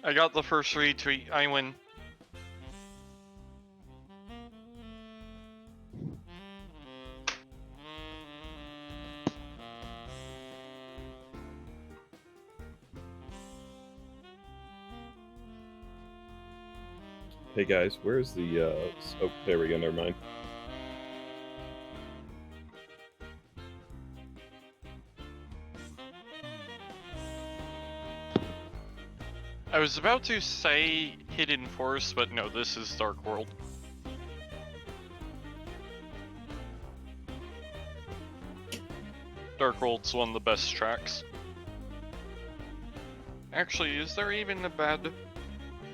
I got the first retweet. I win. Hey guys, where's the, oh, there we go, never mind. I was about to say Hidden Forest, but no, this is Dark World. Dark World's one of the best tracks. Actually, is there even a bad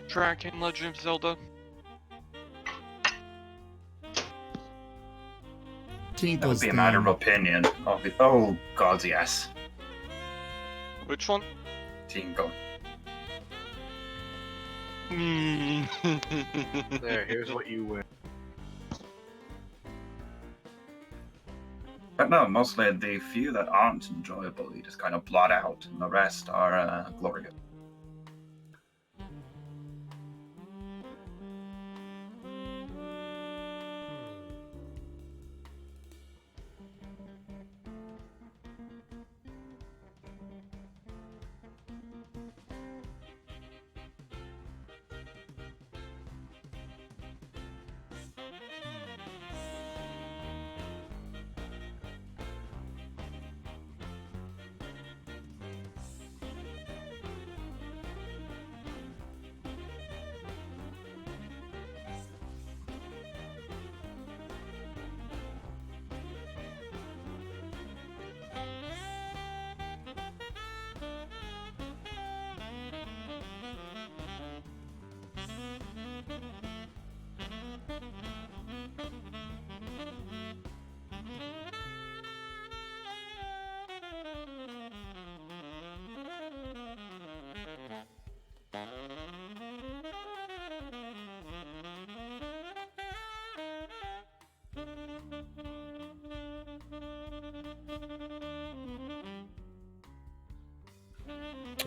track in Legend of Zelda? That would be a matter of opinion. Oh god, yes. Which one? Tinkle. There, here's what you win. But no, mostly the few that aren't enjoyable, you just kind of blot out, and the rest are glorious.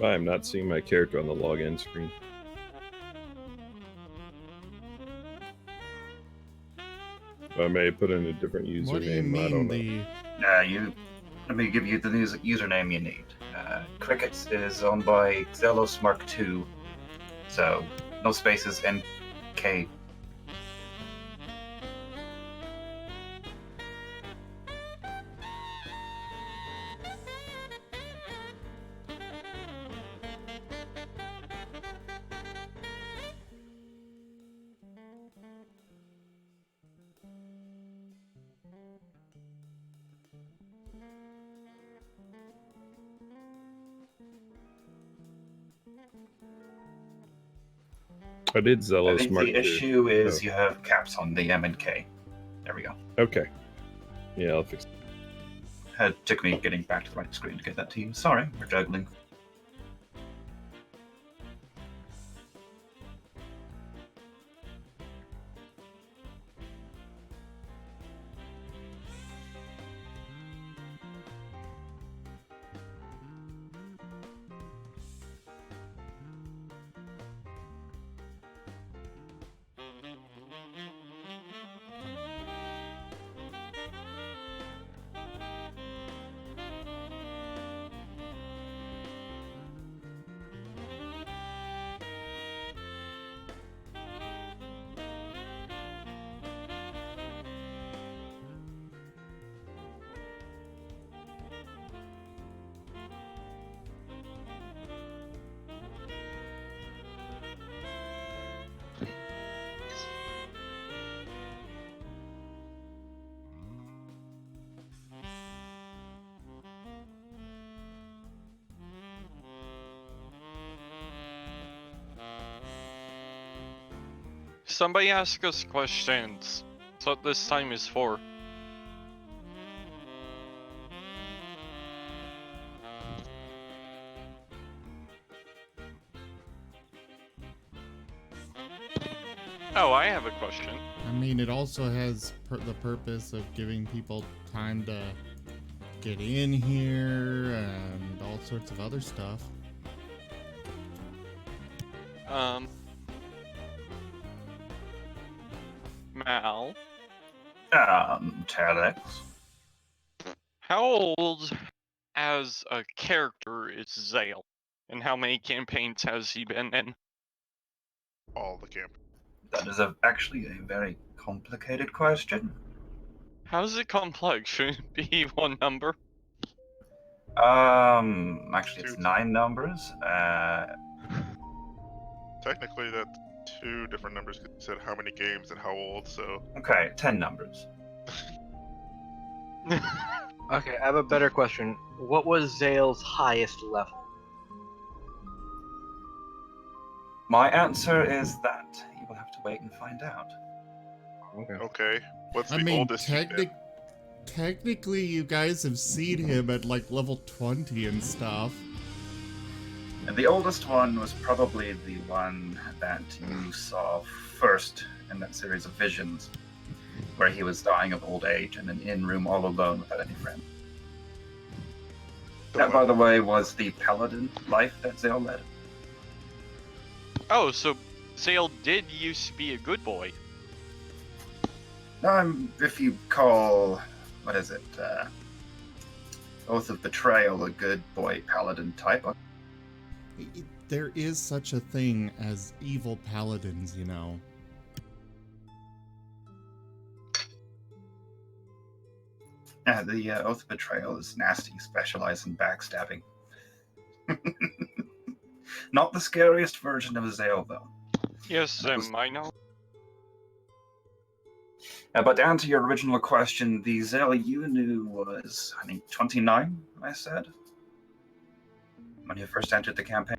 I am not seeing my character on the login screen. I may put in a different username. What do you mean Let me give you the username you need. Crickets is owned by Xelos Mark II, so no spaces, NK. I did Zealous I think Mark the II. issue is you have caps on the M and K. There we go. Okay. Yeah, I'll fix it. It took me getting back to the right screen to get that to you. Sorry, we're juggling. Somebody ask us questions. That's what this time is for. Oh, I have a question. I mean, it also has the purpose of giving people time to get in here and all sorts of other stuff. Mal, Telex. how old as a character is Zale? And how many campaigns has he been in? All the camp. That is actually a very complicated question. How is it complex? Shouldn't it be one number? Actually, it's Dude. 9 numbers. Technically, that's 2 different numbers because you said how many games and how old, so... Okay, 10 numbers. Okay, I have a better question. What was Zale's highest level? My answer is that you will have to wait and find out. Okay. Okay, what's I the mean, oldest you've been? technically, you guys have seen him at like level 20 and stuff. And the oldest one was probably the one that you saw first in that series of visions, where he was dying of old age in an inn room all alone without any friends. That, by the way, was the paladin life that Zale led. Oh, so Zale did used to be a good boy. If you call, what is it, Oath of Betrayal a good boy paladin type. There is such a thing as evil paladins, you know. The Oath of Betrayal is nasty, specialized in backstabbing. Not the scariest version of Zale, though. Yes, That was- I know. But to answer your original question, the Zale you knew was, I think, 29, I said, when you first entered the campaign.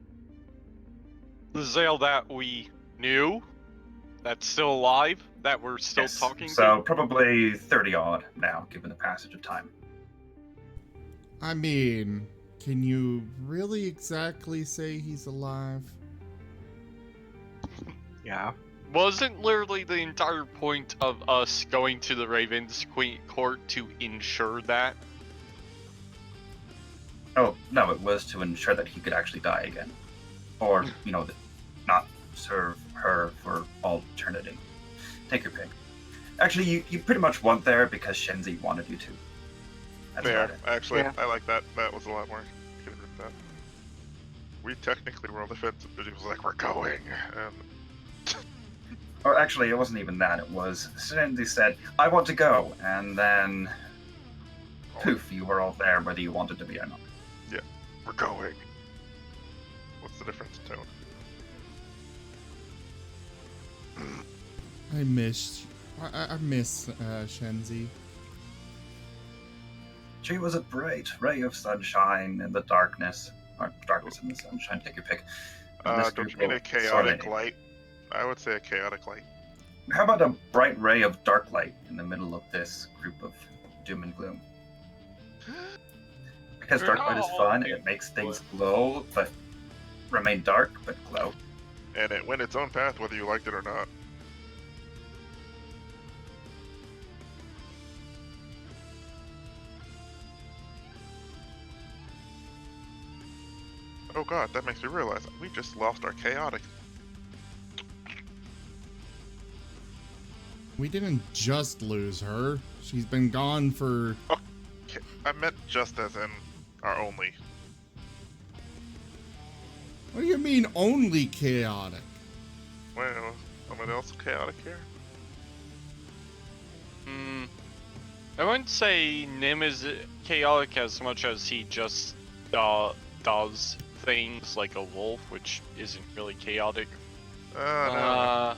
The Zale that we knew, that's still alive, that we're still Yes, talking so to. probably 30-odd now, given the passage of time. I mean, can you really exactly say he's alive? Yeah. Wasn't literally the entire point of us going to the Raven's Queen Court to ensure that? Oh, no, it was to ensure that he could actually die again. Or, not serve her for all eternity. Take your pick. Actually, you pretty much went there because Shenzi wanted you to. That's Yeah, about it. actually, Yeah. I like that. That was a lot more good than that. We technically were on the fence, but he was like, we're going. And Or actually, it wasn't even that. It was Shenzi said, I want to go. And then, poof, you were all there whether you wanted to be or not. we're going. What's the difference in tone? I miss Shenzi. She was a bright ray of sunshine in the darkness. Or darkness in the sunshine, take your pick. of this Don't you group mean a of chaotic Sarney. light? I would say a chaotic light. How about a bright ray of dark light in the middle of this group of doom and gloom? Because dark light is fun, it makes things glow, but remain dark, but glow. And it went its own path whether you liked it or not. Oh god, that makes me realize we just lost our chaotic. We didn't just lose her. She's been gone for... I meant just as in our only. What do you mean only chaotic? Well, someone else chaotic here? I wouldn't say Nim is chaotic as much as he just does things like a wolf, which isn't really chaotic. No.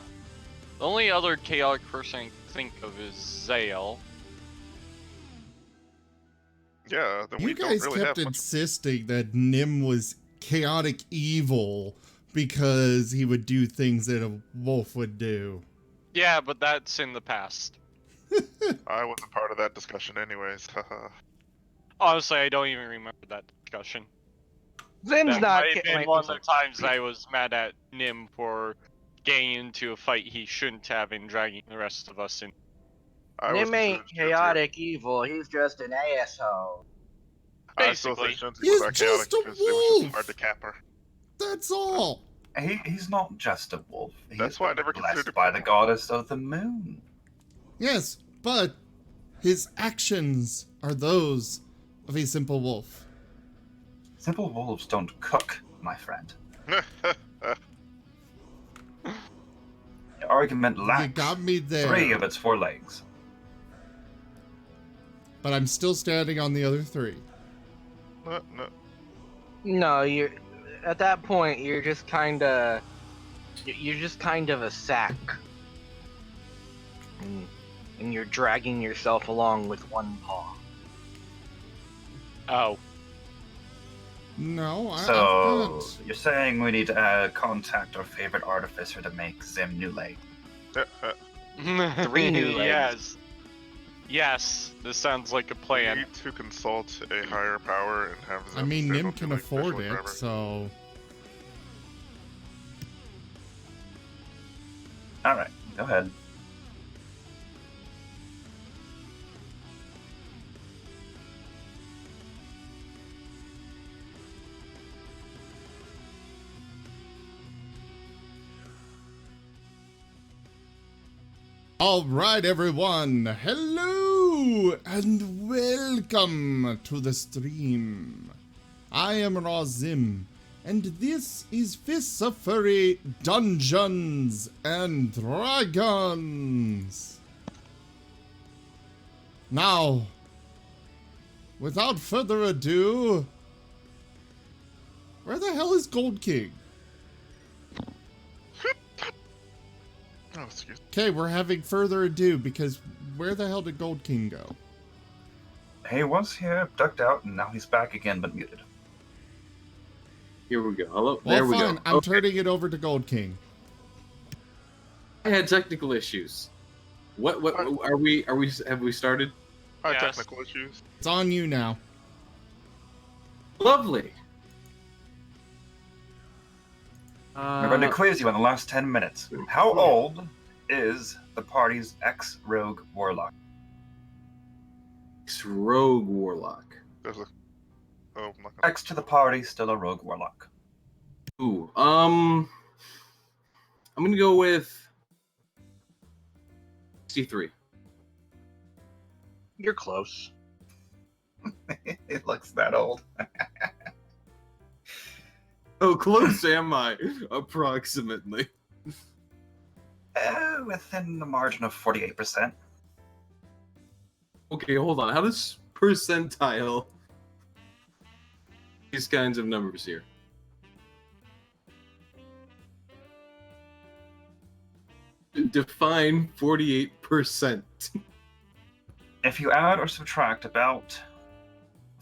The only other chaotic person I can think of is Zale. Yeah, then You we don't guys really kept have much. insisting that Nim was chaotic evil because he would do things that a wolf would do. Yeah, but that's in the past. I wasn't part of that discussion anyways. Haha. Honestly, I don't even remember that discussion. Zim's That not. might have been one of the times I was mad at Nim for getting into a fight he shouldn't have and dragging the rest of us in. I was Nim ain't considered chaotic evil. He's just an asshole. I still say Basically. Shenzi He's was that chaotic just a because it was just wolf! hard to cap her. That's all. He's not just a wolf. He's That's why I never blessed considered by the goddess of the moon. Yes, but his actions are those of a simple wolf. Simple wolves don't cook, my friend. The argument You lacks got me there. 3 of its 4 legs. But I'm still standing on the other 3. No. No, you're at that point. You're just kind of a sack, and you're dragging yourself along with one paw. Oh. No, So, I've got... you're saying we need to contact our favorite artificer to make Zim new leg? 3 new legs. Yes. Yes, this sounds like a We plan. need to consult a higher power and have them I mean, stay Nim open can like afford officially it, forever. so... Alright, go ahead. All right, everyone. Hello and welcome to the stream. I am Razim, and this is Fists of Furry Dungeons and Dragons. Now, without further ado, where the hell is Gold King? Oh, excuse me. Okay, we're having further ado because where the hell did Gold King go? He was here, ducked out, and now he's back again, but muted. Here we go. Hello. Well, There we fine. go. I'm Okay. turning it over to Gold King. I had technical issues. What are we have we started? Hi, Yes. technical issues. It's on you now. Lovely. We're going to quiz you in the last 10 minutes. How old is the party's ex-rogue warlock? Rogue Warlock. There's a. Oh, I'm not gonna. Ex to the party, still a rogue warlock. Ooh. I'm gonna go with 63. You're close. It looks that old. Oh, close am I? Approximately. Within the margin of 48%. Okay, hold on. How does percentile these kinds of numbers here? Define 48%. If you add or subtract about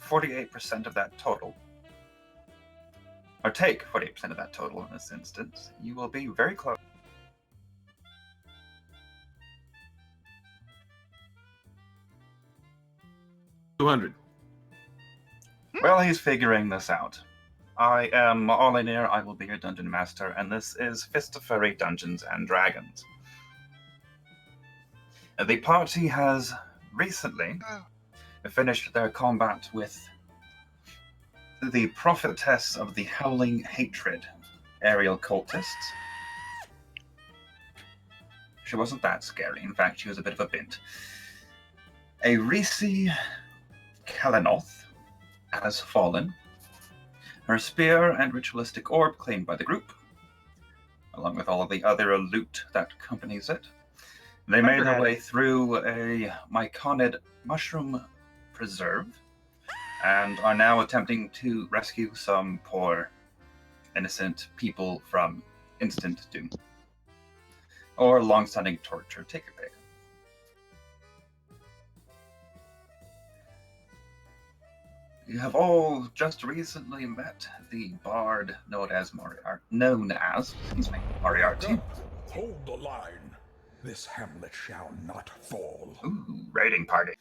48% of that total, or take 48% of that total in this instance, you will be very close. $200. Well, he's figuring this out. I am Olinir, I will be your dungeon master, and this is Fist of Furry Dungeons and Dragons. The party has recently finished their combat with the prophetess of the Howling Hatred, aerial cultists. She wasn't that scary, in fact, she was a bit of a bint. A Risi Kalanoth has fallen. Her spear and ritualistic orb claimed by the group, along with all of the other loot that accompanies it. They made their way through a myconid mushroom preserve and are now attempting to rescue some poor innocent people from instant doom or long-standing torture. Take your pick. You have all just recently met the bard known as Moriarty. Hold the line. This hamlet shall not fall. Ooh, raiding party.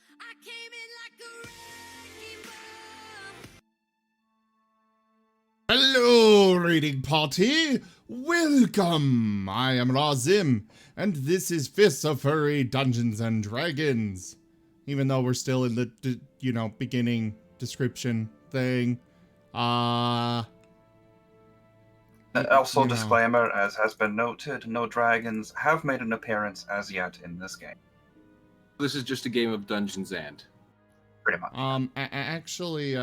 Hello, raiding party. Welcome. I am Razim, and this is Fists of Furry Dungeons and Dragons. Even though we're still in the, beginning description thing. Also, You know. disclaimer, as has been noted, no dragons have made an appearance as yet in this game. This is just a game of Dungeons and. Pretty much. Actually,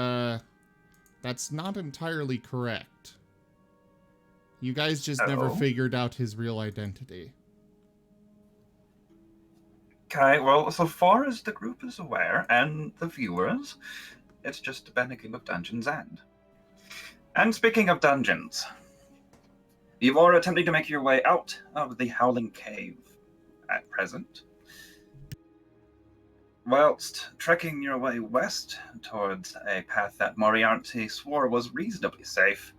that's not entirely correct. You guys just never Oh. figured out his real identity. Okay, well, so far as the group is aware, and the viewers, it's just been a game of Dungeons and. And speaking of dungeons, you are attempting to make your way out of the Howling Cave at present. Whilst trekking your way west towards a path that Moriarty swore was reasonably safe,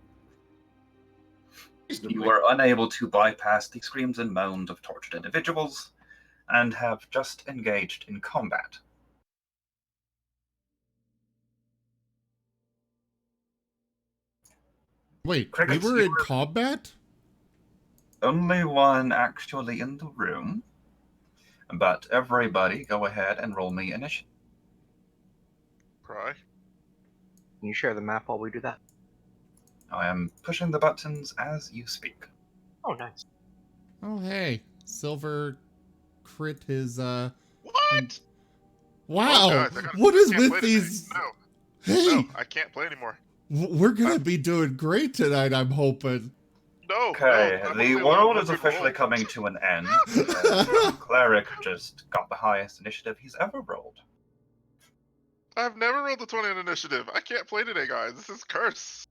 you were unable to bypass the screams and moans of tortured individuals and have just engaged in combat. Wait, Crickets, we were you in were- combat? Only one actually in the room, but everybody go ahead and roll me initiative. Cry. Can you share the map while we do that? I am pushing the buttons as you speak. Oh, nice. Oh, hey. Silver crit his, What? Wow! Guys, I What is can't with play today. these? No, Hey! no, I can't play anymore. We're gonna be doing great tonight, I'm hoping. No. Okay, no, I'm the only world one is good officially roll. coming to an end. Cleric just got the highest initiative he's ever rolled. I've never rolled a 20 on initiative. I can't play today, guys. This is curse.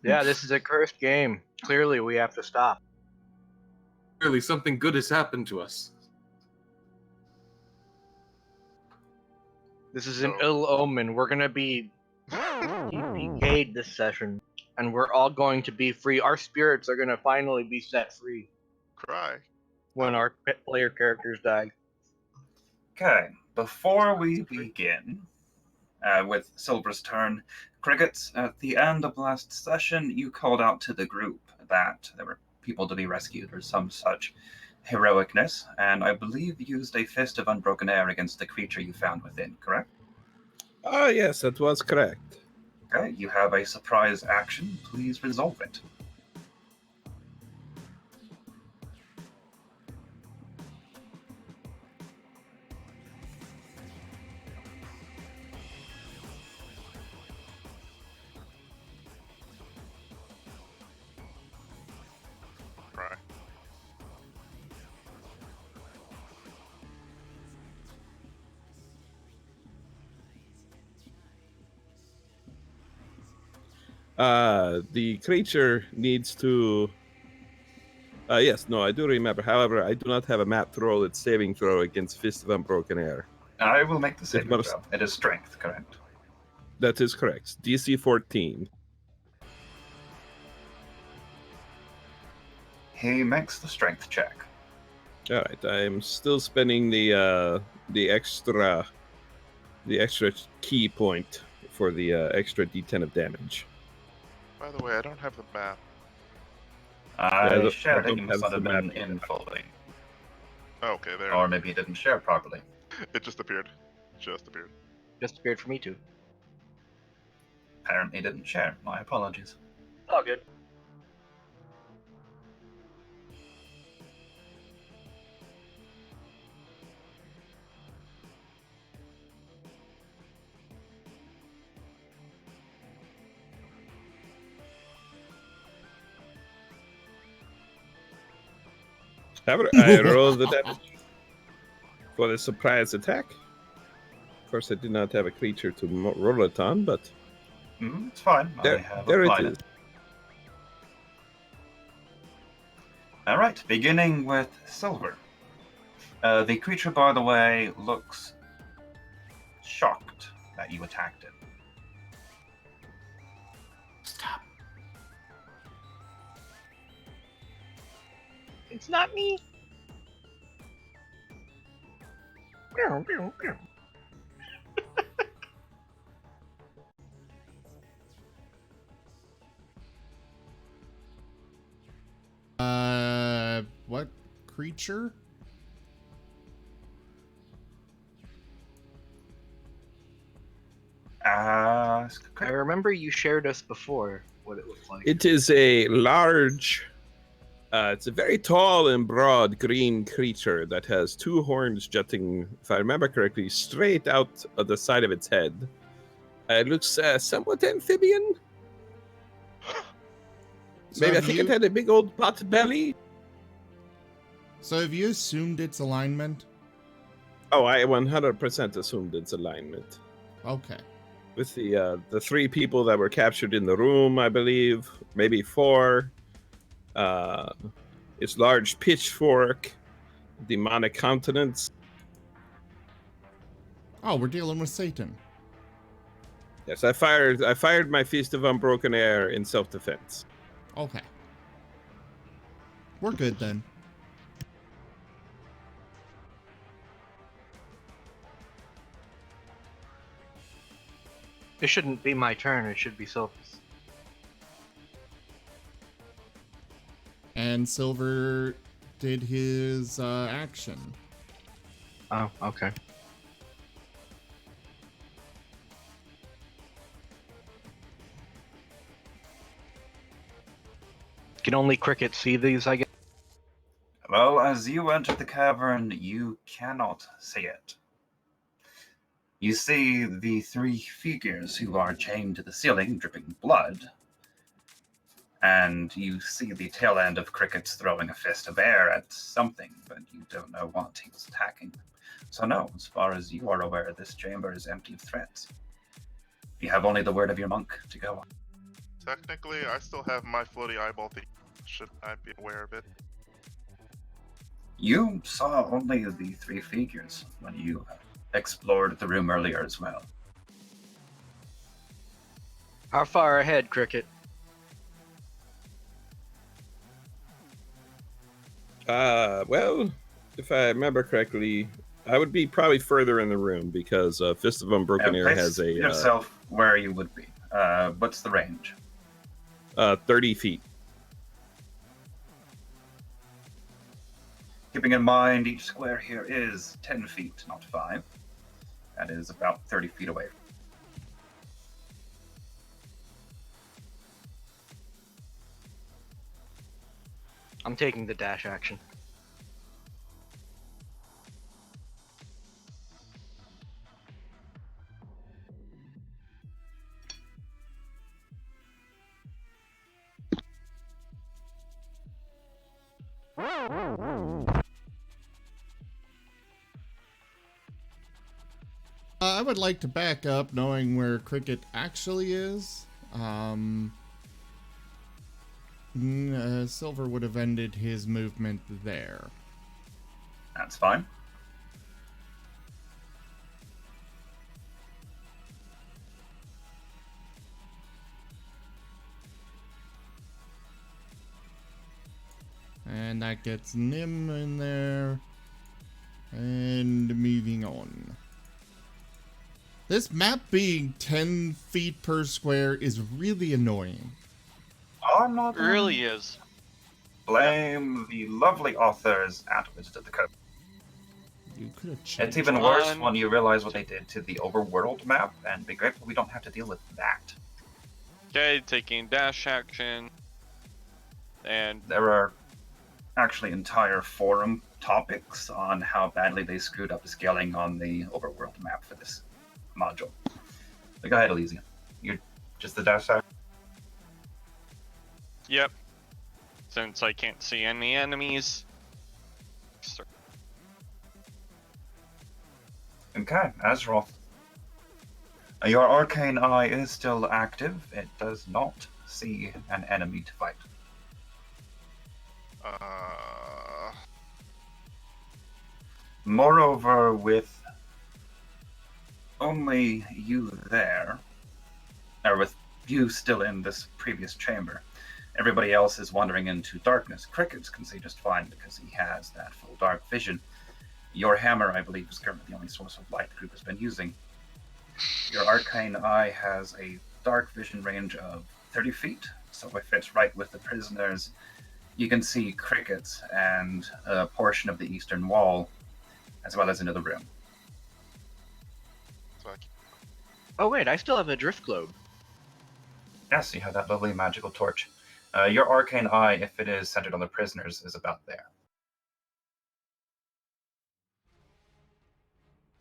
Yeah, this is a cursed game. Clearly, we have to stop. Clearly, something good has happened to us. This is an So- ill omen. We're gonna be PK'd this session, and we're all going to be free. Our spirits are gonna finally be set free Cry. when our player characters die. Okay, before we begin with Silver's turn, Crickets, at the end of last session, you called out to the group that there were people to be rescued or some such heroicness, and I believe used a Fist of Unbroken Air against the creature you found within, correct? Ah, yes, that was correct. Okay, you have a surprise action. Please resolve it. Cry. The creature needs to. Yes, no, I do remember. However, I do not have a map to roll its saving throw against Fist of Unbroken Air. I will make the saving must- throw. It is strength, correct? That is correct. DC 14. He makes the strength check. All right, I'm still spending the extra key point for the extra D10 of damage. By the way, I don't have the map. I I shared it. don't You have must not the have map been in fully. Oh, okay, there. Or maybe you didn't share properly. It just appeared. Just appeared. Just appeared for me too. Apparently didn't share. My apologies. All good. However, I rolled the damage for the surprise attack. Of course, I did not have a creature to roll it on, but It's fine. I there, have there applied it is. All right, beginning with Silver. The creature, by the way, looks shocked that you attacked it. Stop. It's not me. What creature? I remember you shared us before what it looks like. It is a large, it's a very tall and broad green creature that has two horns jutting, if I remember correctly, straight out of the side of its head. It looks somewhat amphibian. So Maybe I have think you- it had a big old pot belly. So have you assumed its alignment? Oh, I 100% assumed its alignment. Okay. With the 3 people that were captured in the room, I believe, maybe 4. Its large pitchfork, demonic countenance. Oh, we're dealing with Satan. Yes, I fired my Fist of Unbroken Air in self-defense. Okay. We're good then. It shouldn't be my turn, it should be Sylva's. And Silver did his action. Oh, okay. Can only Cricket see these, I guess? Well, as you enter the cavern, you cannot see it. You see the 3 figures who are chained to the ceiling, dripping blood. And you see the tail end of Cricket's throwing a fist of air at something, but you don't know what he was attacking. So no, as far as you are aware, this chamber is empty of threats. You have only the word of your monk to go on. Technically, I still have my floaty eyeball thing. Should I be aware of it? You saw only the 3 figures when you explored the room earlier as well. How far ahead, Cricket? Well, if I remember correctly, I would be probably further in the room because Fist of Unbroken Air Place has a yourself where you would be. What's the range? 30 feet. Keeping in mind each square here is 10 feet, not 5. That is about 30 feet away. I'm taking the dash action. I would like to back up knowing where Cricket actually is. Silver would have ended his movement there. That's fine. And that gets Nim in there. And moving on. This map being 10 feet per square is really annoying. I'm not It really is. blame the lovely authors at Wizards of the Coast. You could have It's changed. even worse One. when you realize what they did to the overworld map, and be grateful we don't have to deal with that. Okay, taking dash action. And There are actually entire forum topics on how badly they screwed up the scaling on the overworld map for this module. But go ahead, Elysium. You're just the dash side? yep. Since I can't see any enemies. Start. Okay, Azeroth. Your arcane eye is still active. It does not see an enemy to fight. Moreover, with only you there, or with you still in this previous chamber, everybody else is wandering into darkness. Crickets can see just fine because he has that full dark vision. Your hammer, I believe, is currently the only source of light the group has been using. Your arcane eye has a dark vision range of 30 feet, so if it's right with the prisoners, you can see crickets and a portion of the eastern wall, as well as into the room. So Oh wait, I still have a drift globe. Yes, you have that lovely magical torch. Your arcane eye, if it is centered on the prisoners, is about there.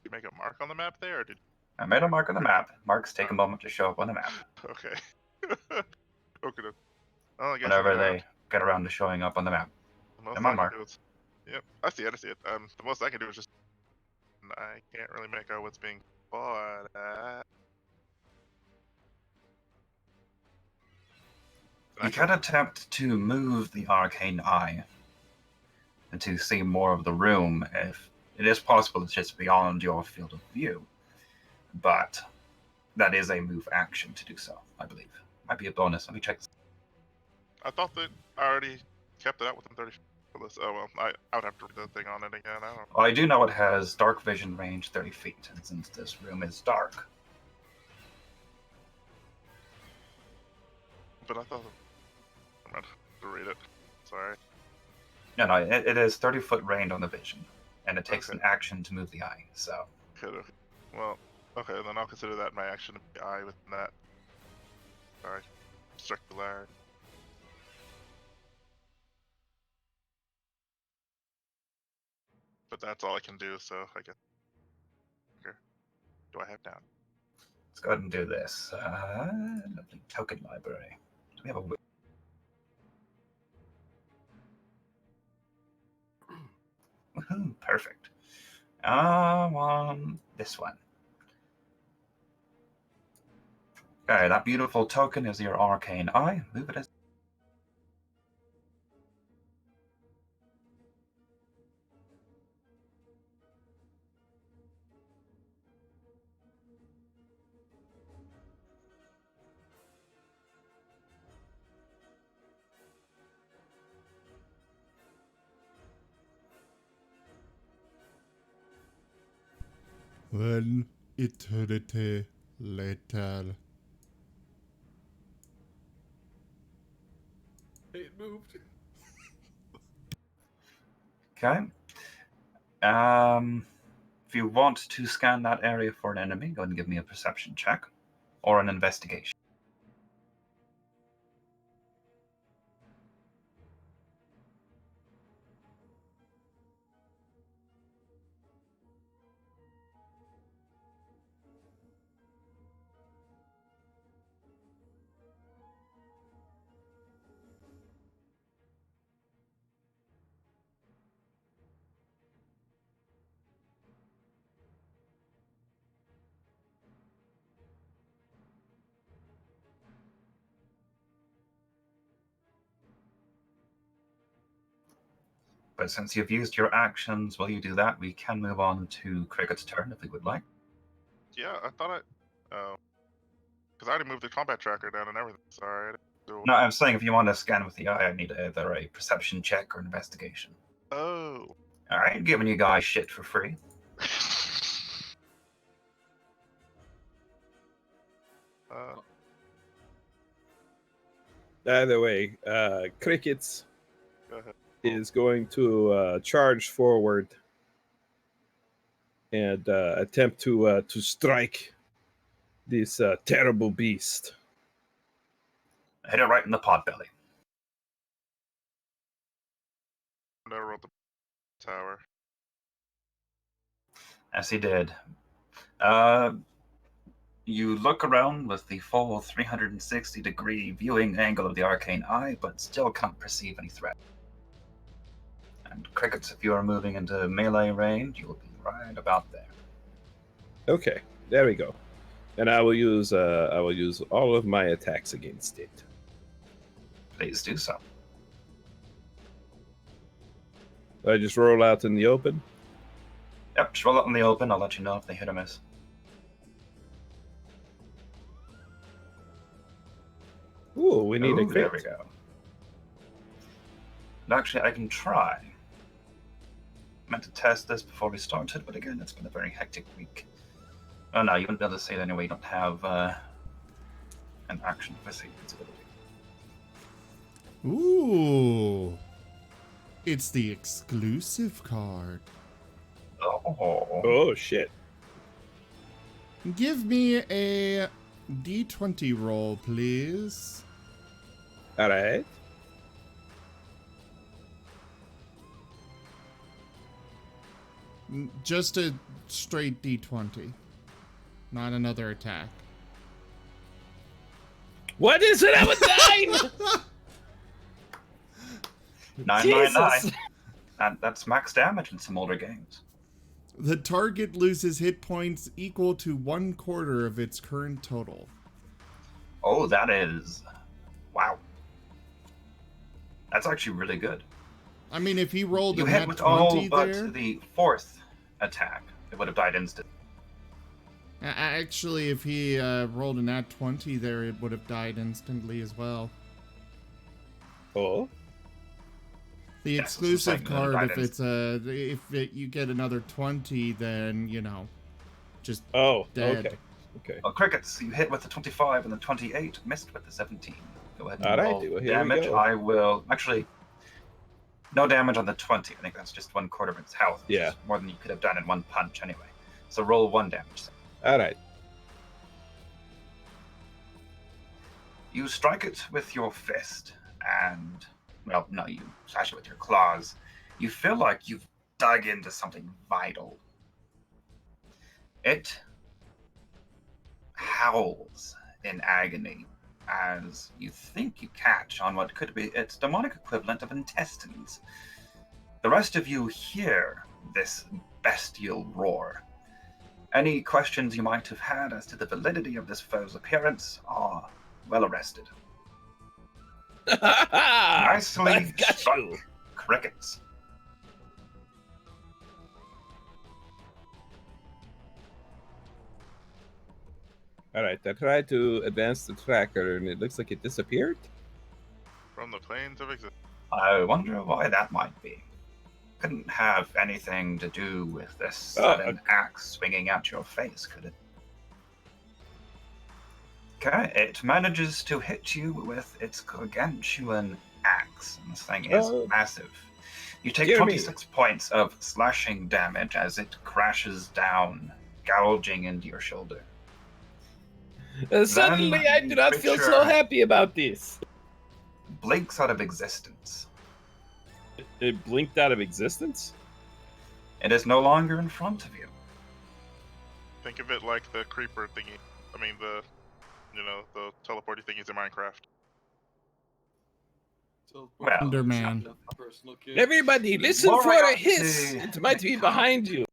Did you make a mark on the map there, or did? I made a mark on the map. Marks take a moment to show up on the map. Okay. Okay. Then. Well, I guess Whenever they get around to showing up on the map. the most Come on, I can Mark. do is, yep, I see it. I see it. The most I can do is just. I can't really make out what's being fought at. You can attempt to move the arcane eye and to see more of the room if it is possible it's just beyond your field of view. But that is a move action to do so, I believe. Might be a bonus. Let me check this. I thought that I already kept it out within 30 feet of this. Oh well, I would have to read the thing on it again. I don't know. Well, I do know it has dark vision range 30 feet, and since this room is dark, But I thought I meant to read it. Sorry. no, it is 30-foot range on the vision, and it takes Okay. an action to move the eye. So Okay. Well, okay, then I'll consider that my action to be eye within that. Sorry. Circular. But that's all I can do, so I guess. Here. Do I have down? let's go ahead and do this. Lovely token library. Do we have a woohoo, perfect. This one. Okay, that beautiful token is your arcane eye. Move it as. One eternity later. It moved. Okay. If you want to scan that area for an enemy, go ahead and give me a perception check or an investigation. But since you've used your actions while you do that, we can move on to Cricket's turn if we would like. Yeah, I thought I. Oh. Because I already moved the combat tracker down and everything. Sorry. I didn't do- No, I'm saying if you want to scan with the eye, I need either a perception check or investigation. Oh. Alright, giving you guys shit for free. Either way, Crickets Go ahead. is going to charge forward and attempt to strike this terrible beast. Hit it right in the pot belly. I rolled the tower. As he did. You look around with the full 360-degree viewing angle of the arcane eye, but still can't perceive any threat. And Crickets, if you are moving into melee range, you will be right about there. Okay, there we go. And I will use all of my attacks against it. Please do so. I just roll out in the open. Yep, just roll out in the open. I'll let you know if they hit or miss. Ooh, we need a Ooh, there crit. we go. And actually, I can try. Meant to test this before we started, but again, it's been a very hectic week. Oh no, you wouldn't be able to see it anyway. You don't have an action for sequence ability. Ooh. It's the exclusive card. Oh. Oh shit! Give me a D20 roll, please. All right. Just a straight D20. Not another attack. What is it? I'm a 9! 999. That's max damage in some older games. The target loses hit points equal to 1/4 of its current total. Oh, that is... Wow. That's actually really good. I mean, if he rolled You a hit nat with 20 all but there... the 4th attack. It would have died instantly. Actually, if he rolled a nat 20 there, it would have died instantly as well. Oh. The Yes, exclusive it's the same, card, if it's you get another 20, then, you know, just Oh, dead. okay. Well, Crickets, you hit with the 25 and the 28, missed with the 17. Go ahead and All right, roll well, here we damage. go. I will... Actually, no damage on the 20. I think that's just 1/4 of its health. Which Yeah. is more than you could have done in one punch anyway. So roll 1 damage. All right. You strike it with your fist, and... Well, no, you slash it with your claws. You feel like you've dug into something vital. It howls in agony as you think you catch on what could be its demonic equivalent of intestines. The rest of you hear this bestial roar. Any questions you might have had as to the validity of this foe's appearance are well arrested. Nicely I've got struck, you. Crickets. All right, I tried to advance the tracker, and it looks like it disappeared. From the planes of existence. I wonder why that might be. Couldn't have anything to do with this sudden axe swinging at your face, could it? Okay, it manages to hit you with its gargantuan axe. And this thing is massive. You take Dear 26 points of slashing damage as it crashes down, gouging into your shoulder. Suddenly, I do the not feel so creature happy about this. Blinks out of existence. It blinked out of existence? It is no longer in front of you. Think of it like the creeper thingy. I mean, the teleporty thingies in Minecraft. Well, Underman. Everybody, listen More for a like hiss. the- It might be behind you.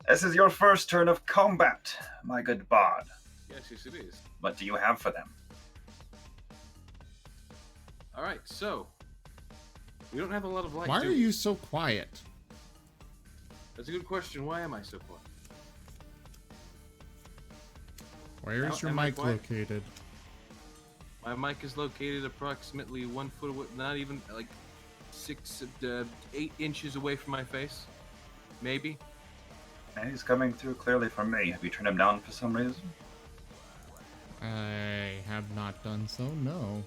This is your first turn of combat, my good bard. Yes, it is. What do you have for them? All right, so we don't have a lot of light. Why do are we? you so quiet? That's a good question. Why am I so quiet? Where is How your am I mic quiet? located? My mic is located approximately 1 foot away, not even like 8 inches away from my face, maybe. He's coming through clearly from me. Have you turned him down for some reason? I have not done so, no.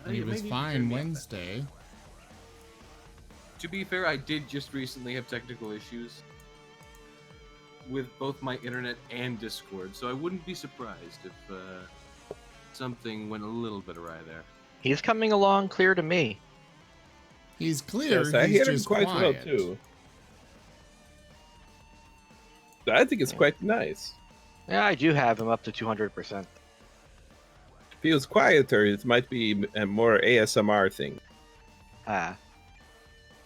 Oh, He you may was need to fine turn me up then. Wednesday. To be fair, I did just recently have technical issues with both my internet and Discord, so I wouldn't be surprised if something went a little bit awry there. He's coming along clear to me. He's clear, Yes, I he's hear him just quite quiet. well too. I think it's quite nice. Yeah, I do have him up to 200%. If he was quieter, it might be a more ASMR thing. Ah.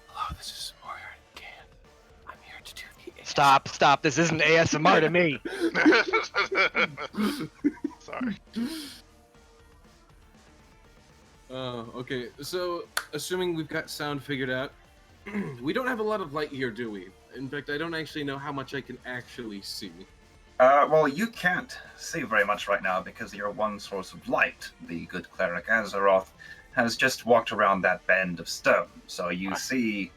Hello, this is Warrior and Can. I'm here to do the Stop. This isn't ASMR to me. Sorry. Okay, so assuming we've got sound figured out, we don't have a lot of light here, do we? In fact, I don't actually know how much I can actually see. Well, you can't see very much right now because your one source of light, the good cleric Azeroth, has just walked around that bend of stone. So you see,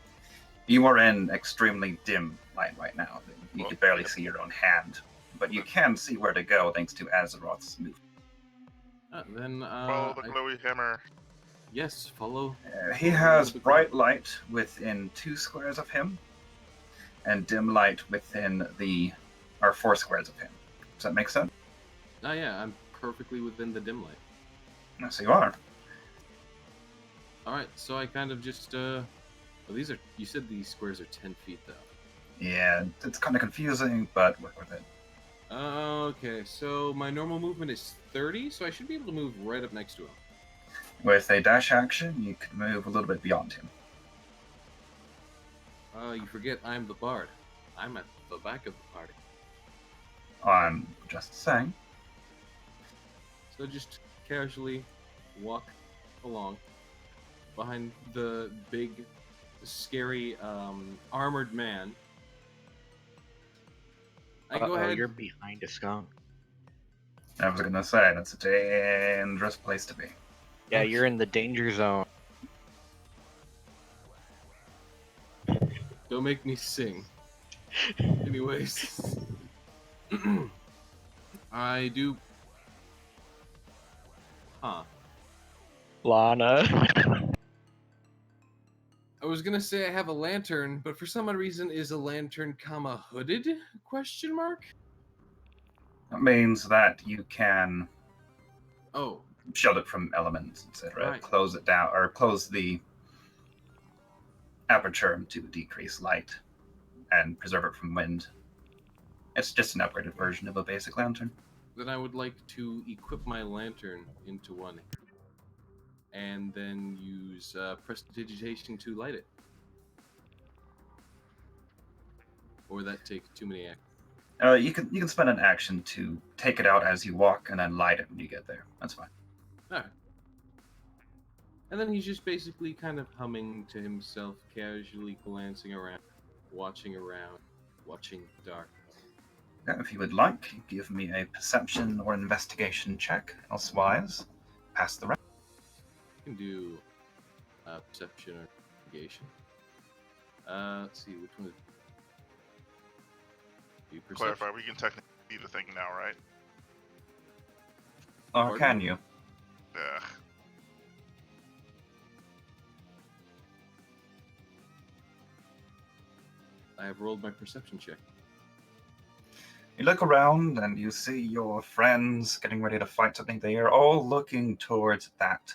you are in extremely dim light right now. You can barely see your own hand, but you can see where to go thanks to Azeroth's movement. Follow the glowy hammer. Yes, follow. He has bright light within 2 squares of him, and dim light within our 4 squares of him. Does that make sense? Oh yeah, I'm perfectly within the dim light. Yes, you are. Alright, so I kind of just, well, you said these squares are 10 feet, though. Yeah, it's kind of confusing, but work with it. Okay, so my normal movement is 30, so I should be able to move right up next to him. With a dash action, you could move a little bit beyond him. You forget I'm the bard. I'm at the back of the party. I'm just saying. So just casually walk along behind the big, scary, armored man. I go ahead. You're behind a skunk. I was gonna say, that's a dangerous place to be. Yeah, you're in the danger zone. Don't make me sing. Anyways. I do... Huh. Lana. I was gonna say I have a lantern, but for some odd reason, is a lantern, hooded? Question mark? That means that you can Oh, shield it from elements, etc. Right. Close it down, or close the aperture to decrease light and preserve it from wind. It's just an upgraded version of a basic lantern. then I would like to equip my lantern into one. And then use prestidigitation to light it. Or that take too many actions. You can spend an action to take it out as you walk and then light it when you get there. That's fine. Alright. And then he's just basically kind of humming to himself, casually glancing around, watching the dark. Yeah, if you would like, give me a perception or investigation check. Elsewise, pass the round. You can do perception or investigation. Let's see, which one is... Do perception? Clarify, we can technically see the thing now, right? Or can you? Ugh. I have rolled my perception check. You look around and you see your friends getting ready to fight something. They are all looking towards that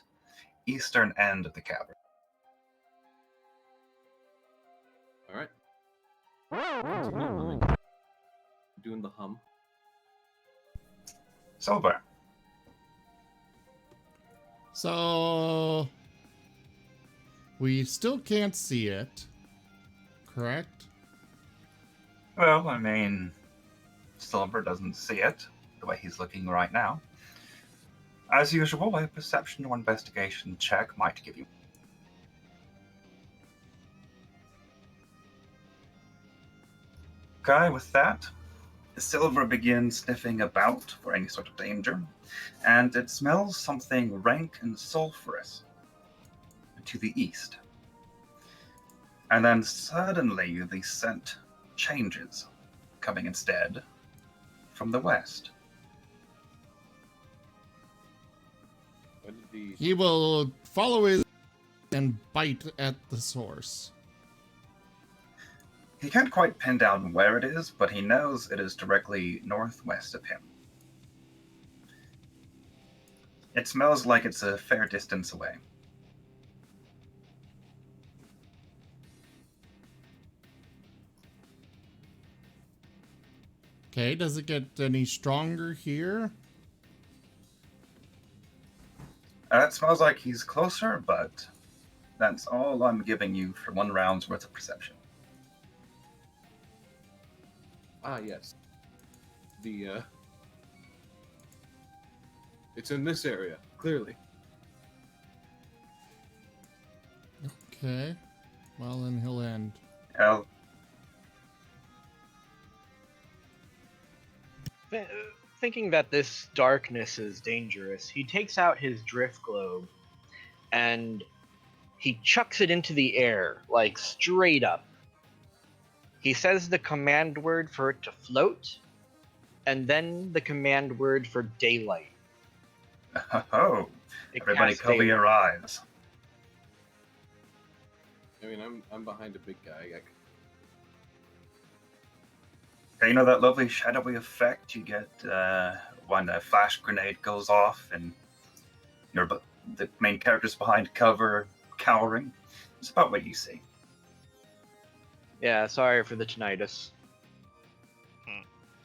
eastern end of the cavern. Alright. Doing the hum. Silver. So we still can't see it, correct? Well, I mean, Silver doesn't see it the way he's looking right now. As usual, a perception or investigation check might give you. Okay, with that, Silver begins sniffing about for any sort of danger, and it smells something rank and sulfurous to the east. And then suddenly the scent changes, coming instead from the west. What did the... He will follow his and bite at the source. He can't quite pin down where it is, but he knows it is directly northwest of him. It smells like it's a fair distance away. Okay, does it get any stronger here? It smells like he's closer, but that's all I'm giving you for one round's worth of perception. Ah, yes. The, It's in this area, clearly. Okay. Well, then he'll end. Well, Thinking that this darkness is dangerous, he takes out his drift globe and he chucks it into the air, like straight up. He says the command word for it to float, and then the command word for daylight. oh, It everybody casts cover daylight. your eyes. I mean, I'm behind a big guy. You know that lovely shadowy effect you get when a flash grenade goes off and the main character's behind cover cowering? It's about what you see. Yeah, sorry for the tinnitus.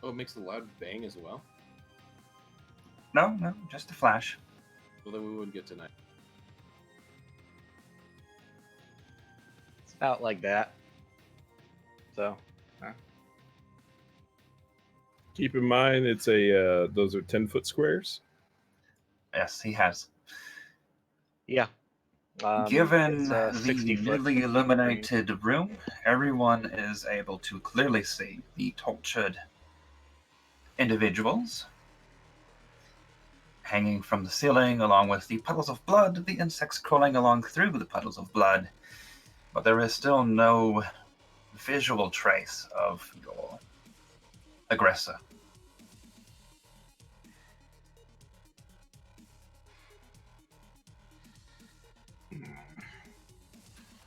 Oh, it makes a loud bang as well? No, just a flash. Well, then we wouldn't get tonight. It's about like that. So, Keep in mind, it's a those are 10-foot squares. Yes, he has. yeah. Given it's, the 60 foot newly illuminated room, everyone is able to clearly see the tortured individuals hanging from the ceiling, along with the puddles of blood, the insects crawling along through the puddles of blood. But there is still no visual trace of your aggressor.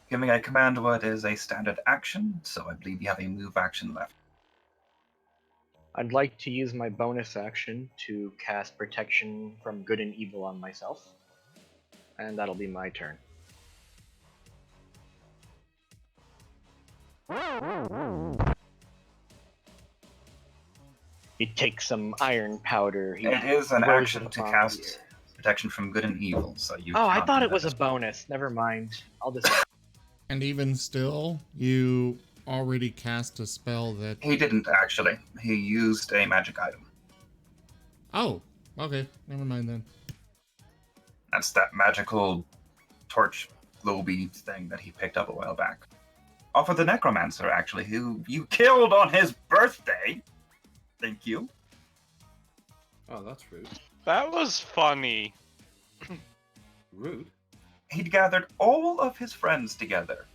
Giving a command word is a standard action, so I believe you have a move action left. I'd like to use my bonus action to cast protection from good and evil on myself. And that'll be my turn. He takes some iron powder. It is an throws action it to upon cast the air. protection from good and evil, so you Oh, I cannot thought do it was that a as well. bonus. Never mind. I'll just. And even still, you already cast a spell that... He didn't actually. He used a magic item. Oh, okay. Never mind then. That's that magical torch globy thing that he picked up a while back. Off of the necromancer, actually, who you killed on his birthday. Thank you. Oh, that's rude. That was funny. Rude? He'd gathered all of his friends together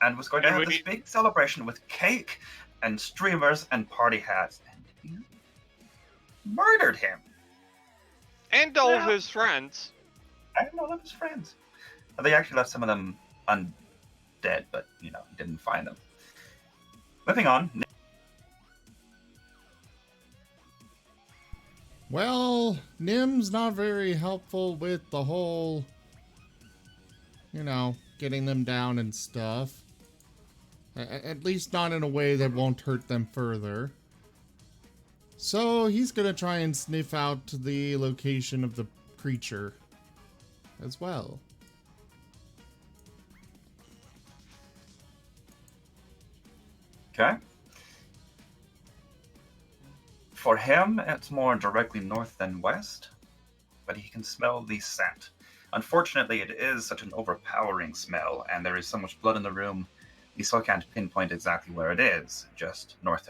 and was going to And have we- this big celebration with cake and streamers and party hats. And you murdered him. And all of Yeah. his friends. And all of his friends. And they actually left some of them undead, but, he didn't find them. Moving on. Well, Nim's not very helpful with the whole, getting them down and stuff. At least not in a way that won't hurt them further. So he's gonna try and sniff out the location of the creature as well. Okay. For him, it's more directly north than west, but he can smell the scent. Unfortunately, it is such an overpowering smell, and there is so much blood in the room, he still can't pinpoint exactly where it is, just north.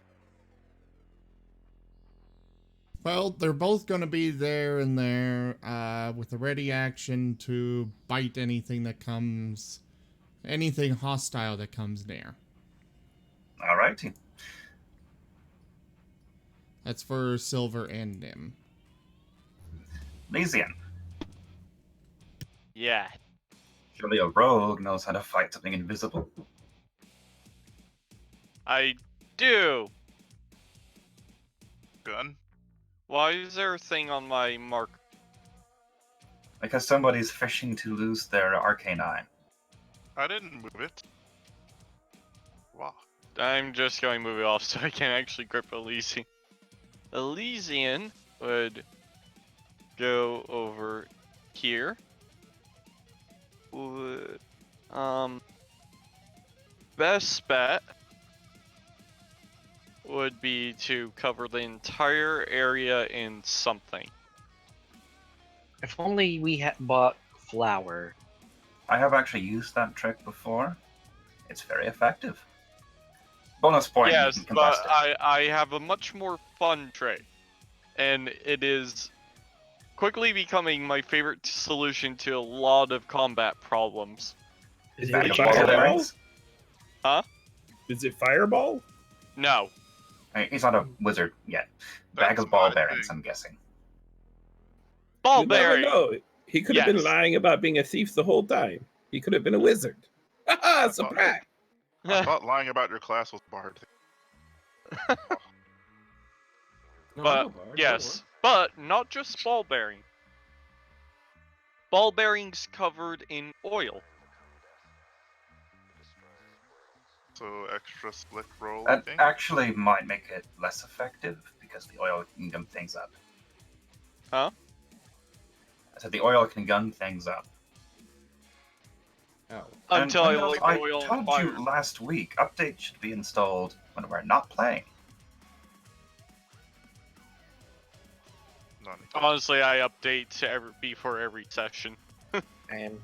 Well, they're both gonna be there and there, with a ready action to bite anything hostile that comes near. Alrighty. That's for Silver and Nim. Lysian. Yeah. Surely a rogue knows how to fight something invisible. I do. Gun? Why is there a thing on my mark? Because somebody's fishing to lose their arcane eye. I didn't move it. Wow. I'm just going to move it off so I can actually grip Elysian. Elysian would go over here. Would, best bet would be to cover the entire area in something. If only we had bought flour. I have actually used that trick before. It's very effective. Bonus point. Yes, you can but combust it. I have a much more fun trick, and it is quickly becoming my favorite solution to a lot of combat problems. Is Bag it of fireball? bearings? Huh? Is it fireball? No. He's not a wizard yet. Bag That's of ball my bearings, thing. I'm guessing. Ball You never bearing. know. He could have been Yes. lying about being a thief the whole time. He could have been a wizard. Haha, thought- surprise! I thought lying about your class was bard. No, I'm But a bard, yes, but not just ball bearing. Ball bearings covered in oil. So extra slick roll That thing. actually might make it less effective because the oil can gun things up. Huh? I said the oil can gun things up. Ow. Until I Windows, light the oil on told fire. you last week, updates should be installed when we're not playing. None. Honestly, I update before every session. And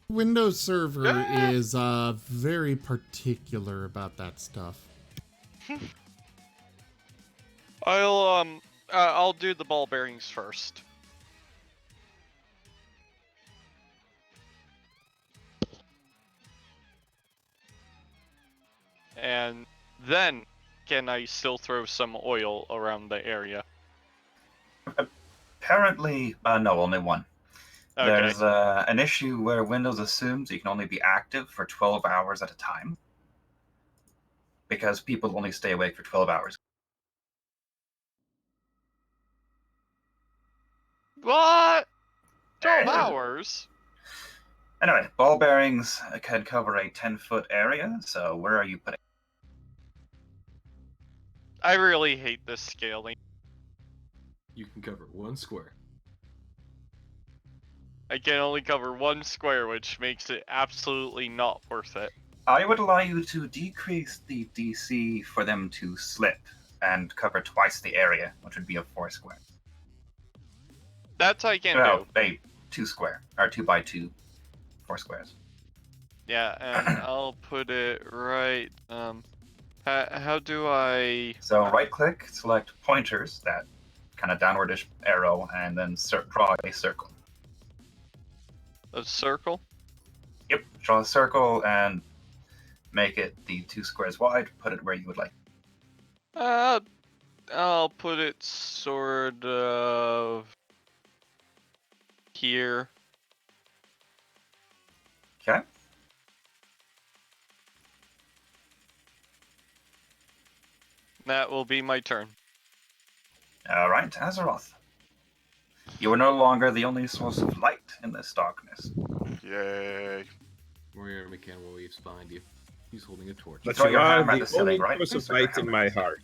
Windows Server Yeah. is very particular about that stuff. I'll do the ball bearings first. And then, can I still throw some oil around the area? Apparently, no, only one. Okay. There's an issue where Windows assumes you can only be active for 12 hours at a time. Because people only stay awake for 12 hours. What? 12 Yeah. hours? Anyway, ball bearings can cover a 10-foot area, so where are you putting? I really hate this scaling. You can cover 1 square. I can only cover 1 square, which makes it absolutely not worth it. I would allow you to decrease the DC for them to slip and cover twice the area, which would be a 4 square. That I can Well, do. a 2 square, or 2 by 2, 4 squares. Yeah, and I'll put it right, how do I... So right click, select pointers, that kind of downwardish arrow, and then draw a circle. A circle? Yep, draw a circle and make it the 2 squares wide, put it where you would like. I'll put it sort of... here. Okay? That will be my turn. Alright, Azeroth. You are no longer the only source of light in this darkness. Yay. Warrior McCann waves behind you. He's holding a torch. But throw you your are hammer at the the ceiling, only right? source of Please throw your light in hammer my at the heart.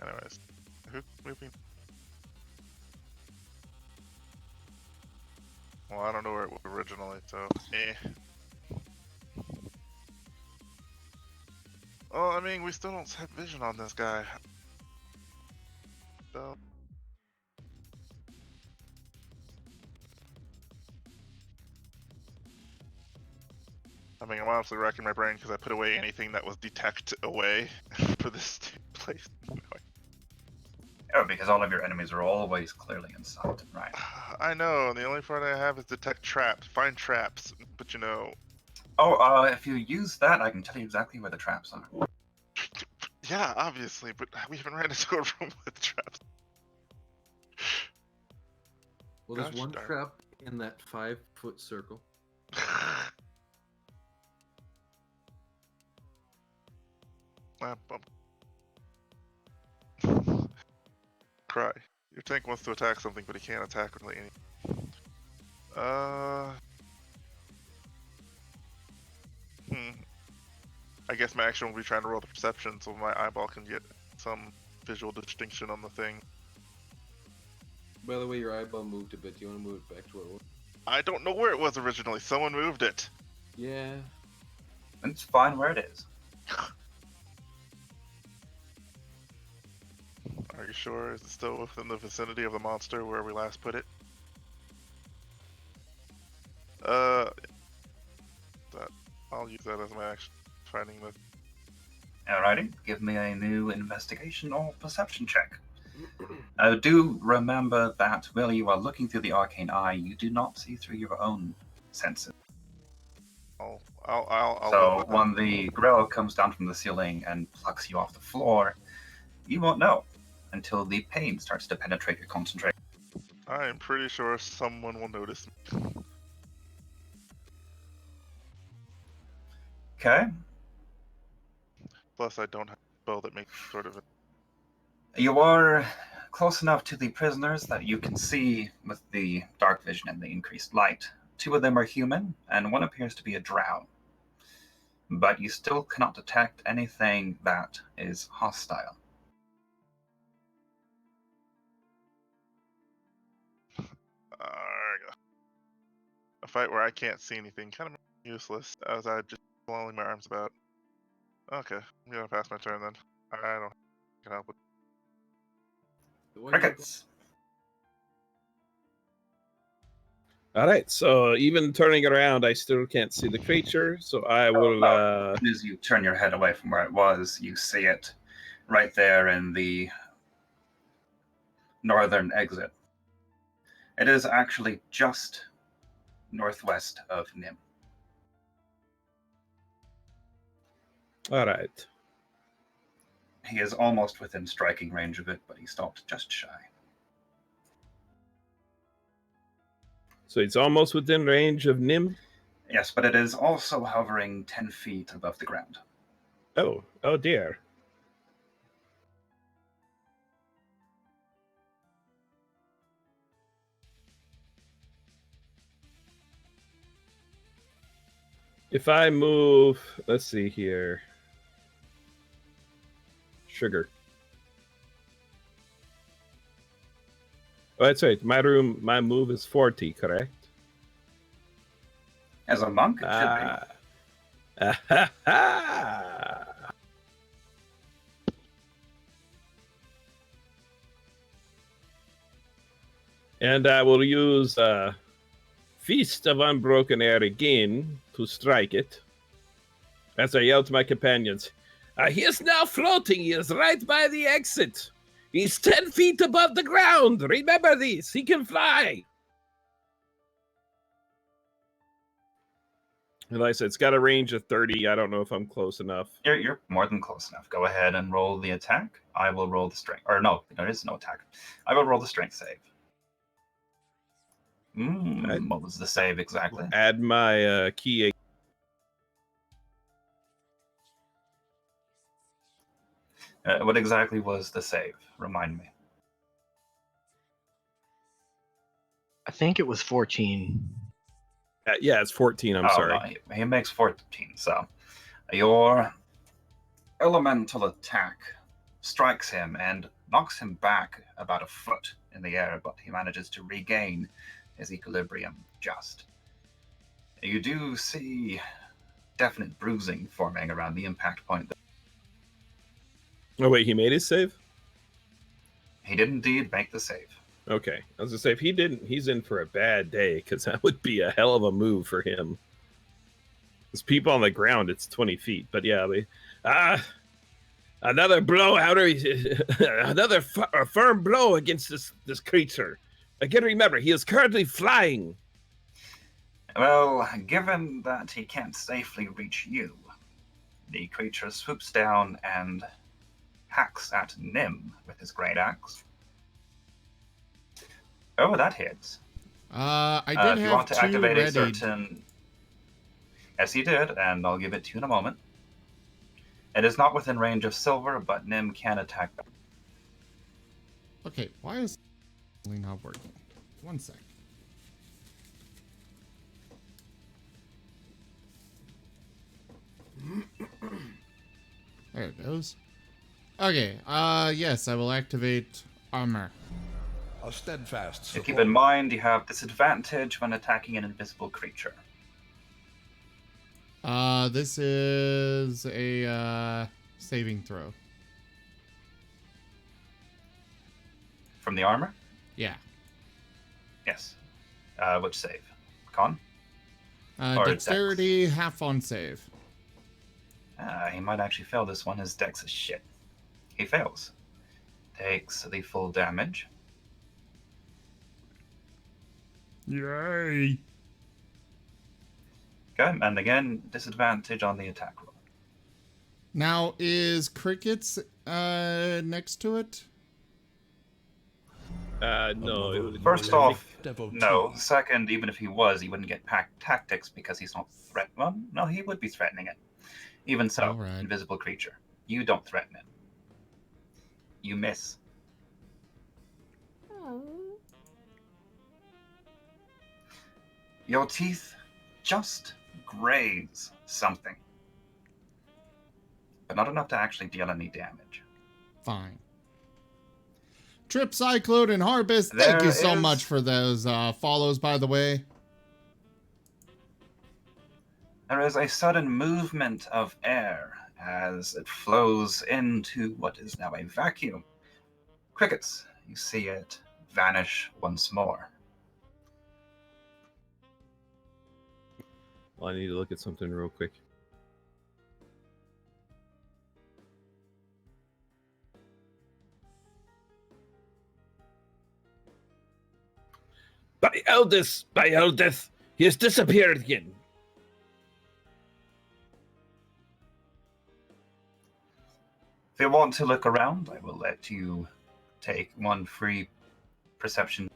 Anyways, who's moving? Well, I don't know where it was originally, so Well, I mean, we still don't have vision on this guy. So. I mean, I'm honestly racking my brain because I put away anything that was detect away for this place. Oh, because all of your enemies are always clearly in sight, right? I know, the only part I have is detect traps, find traps, but you know... Oh, if you use that, I can tell you exactly where the traps are. Yeah, obviously, but we haven't ran into a room with traps. Well, there's Gosh one darn. trap in that 5-foot circle. Cry. Your tank wants to attack something, but he can't attack really anything. I guess my action will be trying to roll the perception so my eyeball can get some visual distinction on the thing. By the way, your eyeball moved a bit. Do you want to move it back to where it was? I don't know where it was originally. Someone moved it. Yeah. It's fine where it is. Are you sure? Is it still within the vicinity of the monster where we last put it? I'll use that as my action. Finding the... Alrighty, give me a new investigation or perception check. Do remember that while you are looking through the arcane eye, you do not see through your own senses. I'll So when the grill comes down from the ceiling and plucks you off the floor, you won't know until the pain starts to penetrate your concentration. I am pretty sure someone will notice me. Okay. Plus, I don't have a spell that makes sort of. You are close enough to the prisoners that you can see with the dark vision and the increased light. 2 of them are human, and 1 appears to be a drow. But you still cannot detect anything that is hostile. A fight where I can't see anything, kind of useless, as I just flailing my arms about. Okay, I'm gonna pass my turn then. I don't can help with. Crickets. All right, so even turning around, I still can't see the creature, so I will. As soon as you turn your head away from where it was, you see it right there in the northern exit. It is actually just northwest of Nim. All right. He is almost within striking range of it, but he stopped just shy. So it's almost within range of Nim? Yes, but it is also hovering 10 feet above the ground. Oh dear. If I move, let's see here. Sugar. Oh, that's right. My move is 40, correct? As a monk, it should be. And I will use Feast of Unbroken Air again to strike it. As I yell to my companions, he is now floating. He is right by the exit. He's 10 feet above the ground. Remember this. He can fly. And like I said, it's got a range of 30. I don't know if I'm close enough. You're more than close enough. Go ahead and roll the attack. I will roll the strength. Or no, there is no attack. I will roll the strength save. What was the save exactly? Add my key. What exactly was the save? Remind me. I think it was 14. Yeah, it's 14. I'm sorry. No, he makes 14. So your elemental attack strikes him and knocks him back about a foot in the air, but he manages to regain his equilibrium just. You do see definite bruising forming around the impact point. Oh, wait, he made his save? He did indeed make the save. Okay. I was going to say, if he didn't, he's in for a bad day, because that would be a hell of a move for him. There's people on the ground, it's 20 feet. But yeah, another blow another firm blow against this creature. Again, remember, he is currently flying. Well, given that he can't safely reach you, the creature swoops down and hacks at Nim with his great axe. Oh, that hits. I did if you have want to two activate readied. a certain... Yes, he did, and I'll give it to you in a moment. It is not within range of silver, but Nim can attack them. Okay, why is it not working? One sec. There it goes. Okay, yes, I will activate armor. A steadfast So support. keep in mind, you have disadvantage when attacking an invisible creature. This is a saving throw. From the armor? Yeah. Yes. Which save? Con? Or Dexterity, half on save. He might actually fail this one. His dex is shit. He fails. Takes the full damage. Yay! Okay, and again, disadvantage on the attack roll. Now, is Crickets next to it? No. It would, First off, no. Second, even if he was, he wouldn't get tactics because he's not threat. Well, no, he would be threatening it. Even so, All right. invisible creature. You don't threaten it. You miss. Your teeth just graze something, but not enough to actually deal any damage. Fine. Trip Cyclone and Harvest, thank There you so is- much for those follows, by the way. There is a sudden movement of air as it flows into what is now a vacuum. Crickets, you see it vanish once more. Well, I need to look at something real quick. By Eldest, he has disappeared again. If you want to look around, I will let you take one free perception.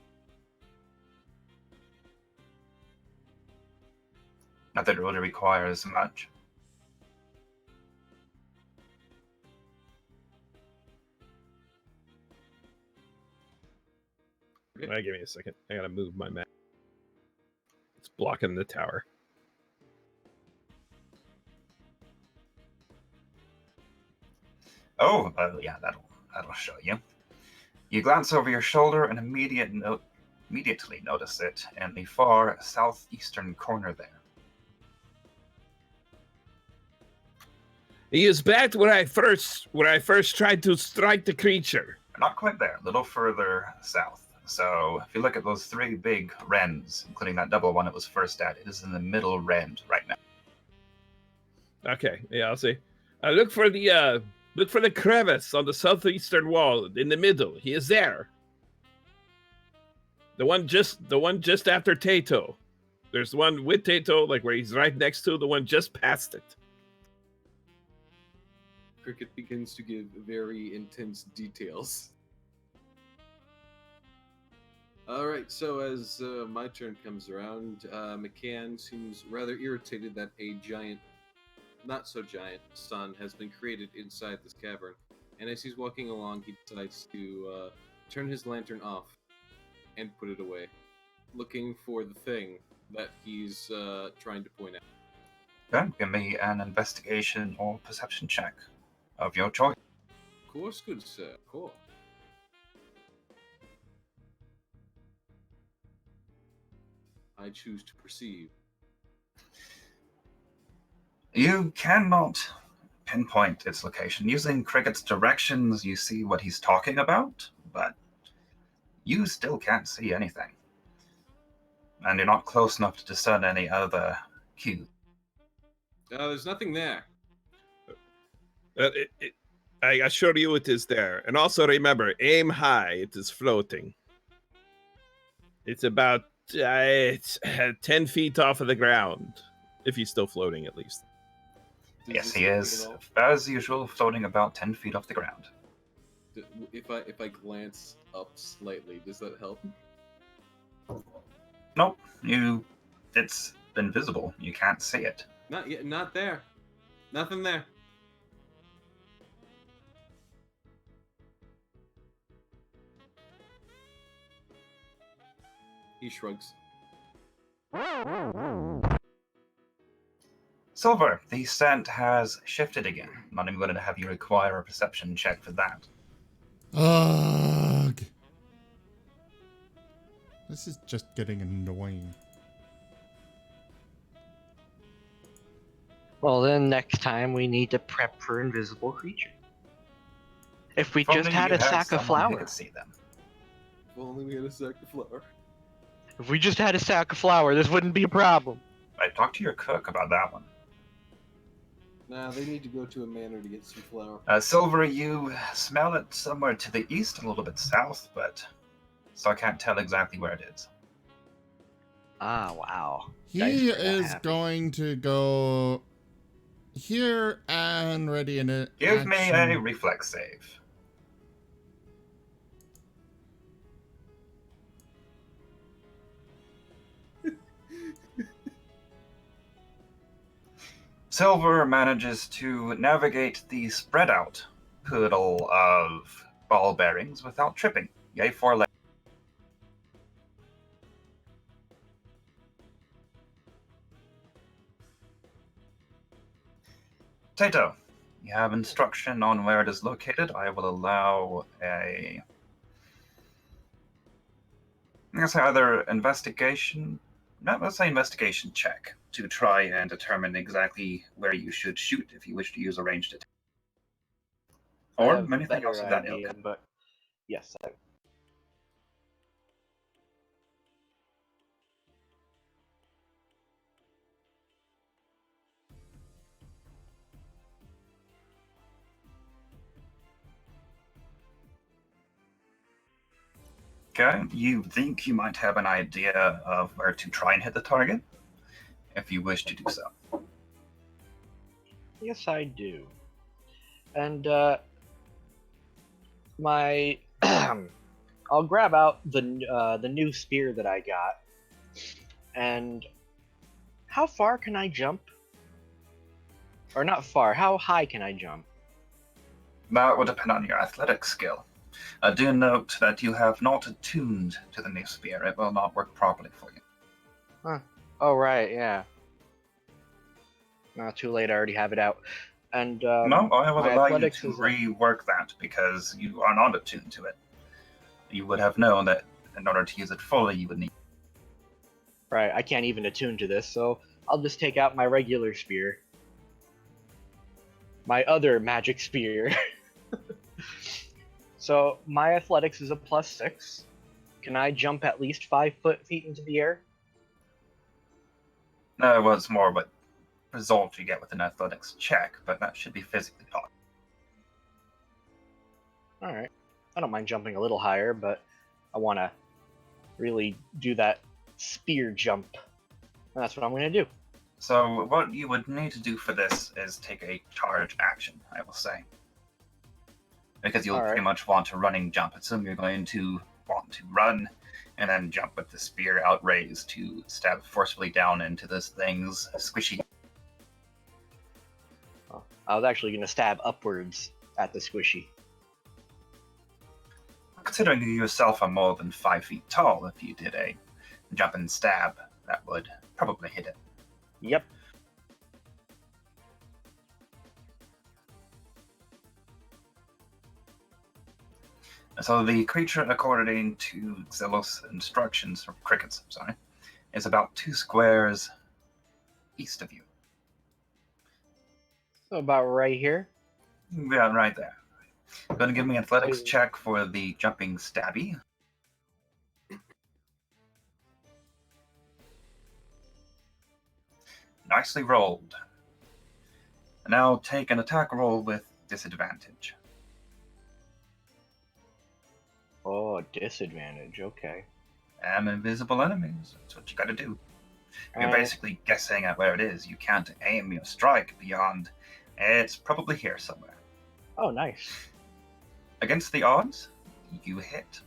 Not that it really requires much. Give me a second. I gotta move my map. It's blocking the tower. Oh, yeah, that'll show you. You glance over your shoulder and immediately notice it in the far southeastern corner there. He is back where I first tried to strike the creature. Not quite there, a little further south. So if you look at those three big rends, including that double one it was first at, it is in the middle rend right now. Okay, yeah, I'll see. Look for the crevice on the southeastern wall in the middle. He is there. The one just after Tato. There's one with Tato, like where he's right next to the one just past it. Cricket begins to give very intense details. Alright, so as my turn comes around, McCann seems rather irritated that a giant, not so giant, sun has been created inside this cavern. And as he's walking along, he decides to turn his lantern off and put it away, looking for the thing that he's trying to point out. Then give me an investigation or perception check of your choice. Of course, good sir, of course. I choose to perceive. You cannot pinpoint its location. Using Cricket's directions, you see what he's talking about, but you still can't see anything. And you're not close enough to discern any other cues. There's nothing there. I assure you it is there. And also remember, aim high. It is floating. It's about 10 feet off of the ground. If he's still floating, at least. Does Yes, this he help me is, at all? as usual, floating about 10 feet off the ground. If I glance up slightly, does that help? Nope, it's invisible. You can't see it. Not yet. Not there. Nothing there. He shrugs. Silver, the scent has shifted again. I'm not even going to have you require a perception check for that. Ugh. This is just getting annoying. Well, then next time we need to prep for invisible creature. If we If just only had you a sack of someone who flour. could see them. If only we had a sack of flour. If we just had a sack of flour, this wouldn't be a problem. I talked to your cook about that one. Nah, they need to go to a manor to get some flour. Silver, you smell it somewhere to the east, a little bit south, but so I can't tell exactly where it is. Ah, wow. He Dice are not is happy. going to go here and ready in it. Give me a reflex save. Silver manages to navigate the spread out poodle of ball bearings without tripping. Yay for leg. Tato, you have instruction on where it is located. I will allow a, I guess either investigation, no, let's say investigation check to try and determine exactly where you should shoot if you wish to use a ranged attack. I Or have anything else better of that idea, ilk. but yes. Okay, you think you might have an idea of where to try and hit the target, if you wish to do so. Yes, I do. And my I'll grab out the new spear that I got. And how far can I jump? Or not far. How high can I jump? That will depend on your athletic skill. Do note that you have not attuned to the new spear. It will not work properly for you. Huh. Oh right, yeah. Not too late. I already have it out. And No, I will my allow you athletics to is rework that because you are not attuned to it. You would have known that in order to use it fully, you would need. right. I can't even attune to this, so I'll just take out my regular spear. My other magic spear. So my athletics is a +6. Can I jump at least 5 feet into the air? No, it was more what result you get with an athletics check, but that should be physically possible. All right. I don't mind jumping a little higher, but I want to really do that spear jump. And that's what I'm going to do. So what you would need to do for this is take a charge action, I will say. Because you'll Alright. pretty much want a running jump. Assume you're going to want to run and then jump with the spear outraised to stab forcefully down into this thing's squishy. Oh, I was actually going to stab upwards at the squishy. Considering you yourself are more than 5 feet tall, if you did a jump and stab, that would probably hit it. Yep. So the creature, according to Xylos instructions, or Cricket's, sorry, is about 2 squares east of you. So about right here. Yeah, right there. Going to give me an athletics So- check for the jumping stabby. Nicely rolled. Now take an attack roll with disadvantage. Oh, disadvantage. Okay. And invisible enemies. That's what you gotta do. You're Alright. basically guessing at where it is. You can't aim your strike beyond. It's probably here somewhere. Oh, nice. Against the odds, you hit.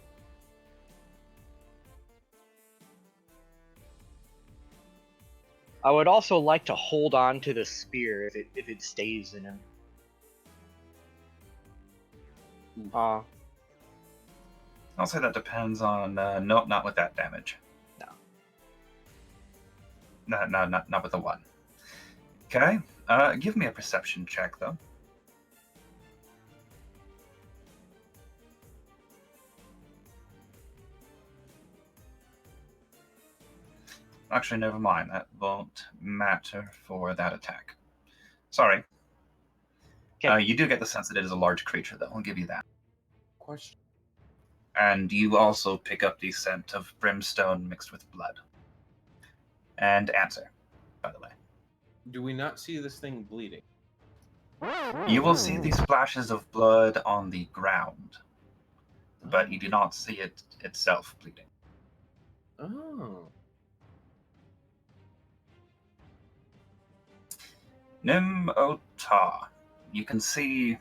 I would also like to hold on to the spear if it stays in him. I'll say that depends on not with that damage. No. Not with the 1. Okay. Give me a perception check though. Actually, never mind. That won't matter for that attack. Sorry. Okay. You do get the sense that it is a large creature, though. I'll give you that. Question. And you also pick up the scent of brimstone mixed with blood. And answer, by the way. Do we not see this thing bleeding? You will see the splashes of blood on the ground, but you do not see it itself bleeding. Oh. Nim Ota. You can see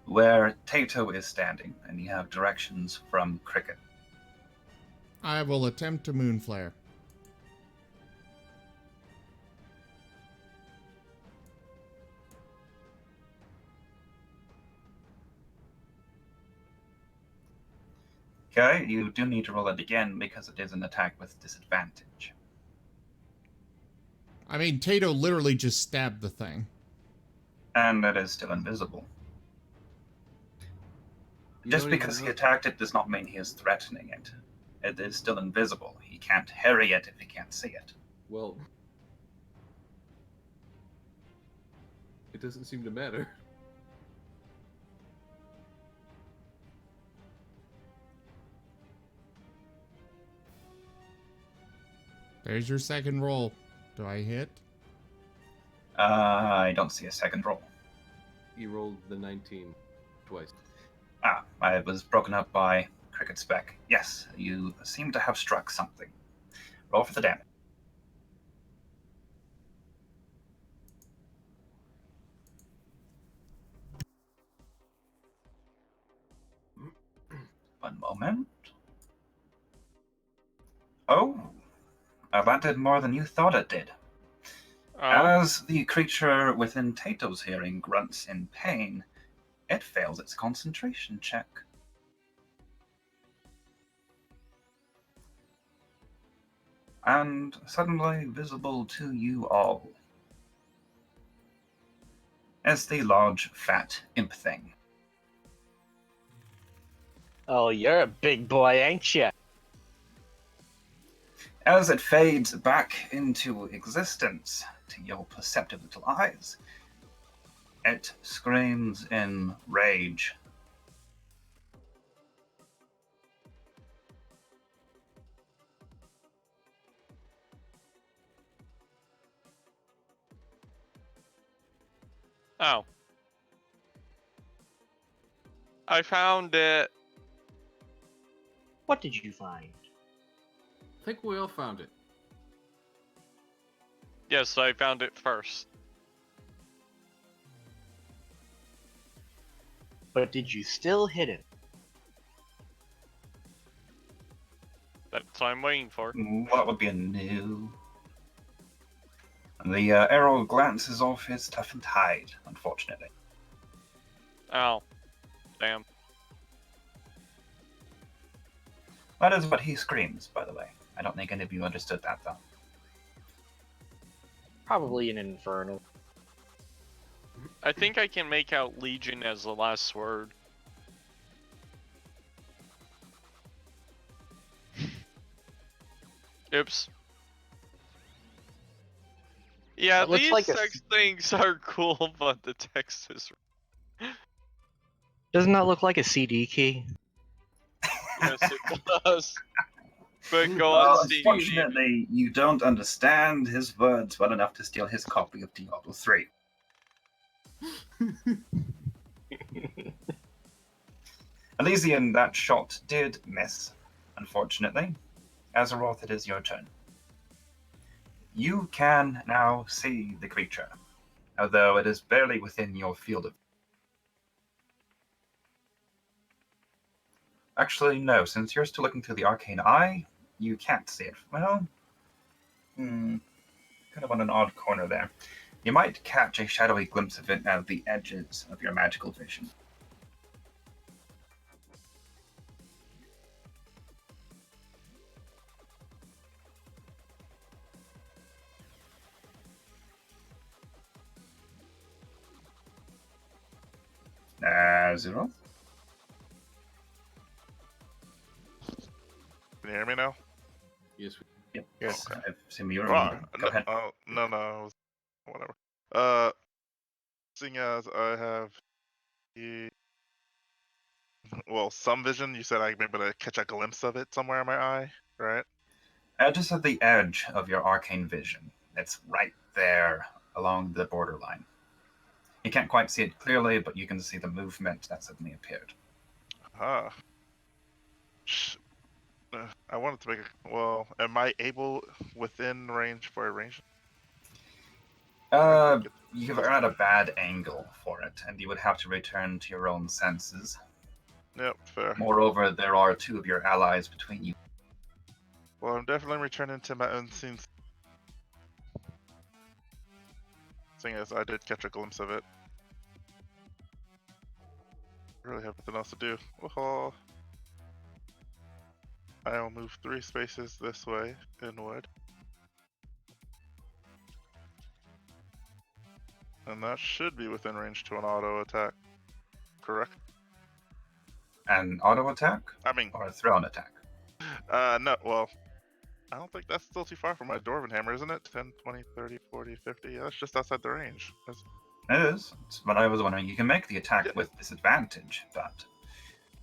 where Tato is standing, and you have directions from Cricket. I will attempt to moonflare. Okay, you do need to roll it again because it is an attack with disadvantage. I mean, Tato literally just stabbed the thing. And it is still invisible. You Just don't even because he know- attacked it does not mean he is threatening it. It is still invisible. He can't harry it if he can't see it. Well, it doesn't seem to matter. There's your second roll. Do I hit? I don't see a second roll. He rolled the 19 twice. Ah, I was broken up by Cricket Speck. Yes, you seem to have struck something. Roll for the damage. One moment. Oh, that did more than you thought it did. Oh, As the creature within Tato's hearing grunts in pain, it fails its concentration check. And suddenly visible to you all is the large, fat imp thing. Oh, you're a big boy, ain't you? As it fades back into existence to your perceptive little eyes, it screams in rage. oh. I found it. What did you find? I think we all found it. Yes, I found it first. But did you still hit it? That's what I'm waiting for. What would be a new? The arrow glances off his toughened hide, unfortunately. Oh. Damn. That is what he screams, by the way. I don't think any of you understood that, though. Probably an infernal. I think I can make out Legion as the last word. Oops. Yeah, It looks these like a- text things are cool, but the text is... Doesn't that look like a CD key? Yes, it does. But go Well, on, Steve. unfortunately, you don't understand his words well enough to steal his copy of Diablo 3. Elysian, that shot did miss, unfortunately. Azeroth, it is your turn. You can now see the creature, although it is barely within your field of... Actually, no, since you're still looking through the arcane eye, you can't see it. Well, kind of on an odd corner there. You might catch a shadowy glimpse of it out of the edges of your magical vision. Azeroth? Can you hear me now? Yes. Yep. Yes. Okay. I've seen you. Well, Go ahead. Oh, no, it was whatever. Seeing as I have the some vision, you said I'd be able to catch a glimpse of it somewhere in my eye, right? Just at the edge of your arcane vision. It's right there along the borderline. You can't quite see it clearly, but you can see the movement that suddenly appeared. Ah. I wanted to make a... Well, am I able within range for a range? You're at a bad angle for it, and you would have to return to your own senses. Yep, fair. Moreover, there are two of your allies between you. Well, I'm definitely returning to my own scenes. Seeing as I did catch a glimpse of it. I really have nothing else to do. Oh. I will move 3 spaces this way inward. And that should be within range to an auto attack. Correct? An auto attack I mean, or a thrown attack? no, well, I don't think that's still too far from my Dwarven Hammer, isn't it? 10, 20, 30, 40, 50. Yeah, that's just outside the range. It is. But I was wondering, you can make the attack Yeah. with disadvantage, but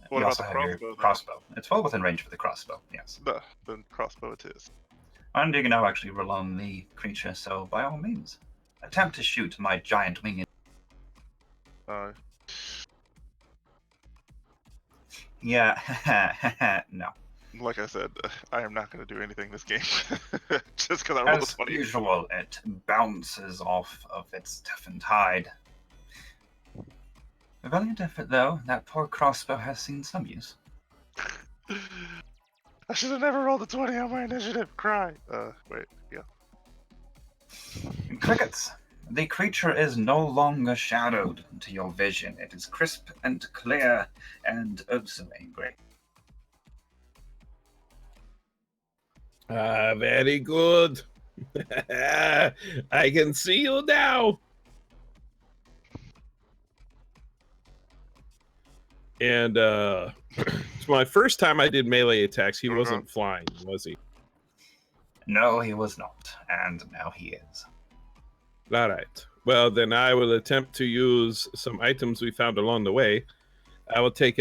What you about also the have your crossbow, then? crossbow. It's well within range for the crossbow, yes. The crossbow it is. And you can now actually roll on the creature, so by all means, attempt to shoot my giant winged. Uh, Yeah, no. like I said, I am not going to do anything this game. Just because I rolled a As 20. usual, it bounces off of its toughened hide. A valiant effort, though. That poor crossbow has seen some use. I should have never rolled a 20 on my initiative. Cry. Wait, yeah. Crickets. The creature is no longer shadowed to your vision. It is crisp and clear and oh so angry. Very good. I can see you now. And it's my first time I did melee attacks. He wasn't flying, was he? No, he was not, and now he is. All right. Well, then I will attempt to use some items we found along the way. I will take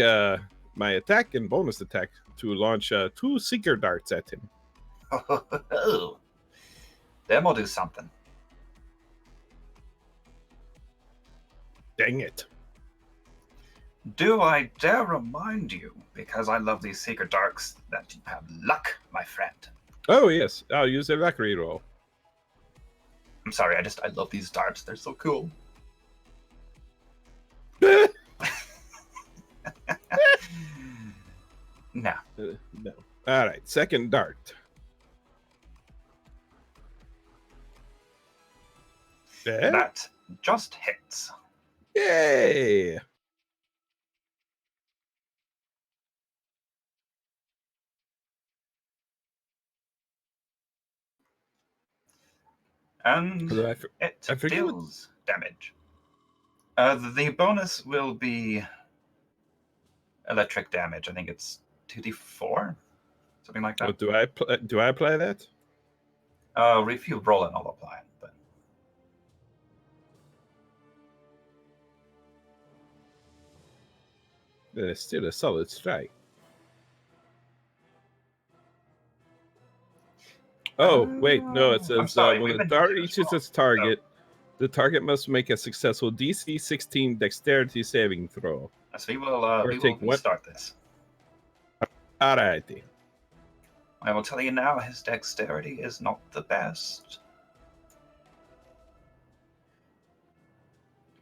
my attack and bonus attack to launch 2 seeker darts at him. Them will do something. Dang it. Do I dare remind you, because I love these secret darks, that you have luck, my friend. Oh, yes. I'll use a luck reroll. I'm sorry, I love these darts. They're so cool. No. No. All right. Second dart. Yeah. That just hits. Yay. And Although it I forget what- deals damage. The bonus will be electric damage. I think it's 2d4, something like Oh, that. do I apply that? If you roll it, I'll apply it. But Then it's still a solid strike. Oh, wait, no, it I'm says sorry, when we've a been dart doing this reaches wrong. its target, the target must make a successful DC 16 dexterity saving throw. so we will take what? restart this. Alrighty. I will tell you now, his dexterity is not the best.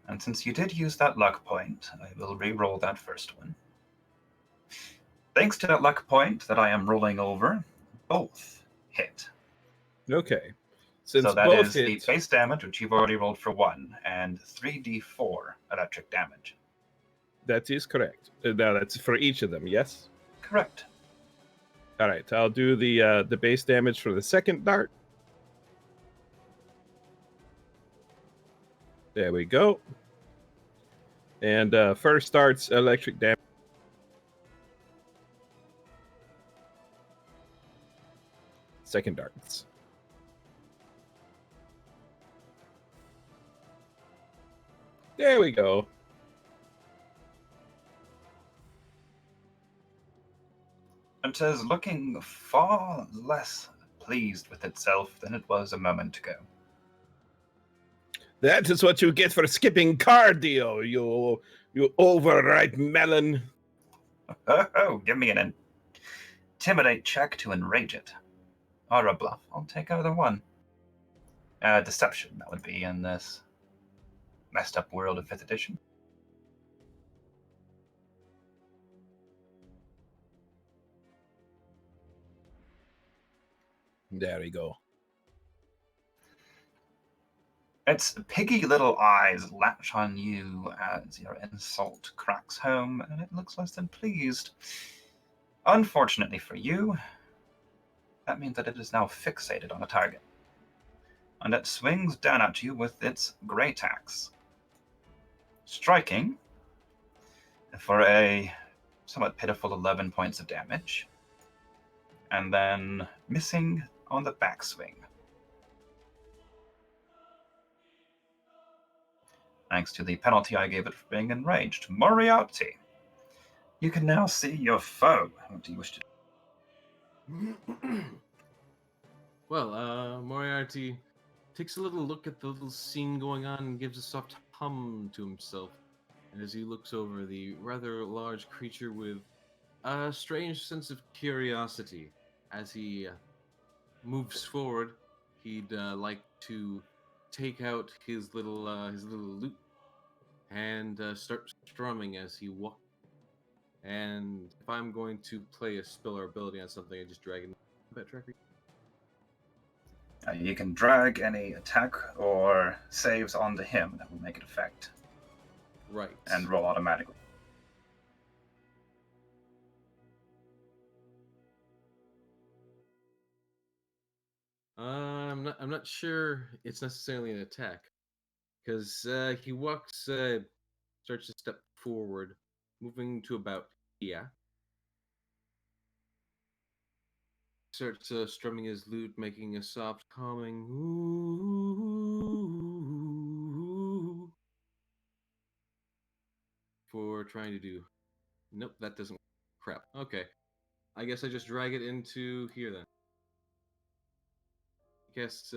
And since you did use that luck point, I will re-roll that first one. Thanks to that luck point that I am rolling over, both hit. Okay. Since So that both is hit, the base damage, which you've already rolled for 1, and 3d4 electric damage. that is correct. Now that's for each of them, yes? Correct. All right, I'll do the base damage for the second dart. There we go. And first dart's electric damage. Second darts. There we go. It is looking far less pleased with itself than it was a moment ago. That is what you get for skipping cardio, you overripe melon. Oh, give me an intimidate check to enrage it. Or a bluff. I'll take either one. Deception, that would be in this messed up world of 5th edition. There we go. Its piggy little eyes latch on you as your insult cracks home, and it looks less than pleased. Unfortunately for you, that means that it is now fixated on a target. And it swings down at you with its great axe, striking for a somewhat pitiful 11 points of damage, and then missing on the backswing. Thanks to the penalty I gave it for being enraged. Moriarty, you can now see your foe. What do you wish to do? Well, Moriarty takes a little look at the little scene going on and gives a soft hum to himself as he looks over the rather large creature with a strange sense of curiosity. As he moves forward, he'd like to take out his little lute and start strumming as he walks. And if I'm going to play a spell or ability on something, I just drag it in the combat tracker. You can drag any attack or saves onto him that will make it effect. Right. And roll automatically. I'm not sure it's necessarily an attack, because he walks, starts to step forward, moving to about here. Starts strumming his lute, making a soft, calming ooh for trying to do. Nope, that doesn't. Crap. Okay, I guess I just drag it into here then. Guess.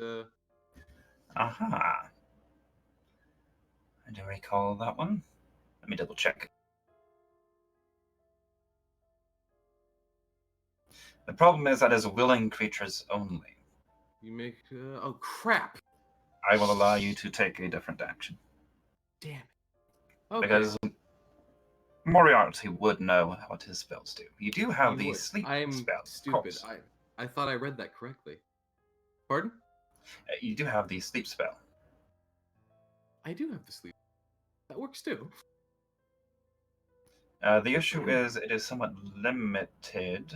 Aha. I do recall that one. Let me double check. The problem is that is willing creatures only. You make. Oh crap! I will allow you to take a different action. Damn it. Okay. Because Moriarty would know what his spells do. You do have the sleep I'm spell. stupid. I thought I read that correctly. Pardon? You do have the sleep spell. I do have the sleep. That works too. The issue is it is somewhat limited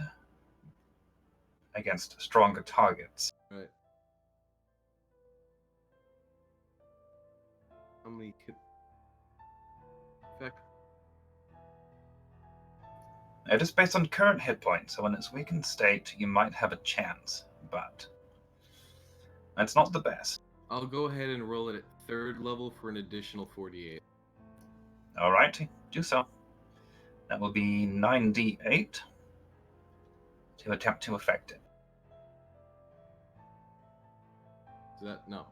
against stronger targets. Right. How many could... Effect? It is based on current hit points, so in its weakened state, you might have a chance, but it's not the best. I'll go ahead and roll it at 3rd level for an additional 48. Alright, do so. That will be 9d8 to attempt to affect it. Is that... No.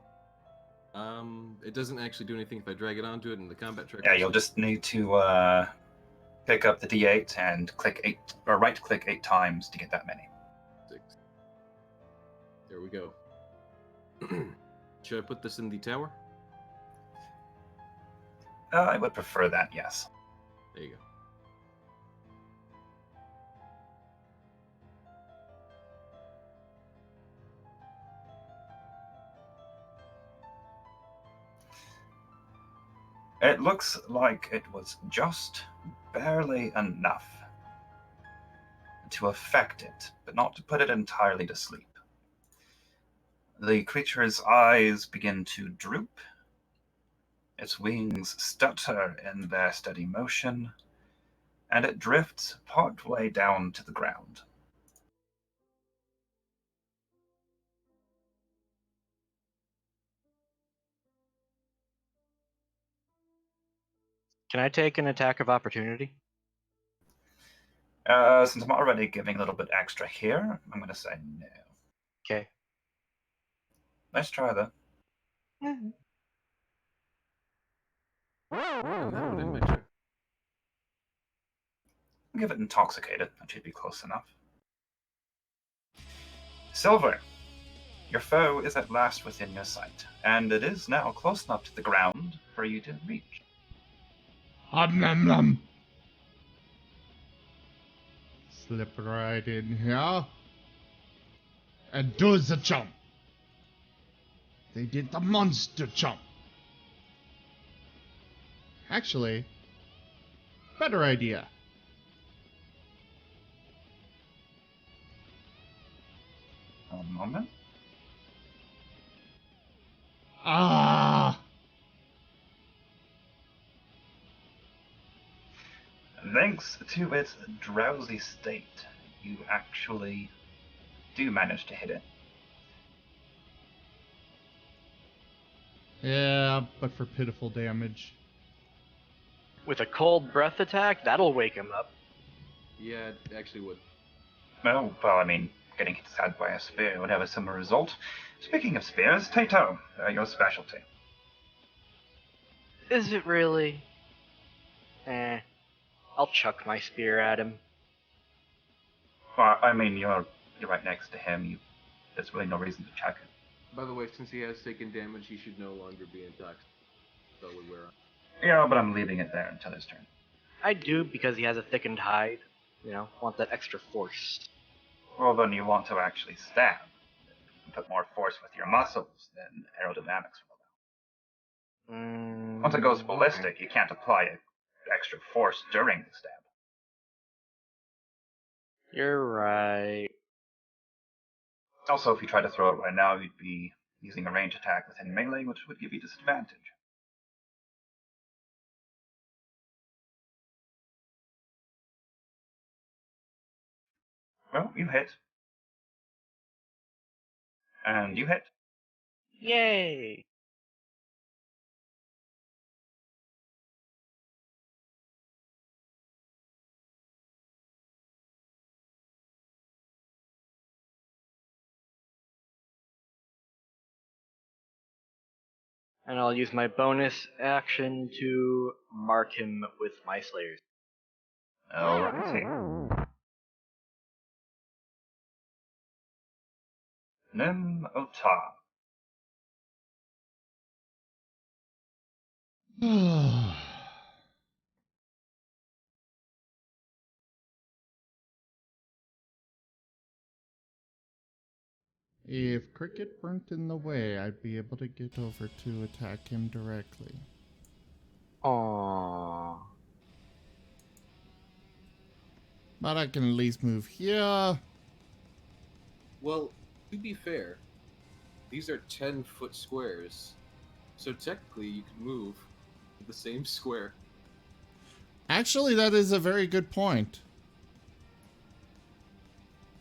It doesn't actually do anything if I drag it onto it in the combat tracker. Yeah, you'll just need to pick up the d8 and click 8, or right-click 8 times to get that many. 6. There we go. Should I put this in the tower? I would prefer that, yes. There you go. It looks like it was just barely enough to affect it, but not to put it entirely to sleep. The creature's eyes begin to droop, its wings stutter in their steady motion, and it drifts partway down to the ground. Can I take an attack of opportunity? Since I'm already giving a little bit extra here, I'm going to say no. Okay. Let's try that. Oh, that one didn't matter. Give it intoxicated. That should be close enough. Silver, your foe is at last within your sight, and it is now close enough to the ground for you to reach. Nom nom. Slip right in here. And do the jump. They did the monster jump. Actually, better idea. One moment. Ah! Thanks to its drowsy state, you actually do manage to hit it. Yeah, but for pitiful damage. With a cold breath attack, that'll wake him up. Yeah, it actually would. Well, I mean, getting hit sad by a spear would have a similar result. Speaking of spears, Tato, your specialty. Is it really? I'll chuck my spear at him. Well, I mean, you're right next to him. There's really no reason to check it. By the way, since he has taken damage, he should no longer be intoxicated. So we wear on. Yeah, but I'm leaving it there until his turn. I do because he has a thickened hide. Want that extra force. Well, then you want to actually stab. Put more force with your muscles, then aerodynamics will help. Once it goes ballistic, you can't apply extra force during the stab. You're right. Also, if you try to throw it right now, you'd be using a range attack within melee, which would give you disadvantage. Well, you hit. And you hit. Yay! And I'll use my bonus action to mark him with my Slayers. Alrighty. Nim Ota. If Cricket weren't in the way, I'd be able to get over to attack him directly. Aww. But I can at least move here. Well, to be fair, these are 10-foot squares. So technically, you could move the same square. Actually, that is a very good point.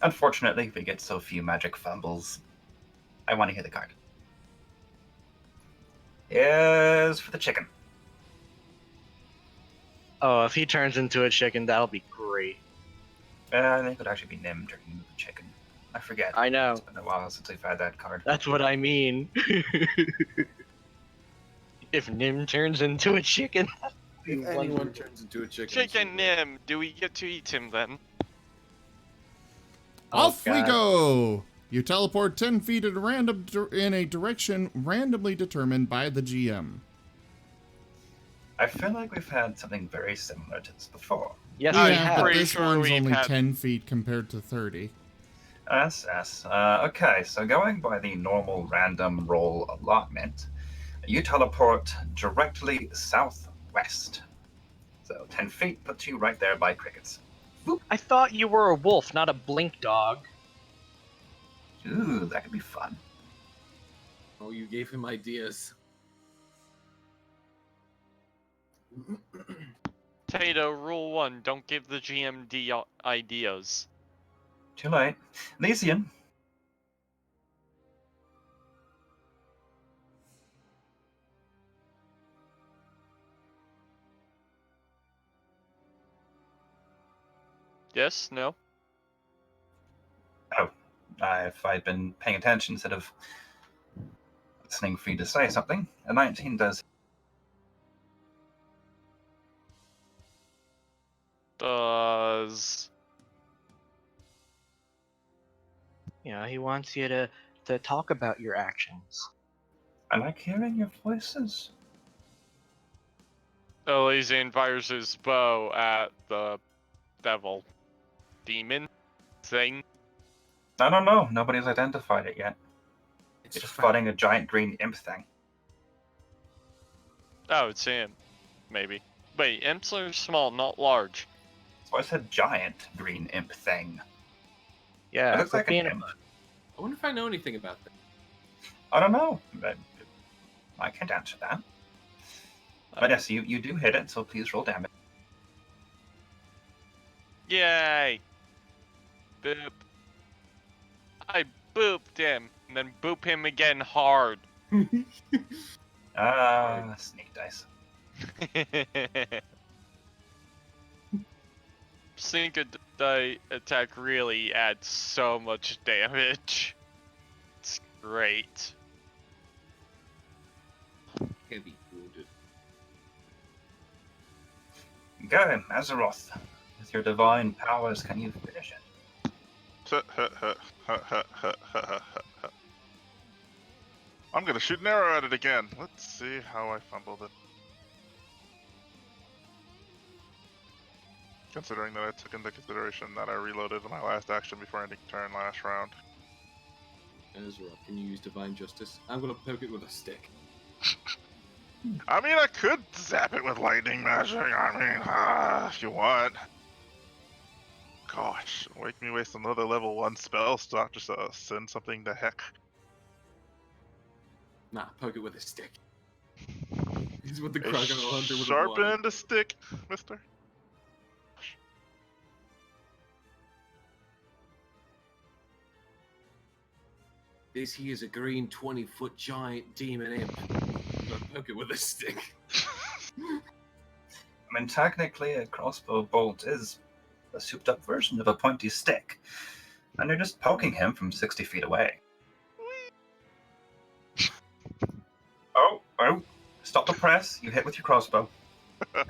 Unfortunately, we get so few magic fumbles. I want to hear the card. Is for the chicken. Oh, if he turns into a chicken, that'll be great. I think it would actually be Nim turning into the chicken. I forget. I know. It's been a while since we've had that card. That's what I mean. If Nim turns into a chicken, If anyone turns into a chicken. Chicken Nim, do we get to eat him then? Off we God. go! You teleport 10 feet in a direction randomly determined by the GM. I feel like we've had something very similar to this before. Yes, I'm we Yeah, have. but pretty this sure one's we've only had- 10 feet compared to 30. Yes. Okay, so going by the normal random roll allotment, you teleport directly southwest. So 10 feet puts you right there by crickets. I thought you were a wolf, not a blink dog. Ooh, that could be fun. Oh, you gave him ideas. Tato, rule 1, don't give the GMD ideas. Too late. Lysian. Yes? No? If I'd been paying attention instead of listening for you to say something, a 19 does. Does... He wants you to talk about your actions. I like hearing your voices. Elysian fires his bow at the devil demon thing. I don't know. Nobody's identified it yet. It's You're just fine. fighting a giant green imp thing. Oh, it's him. Maybe. Wait, imps are small, not large. So I said giant green imp thing. It Yeah, looks quit like being an imp. wonder if I know anything about that. I don't know. But I can't answer that. But yes, you do hit it, so please roll damage. Yay! Boop. I booped him, and then boop him again hard. Sneak dice. Sync die attack really adds so much damage. It's great. Heavy wounded. Go, Azeroth. With your divine powers, can you finish it? I'm gonna shoot an arrow at it again. Let's see how I fumbled it. Considering that I took into consideration that I reloaded my last action before ending turn last round. Ezra, can you use Divine Justice? I'm gonna poke it with a stick. I mean, I could zap it with lightning magic. I mean, if you want. Gosh, make me waste another level 1 spell slot just to send something to heck. Nah, poke it with a stick. He's what the A crocodile hunter would have sharpen wanted. a stick, mister. This he is a green 20-foot giant demon imp. I'm gonna poke it with a stick. I mean, technically, a crossbow bolt is a souped-up version of a pointy stick, and you're just poking him from 60 feet away. Oh! Stop the press. You hit with your crossbow.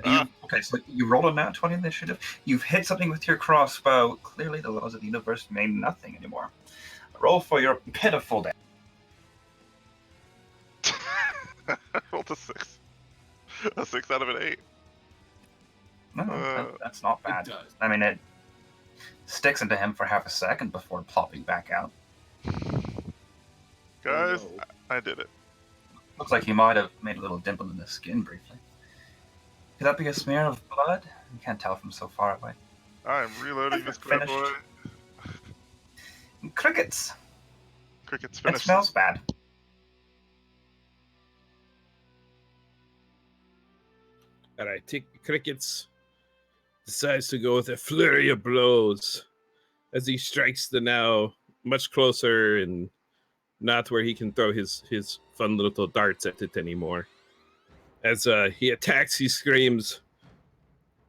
Okay, so you rolled a nat 20 initiative. You've hit something with your crossbow. Clearly, the laws of the universe mean nothing anymore. Roll for your pitiful damage. Rolled a 6. A 6 out of an 8. No, that's not bad. It does. I mean, it sticks into him for half a second before plopping back out. Guys, Oh, no. I did it. Looks like he might have made a little dimple in his skin briefly. Could that be a smear of blood? You can't tell from so far away. I'm reloading this bad Finished. boy. Crickets! Cricket's It finished. smells bad. Alright, Crickets decides to go with a flurry of blows as he strikes the now much closer and not where he can throw his fun little darts at it anymore. As he attacks, he screams.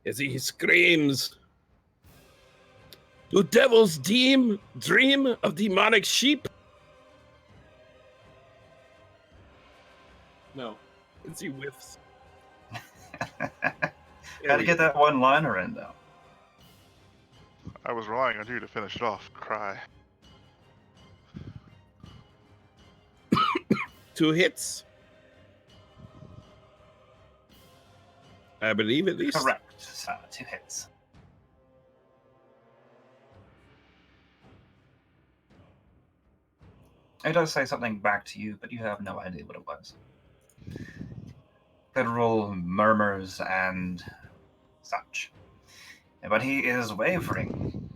As he screams, "Do devils dream of demonic sheep?" No. As he whiffs. Gotta get that one-liner in, though. I was relying on you to finish it off. Cry. 2 hits. I believe at least. Correct. So, 2 hits. It does say something back to you, but you have no idea what it was. Literal murmurs and such. But he is wavering.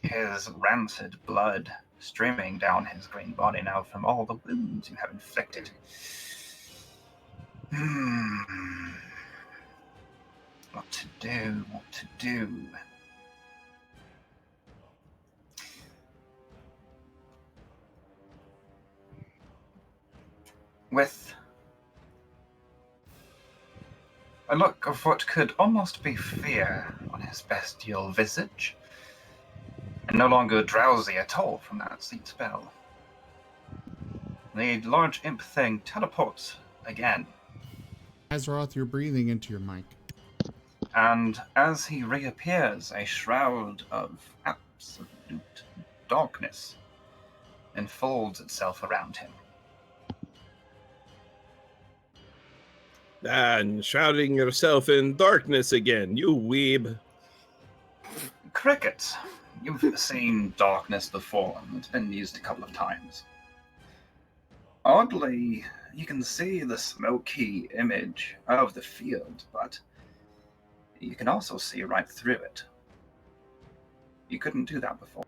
His rancid blood streaming down his green body now from all the wounds you have inflicted. What to do? With a look of what could almost be fear on his bestial visage, and no longer drowsy at all from that sleep spell, the large imp thing teleports again, Azeroth, you're breathing into your mic. and as he reappears, a shroud of absolute darkness enfolds itself around him. And shrouding yourself in darkness again, you weeb. Cricket, you've seen darkness before. It's been used a couple of times. Oddly, you can see the smoky image of the field, but you can also see right through it. You couldn't do that before.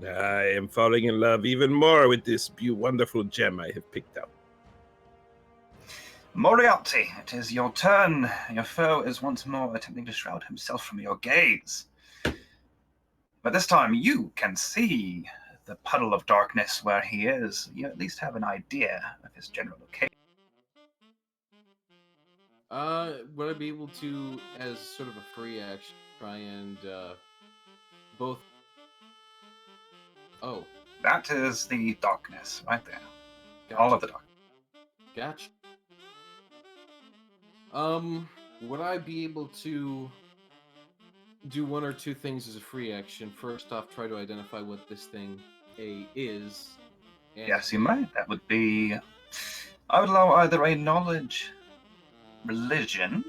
I am falling in love even more with this wonderful gem I have picked up. Moriarty, it is your turn. Your foe is once more attempting to shroud himself from your gaze. But this time you can see the puddle of darkness where he is. You at least have an idea of his general location. Would I be able to, as sort of a free action, try and both? Oh, That is the darkness right there. gotcha. All of the dark. Gotcha. Would I be able to do one or two things as a free action? First off, try to identify what this thing is. And Yes, you might. That would be. I would allow either a knowledge, religion.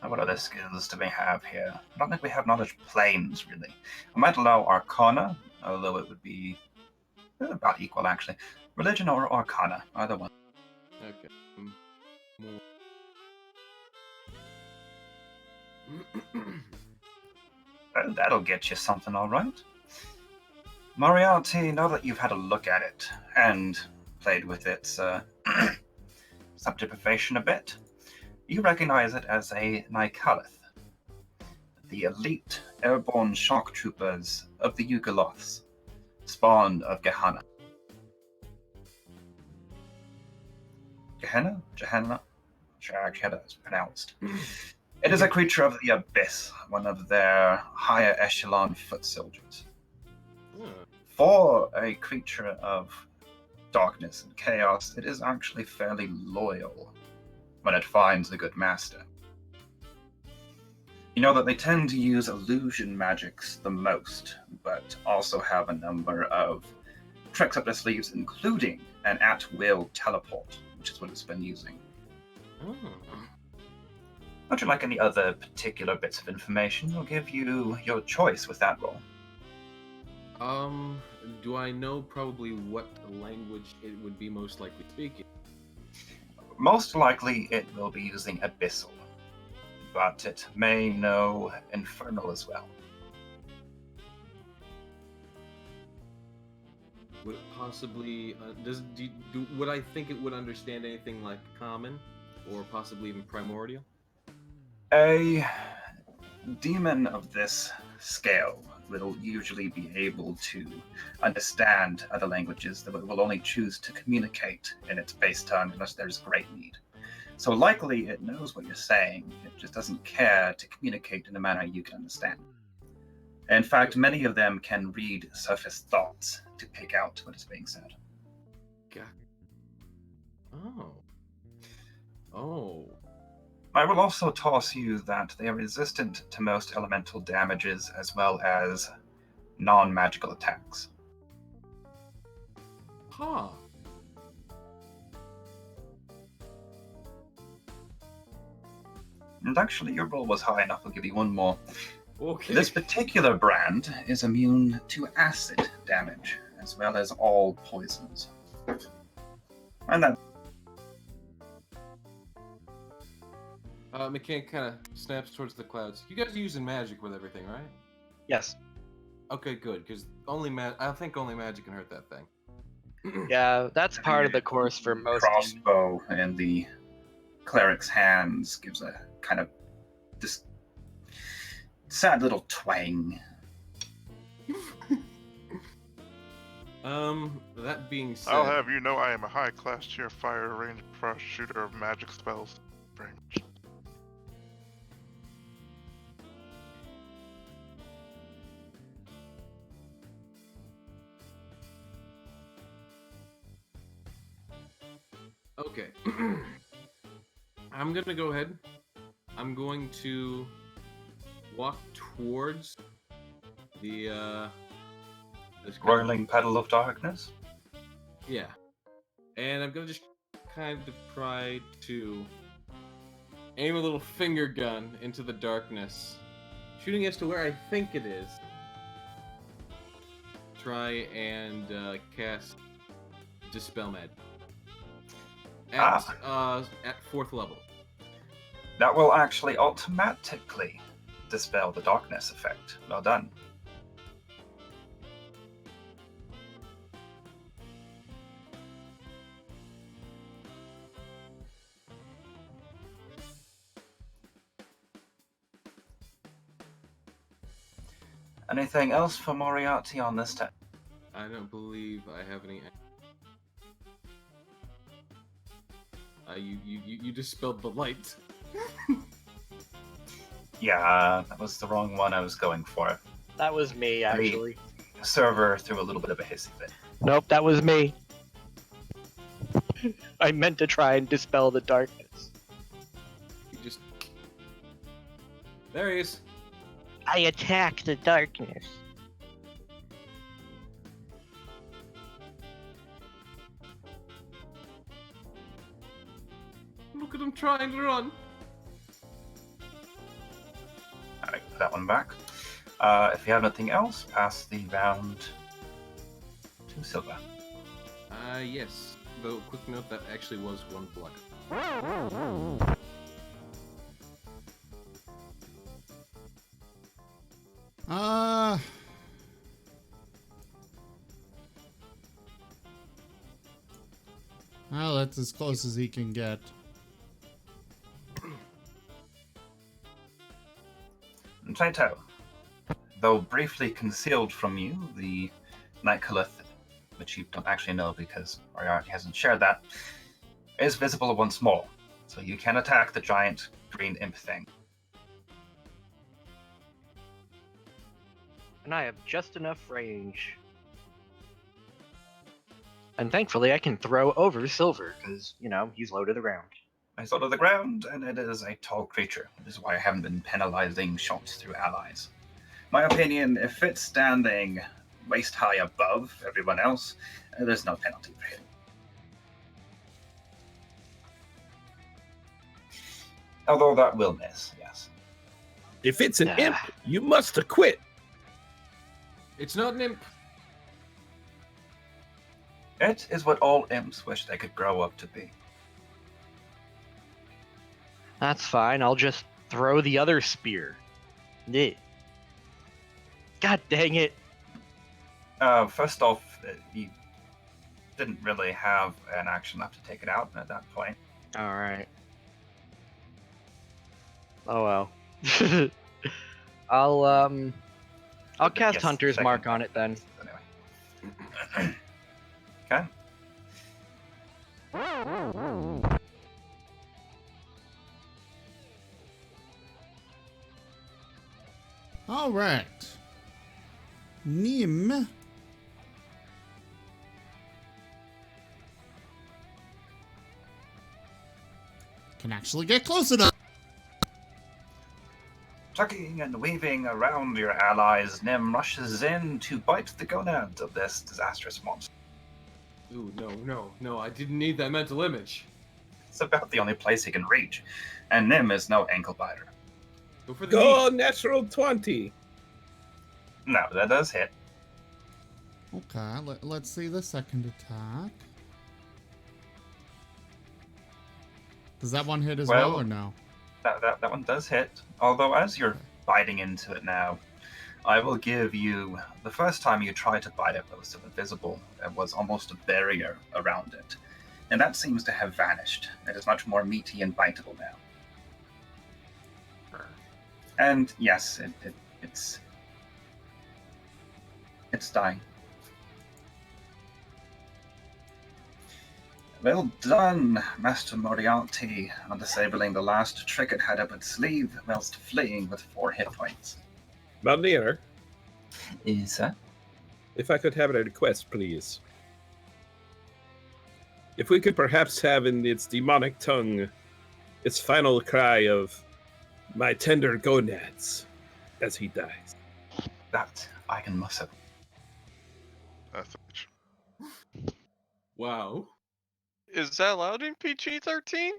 What other skills do we have here? I don't think we have knowledge planes, really. I might allow Arcana, although it would be about equal, actually. Religion or Arcana, either one. Okay. More. Well, that'll get you something, all right. Moriarty, now that you've had a look at it and played with its subterfuge a bit, you recognize it as a Nikalith, the elite airborne shock troopers of the Yugoloths, spawned of Gehenna. Gehenna? Gehenna? Sure, actually how that's pronounced. It is a creature of the Abyss, one of their higher echelon foot soldiers. For a creature of darkness and chaos, it is actually fairly loyal when it finds a good master. You know that they tend to use illusion magics the most, but also have a number of tricks up their sleeves, including an at-will teleport, which is what it's been using. Would you like any other particular bits of information? I'll give you your choice with that roll. Do I know probably what language it would be most likely speaking? Most likely it will be using Abyssal, but it may know Infernal as well. Would it possibly would I think it would understand anything like Common, or possibly even Primordial? A demon of this scale will usually be able to understand other languages that it will only choose to communicate in its base tongue unless there's great need. So likely it knows what you're saying, it just doesn't care to communicate in a manner you can understand. In fact, many of them can read surface thoughts to pick out what is being said. God. Oh. I will also toss you that they are resistant to most elemental damages as well as non-magical attacks. Huh. And actually, your roll was high enough, I'll give you one more. Okay. This particular brand is immune to acid damage, as well as all poisons. And that... McCann kind of snaps towards the clouds. You guys are using magic with everything, right? Yes. Okay, good, because I think only magic can hurt that thing. Yeah, that's part of the course for most. crossbow in the cleric's hands gives a kind of this sad little twang. That being said, I'll have you know I am a high-class tier fire range frost shooter of magic spells. Very much. Okay. I'm gonna go ahead. I'm going to walk towards the this Roiling Petal of Darkness? Yeah. And I'm gonna just kind of try to aim a little finger gun into the darkness, shooting as to where I think it is. Try and cast Dispel Magic. At 4th level. That will actually automatically dispel the darkness effect. Well done. Anything else for Moriarty on this test? I don't believe I have any. You dispelled the light. Yeah, that was the wrong one I was going for. That was me, actually. The server threw a little bit of a hissy fit. Nope, that was me. I meant to try and dispel the darkness. You just. There he is. I attack the darkness. Look at him trying to run. Alright, put that one back. If you have nothing else, pass the round to Silva. Yes. Though, quick note, that actually was one block. Well, that's as close as he can get. Taito, though briefly concealed from you, the Nightcalith, which you don't actually know because Moriarty hasn't shared that, is visible once more. So you can attack the giant green imp thing. And I have just enough range. And thankfully I can throw over Silver, because, you know, he's low to the ground. It's low to the ground, and it is a tall creature. This is why I haven't been penalizing shots through allies. My opinion, if it's standing waist high above everyone else, there's no penalty for him. Although that will miss, yes. If it's an imp, you must acquit. It's not an imp. It is what all imps wish they could grow up to be. That's fine, I'll just throw the other spear. Yeah. God dang it. First off, you didn't really have an action left to take it out at that point. Alright. Oh well. I'll cast Yes, Hunter's second. Mark on it then. Anyway. Okay. All right. Nim. Can actually get close enough. Tucking and weaving around your allies, Nim rushes in to bite the gonads of this disastrous monster. Ooh, no, I didn't need that mental image. It's about the only place he can reach, and Nim is no ankle biter. Go for the Go knee. natural 20. No, that does hit. Okay, let's see the second attack. Does that one hit as well or no? That one does hit. Although as you're biting into it now, I will give you the first time you tried to bite it, it was still invisible. There was almost a barrier around it, and that seems to have vanished. It is much more meaty and biteable now. And yes, it's dying. Well done, Master Moriarty, on disabling the last trick it had up its sleeve whilst fleeing with 4 hit points. Mountaineer, Isa? if I could have a request, please. If we could perhaps have in its demonic tongue its final cry of, "My tender gonads," as he dies. That I can muster. Wow. Is that allowed in PG-13?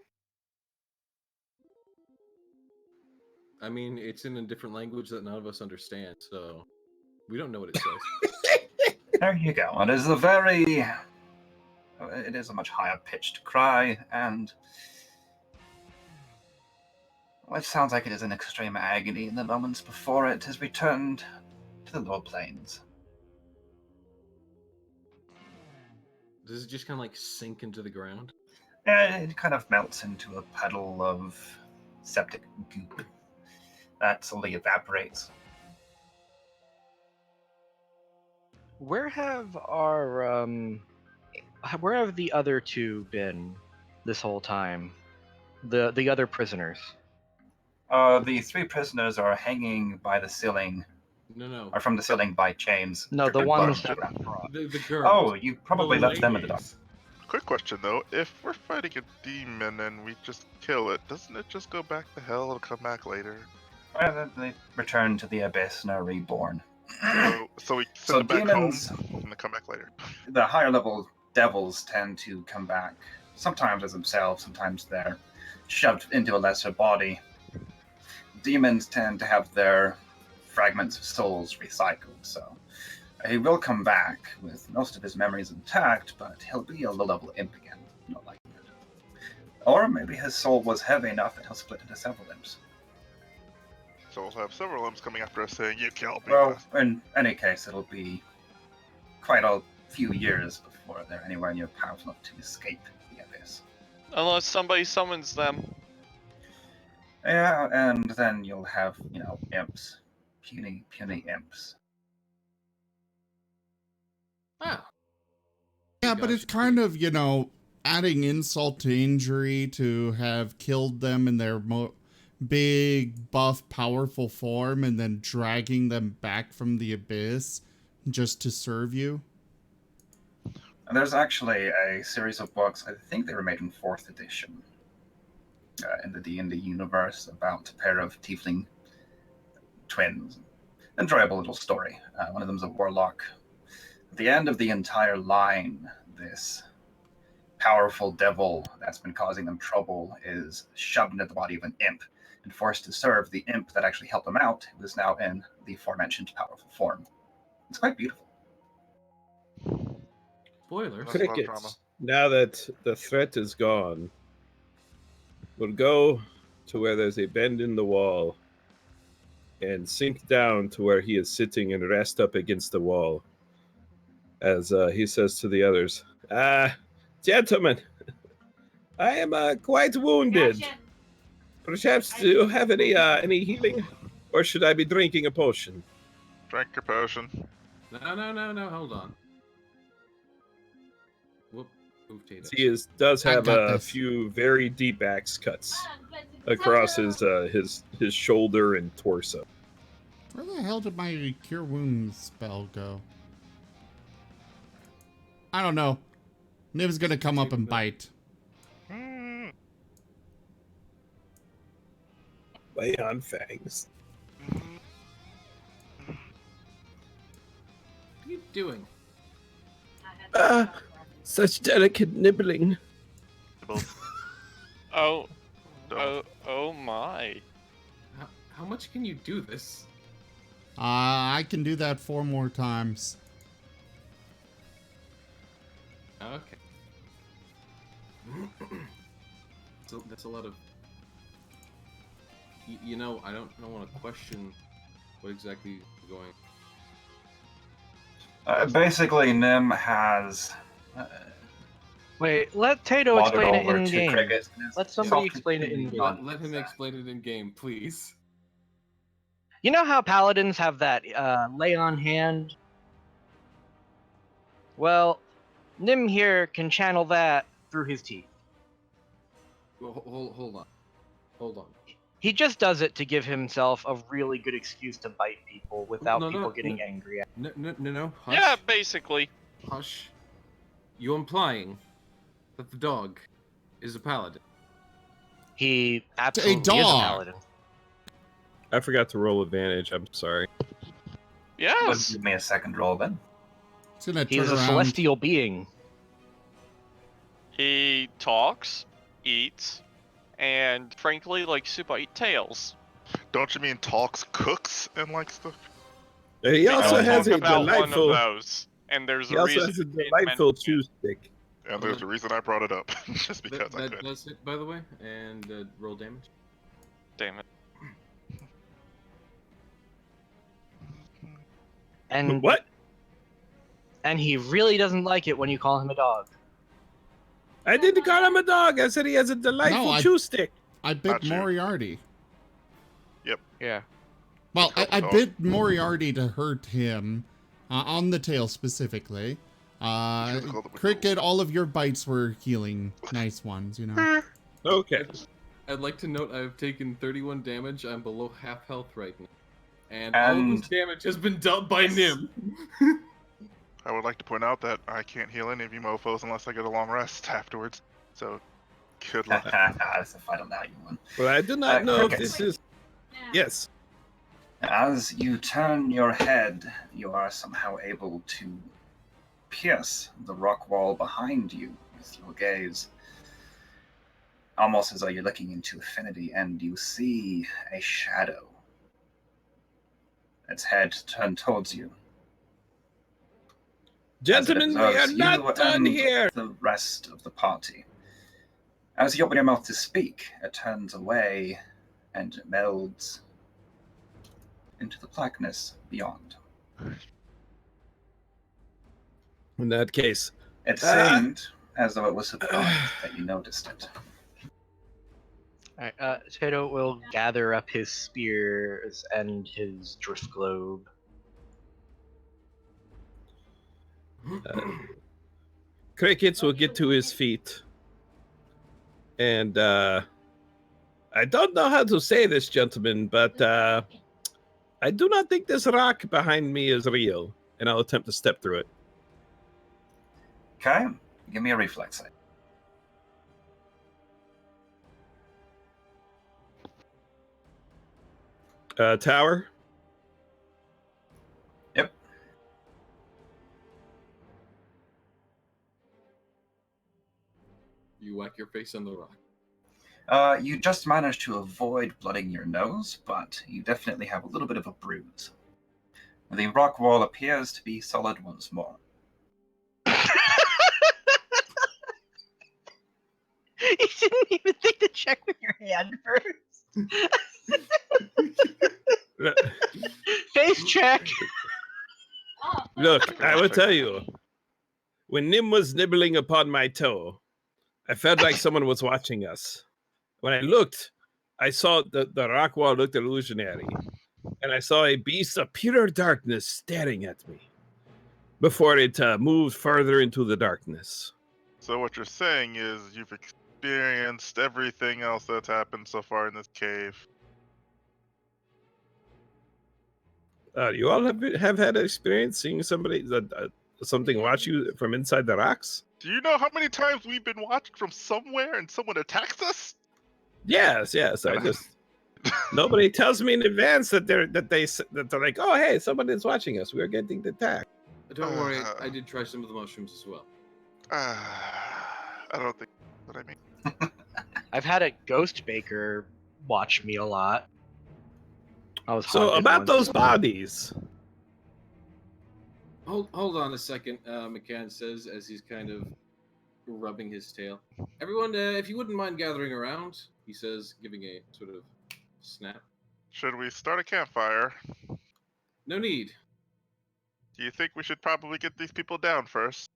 I mean, it's in a different language that none of us understand, so we don't know what it says. There you go. It is a much higher pitched cry, and Well, it sounds like it is in extreme agony in the moments before it has returned to the lower planes. Does it just kind of like sink into the ground? It kind of melts into a puddle of septic goop that slowly evaporates. Where have where have the other two been this whole time? The other prisoners. The three prisoners are hanging by the ceiling, No. or from the ceiling by chains. No, the dripping ones blood. that were brought. The girls. Oh, you probably The left them at the dock. ladies. Quick question though: if we're fighting a demon and we just kill it, doesn't it just go back to hell and come back later? Then they return to the abyss and are reborn. So we So send it back demons- home and then come back later. The higher level devils tend to come back, sometimes as themselves, sometimes they're shoved into a lesser body. Demons tend to have their fragments of souls recycled, so he will come back with most of his memories intact, but he'll be a low-level imp again, not like that. Or maybe his soul was heavy enough that he'll split into several imps. So we'll have several limbs coming after us saying, "You killed me." Well, in any case, it'll be quite a few years before they're anywhere near powerful enough to escape the abyss. Unless somebody summons them. Yeah, and then you'll have, imps. Puny imps. Ah. Yeah, but it's kind of, adding insult to injury to have killed them in their big, buff, powerful form and then dragging them back from the abyss just to serve you. And there's actually a series of books, I think they were made in 4th edition, in the D&D universe, about a pair of tiefling twins. Enjoyable little story. One of them's a warlock. At the end of the entire line, this powerful devil that's been causing them trouble is shoved into the body of an imp and forced to serve the imp that actually helped him out, who is now in the aforementioned powerful form. It's quite beautiful. Spoilers. That's a lot of drama. Crickets, now that the threat is gone, we'll go to where there's a bend in the wall and sink down to where he is sitting and rest up against the wall. As he says to the others, gentlemen, I am quite wounded. Perhaps do you have any healing? Or should I be drinking a potion? Drink your potion. No, hold on. Whoop, potatoes. He does I have got a this. few very deep axe cuts across his shoulder and torso. Where the hell did my Cure Wounds spell go? I don't know. Niv's gonna come up and bite. Lay on fangs. What are you doing? Such delicate nibbling. Oh Don't. my. How much can you do this? I can do that 4 more times. Okay. So that's a lot of. I don't want to question what exactly is going. Basically, Nim has Wait, let Tato wandered explain it over in to game. Cricket. and is Let somebody softly explain it in feeding game. on Let him his, explain it in game, please. You know how paladins have that lay on hand? Well, Nim here can channel that through his teeth. Well, hold on. He just does it to give himself a really good excuse to bite people without people getting angry at him. No. Hush. Yeah, basically. Hush. You implying that the dog is a paladin? He absolutely is a dog. paladin. I forgot to roll advantage. I'm sorry. Yes. Give me a second roll then. It's gonna He turn is a around. celestial being. He talks, eats, and frankly likes to bite tails. Don't you mean talks, cooks, and like stuff? He also I'll has Talk a about one of delightful. those, and there's He a also reason. has a it delightful mentioned chew stick. And there's a reason I brought it up. Just because I That could. does it, by the way, and roll damage. damn it. And What? And he really doesn't like it when you call him a dog. I didn't call him a dog. I said he has a delightful chew stick. I bit Not you. Moriarty. Yeah. Well, Let's I go. bit Moriarty to hurt him, on the tail specifically. Should've called him a Cricket, all of your bites were healing. Nice ones, you know. Okay. I'd like to note I've taken 31 damage. I'm below half health right now. And all of this damage has been dealt by Nim. I would like to point out that I can't heal any of you mofos unless I get a long rest afterwards. So, good luck. That's a fight on that one. Well, I do not know if Cricket. this is. Yes. As you turn your head, you are somehow able to pierce the rock wall behind you with your gaze. Almost as though you're looking into infinity, and you see a shadow. Its head turned towards you. Gentlemen, we are not done here. The rest of the party. As you open your mouth to speak, it turns away and melds into the blackness beyond. In that case, It seemed as though it was surprised that you noticed it. Alright, Tato will gather up his spears and his drift globe. Crickets will get to his feet. And I don't know how to say this, gentlemen, but I do not think this rock behind me is real. And I'll attempt to step through it. Okay, give me a reflex save. Tower? Yep. You whack your face on the rock. You just managed to avoid blooding your nose, but you definitely have a little bit of a bruise. The rock wall appears to be solid once more. You didn't even think to check with your hand first. Face check. Look, I will tell you. When Nim was nibbling upon my toe, I felt like someone was watching us. When I looked, I saw the rock wall looked illusionary. And I saw a beast of pure darkness staring at me before it moved further into the darkness. So what you're saying is you've experienced everything else that's happened so far in this cave. You all have had experience seeing somebody something watch you from inside the rocks? Do you know how many times we've been watched from somewhere and someone attacks us? Yes. I just nobody tells me in advance that they're like, oh hey, someone is watching us. We're getting attacked. Don't worry, I did try some of the mushrooms as well. I don't think that's what I mean. I've had a ghost baker watch me a lot. I was So haunted about once. those bodies. Hold on a second, McCann says as he's kind of rubbing his tail. Everyone, if you wouldn't mind gathering around, he says, giving a sort of snap. Should we start a campfire? No need. Do you think we should probably get these people down first?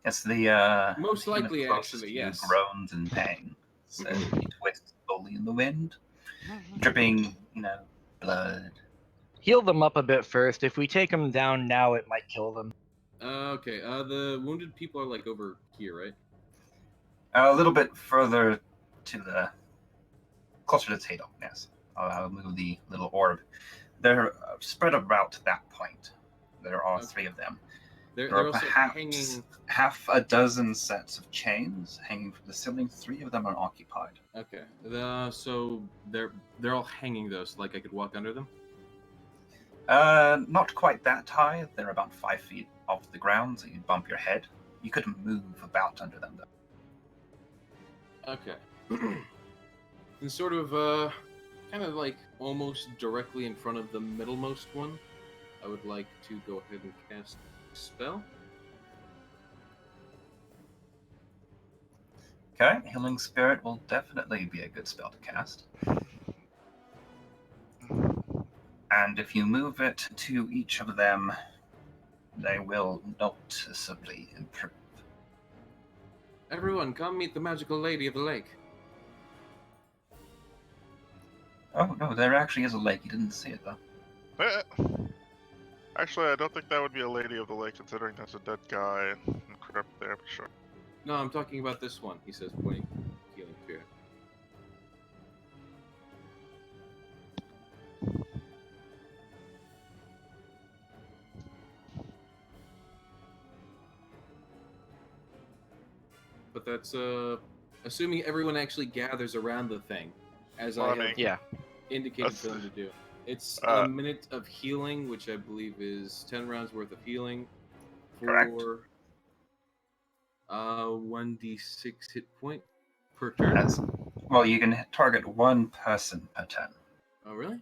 It's the Most human likely, closest actually, to you yes. groans in pain. So he twists slowly in the wind, dripping, blood. Heal them up a bit first. If we take them down now, it might kill them. Okay, the wounded people are like over here, right? A little bit further to the closer to Tato. Yes, I'll move the little orb. They're spread about that point. There are three of them. They're There are also perhaps hanging. half a dozen sets of chains hanging from the ceiling. Three of them are occupied. Okay, so they're all hanging though, so like I could walk under them. Not quite that high. They're about 5 feet off the ground, so you'd bump your head. You could move about under them, though. Okay. And sort of, kind of like almost directly in front of the middlemost one, I would like to go ahead and cast a spell. Okay, Healing Spirit will definitely be a good spell to cast. And if you move it to each of them, they will noticeably improve. Everyone, come meet the magical lady of the lake. Oh, no, there actually is a lake. You didn't see it, though. Actually, I don't think that would be a lady of the lake, considering there's a dead guy and crypt there, but sure. No, I'm talking about this one, he says, pointing to healing spirit. But that's assuming everyone actually gathers around the thing, as Well, I I have mean, Yeah. indicated that's- for them to do. It's Uh, a minute of healing, which I believe is 10 rounds worth of healing Correct. for 1d6 hit point per turn. Well, you can target one person per turn. Oh, really?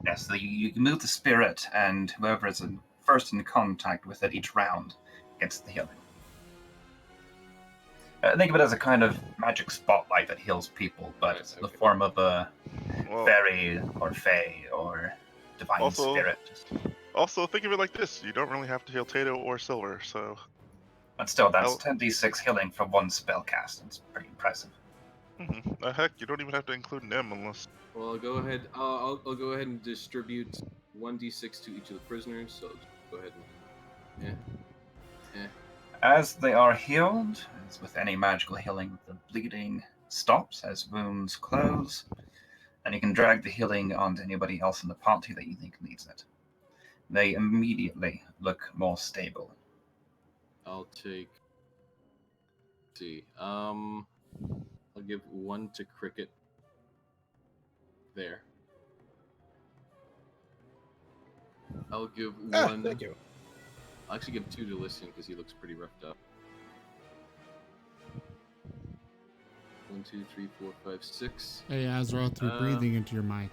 Yes, so you move the spirit, and whoever is first in contact with it each round gets the healing. Think of it as a kind of magic spotlight that heals people, but Right, it's in the okay. form of a well, fairy or fae or divine Also- spirit. also think of it like this: you don't really have to heal Tato or Silver, so But still, that's Oh. 10d6 healing for one spell cast. It's pretty impressive. heck, you don't even have to include Nim unless. Well, I'll go ahead. I'll go ahead and distribute 1d6 to each of the prisoners. So just go ahead and As they are healed, as with any magical healing, the bleeding stops as wounds close, and you can drag the healing onto anybody else in the party that you think needs it. They immediately look more stable. I'll take. Let's see. I'll give one to Cricket. There. I'll give one. Thank you. I'll actually give two to Lycian because he looks pretty roughed up. 1, 2, 3, 4, 5, 6. Hey, Azeroth, you're breathing into your mic.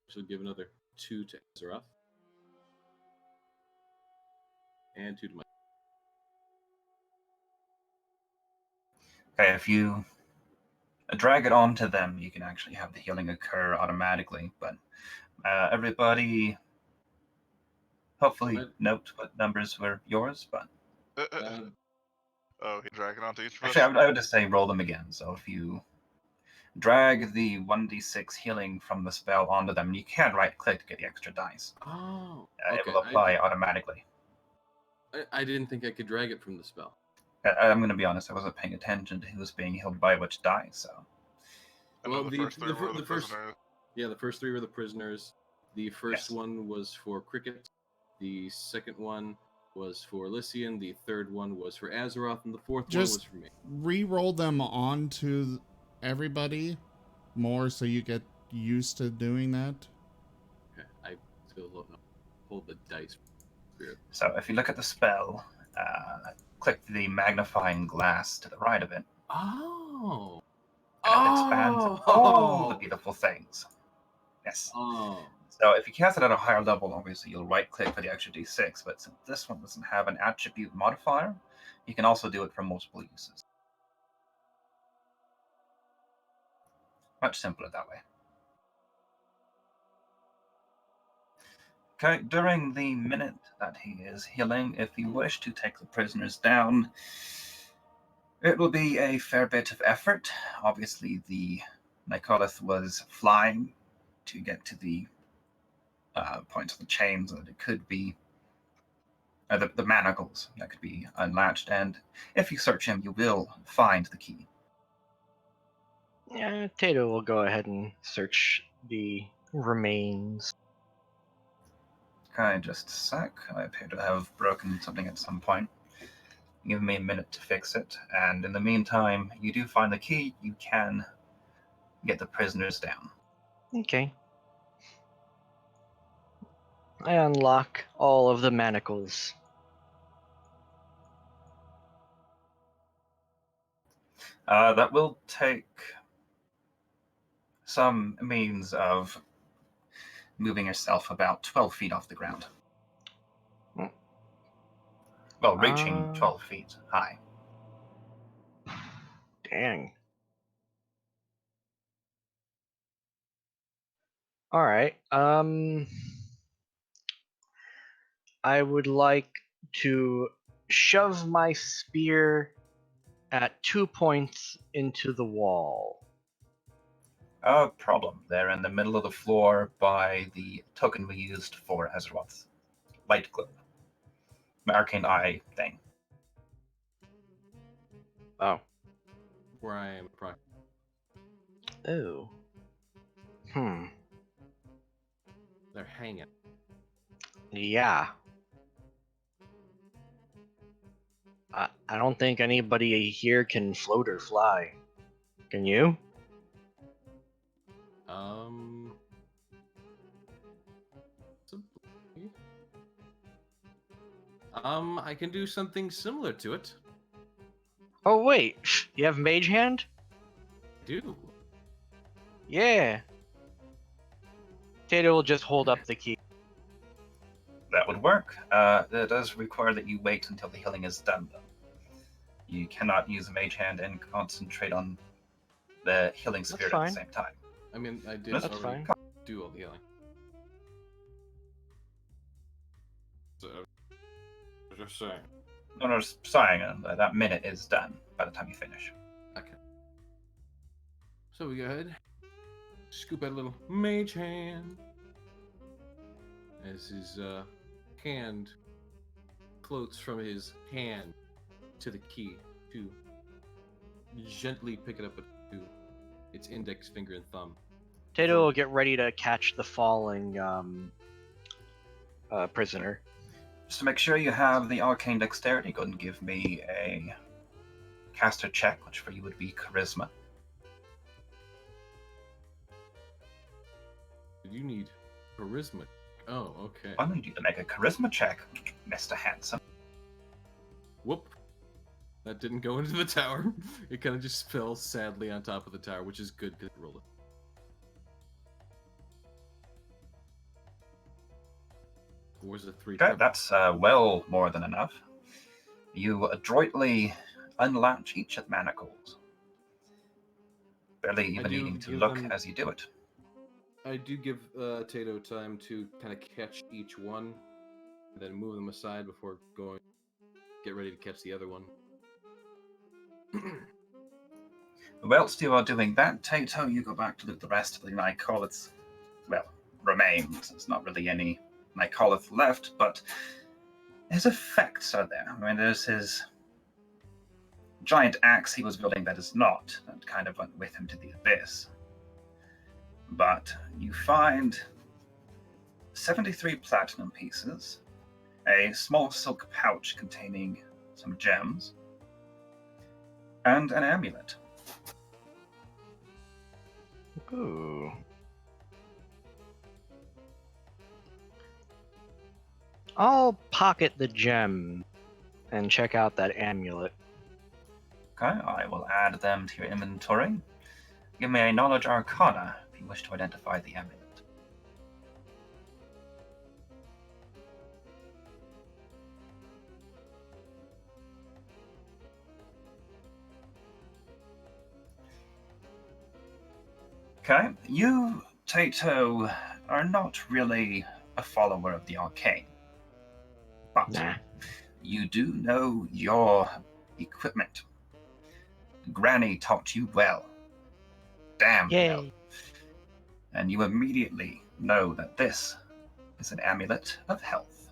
She'll give another 2 to Azeroth. And 2 to my. Okay, if you drag it onto them, you can actually have the healing occur automatically, but everybody hopefully What? note what numbers were yours, but Oh, he dragging onto each of us. actually I would just say roll them again. So if you drag the 1d6 healing from the spell onto them, you can right click to get the extra dice. Oh. It Okay. will apply automatically. I didn't think I could drag it from the spell. I'm going to be honest, I wasn't paying attention to who was being healed by which die, so. I know Well, the the- first three the were the first- prisoners. Yeah, the first 3 were the prisoners. The first Yes. one was for Cricket. The second one was for Lycian. The third one was for Azeroth, and the fourth one Just- was for me. Re-roll them onto everybody more so you get used to doing that. Okay, I still don't know. Hold the dice. Spirit. So if you look at the spell, click the magnifying glass to the right of it, Oh. and it expands all the beautiful things. Yes. Oh. So if you cast it at a higher level, obviously you'll right-click for the extra d6, but since this one doesn't have an attribute modifier, you can also do it for multiple uses. Much simpler that way. Okay, during the minute that he is healing, if you wish to take the prisoners down, it will be a fair bit of effort. Obviously, the Nicolith was flying to get to the points of the chains, and it could be the manacles that could be unlatched, and if you search him, you will find the key. Yeah, Tato will go ahead and search the remains. Okay, just a sec. I appear to have broken something at some point. Give me a minute to fix it, and in the meantime, you do find the key. You can get the prisoners down. Okay. I unlock all of the manacles. That will take some means of moving yourself about 12 feet off the ground. Hmm. Well, reaching 12 feet high. Dang. All right. I would like to shove my spear at 2 points into the wall. Problem. They're in the middle of the floor by the token we used for Azeroth's light globe. Arcane eye thing. Oh. Where I am. Oh. Hmm. They're hanging. Yeah. I don't think anybody here can float or fly. Can you? I can do something similar to it. Oh wait, you have mage hand? I do. Yeah. Tato will just hold up the key. That would work. That does require that you wait until the healing is done, though. You cannot use a mage hand and concentrate on the healing spirit at the same time. I mean, I did That's already fine. do all the healing. So, just saying. No, sorry, that minute is done by the time you finish. Okay. So we go ahead, scoop out a little mage hand as his hand floats from his hand to the key to gently pick it up with its index finger and thumb. Tato will get ready to catch the falling prisoner. Just to make sure you have the arcane dexterity, go and give me a caster check, which for you would be charisma. You need charisma. Oh, okay. I need you to make a charisma check, Mr. Handsome. Whoop. That didn't go into the tower. It kind of just fell sadly on top of the tower, which is good because it rolled it. Or was it 3? Okay, that's well more than enough. You adroitly unlatch each of the manacles, barely even needing to look as you do it. I do give Tato time to kind of catch each one, and then move them aside before get ready to catch the other one. Whilst you are doing that, Tato, you go back to loot the rest of the Nycolith's, remains. There's not really any Nycolith left, but his effects are there. I mean, there's his giant axe he was building that is not, that kind of went with him to the abyss. But you find 73 platinum pieces, a small silk pouch containing some gems, and an amulet. Ooh. I'll pocket the gem and check out that amulet. Okay, I will add them to your inventory. Give me a knowledge arcana if you wish to identify the amulet. Okay, you, Tato, are not really a follower of the arcane. But Nah. you do know your equipment. Granny taught you well. Damn well. Yay. And you immediately know that this is an amulet of health.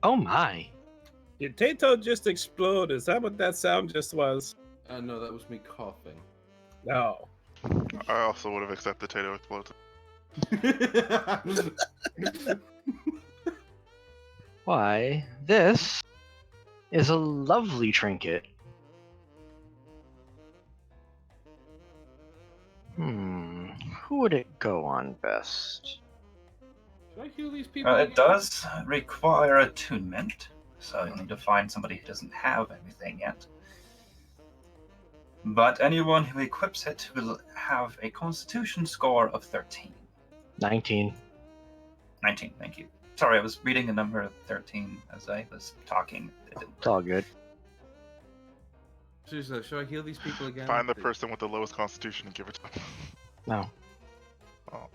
Oh my. Did Tato just explode? Is that what that sound just was? No, that was me coughing. No. I also would have accepted Tato explosive. Why, this is a lovely trinket. Who would it go on best? Should I heal these people? It does require attunement, so you'll need to find somebody who doesn't have anything yet. But anyone who equips it will have a Constitution score of 13. 19. 19, thank you. Sorry, I was reading a number of 13 as I was talking. It's all good. Seriously, should I heal these people again? Find the person with the lowest constitution and give it to them. No. Oh.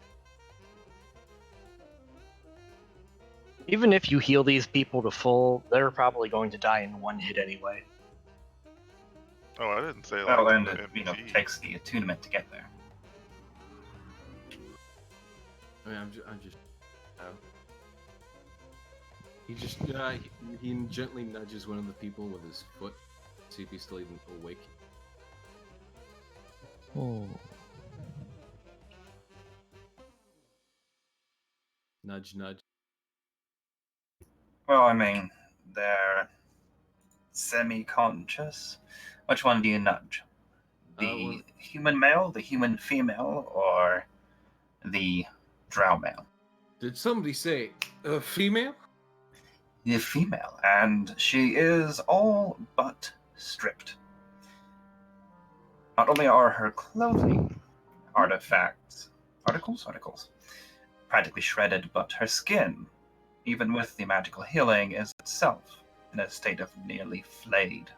Even if you heal these people to full, they're probably going to die in one hit anyway. Oh, I didn't say like. Well, and the it MG. takes the attunement to get there. I mean, I'm just. He just he gently nudges one of the people with his foot, see if he's still even awake. Oh. Nudge, nudge. Well, I mean, they're semi-conscious. Which one do you nudge? The human male, the human female, or the drow male? Did somebody say a female? The female, and she is all but stripped. Not only are her clothing articles, practically shredded, but her skin, even with the magical healing, is itself in a state of nearly flayed.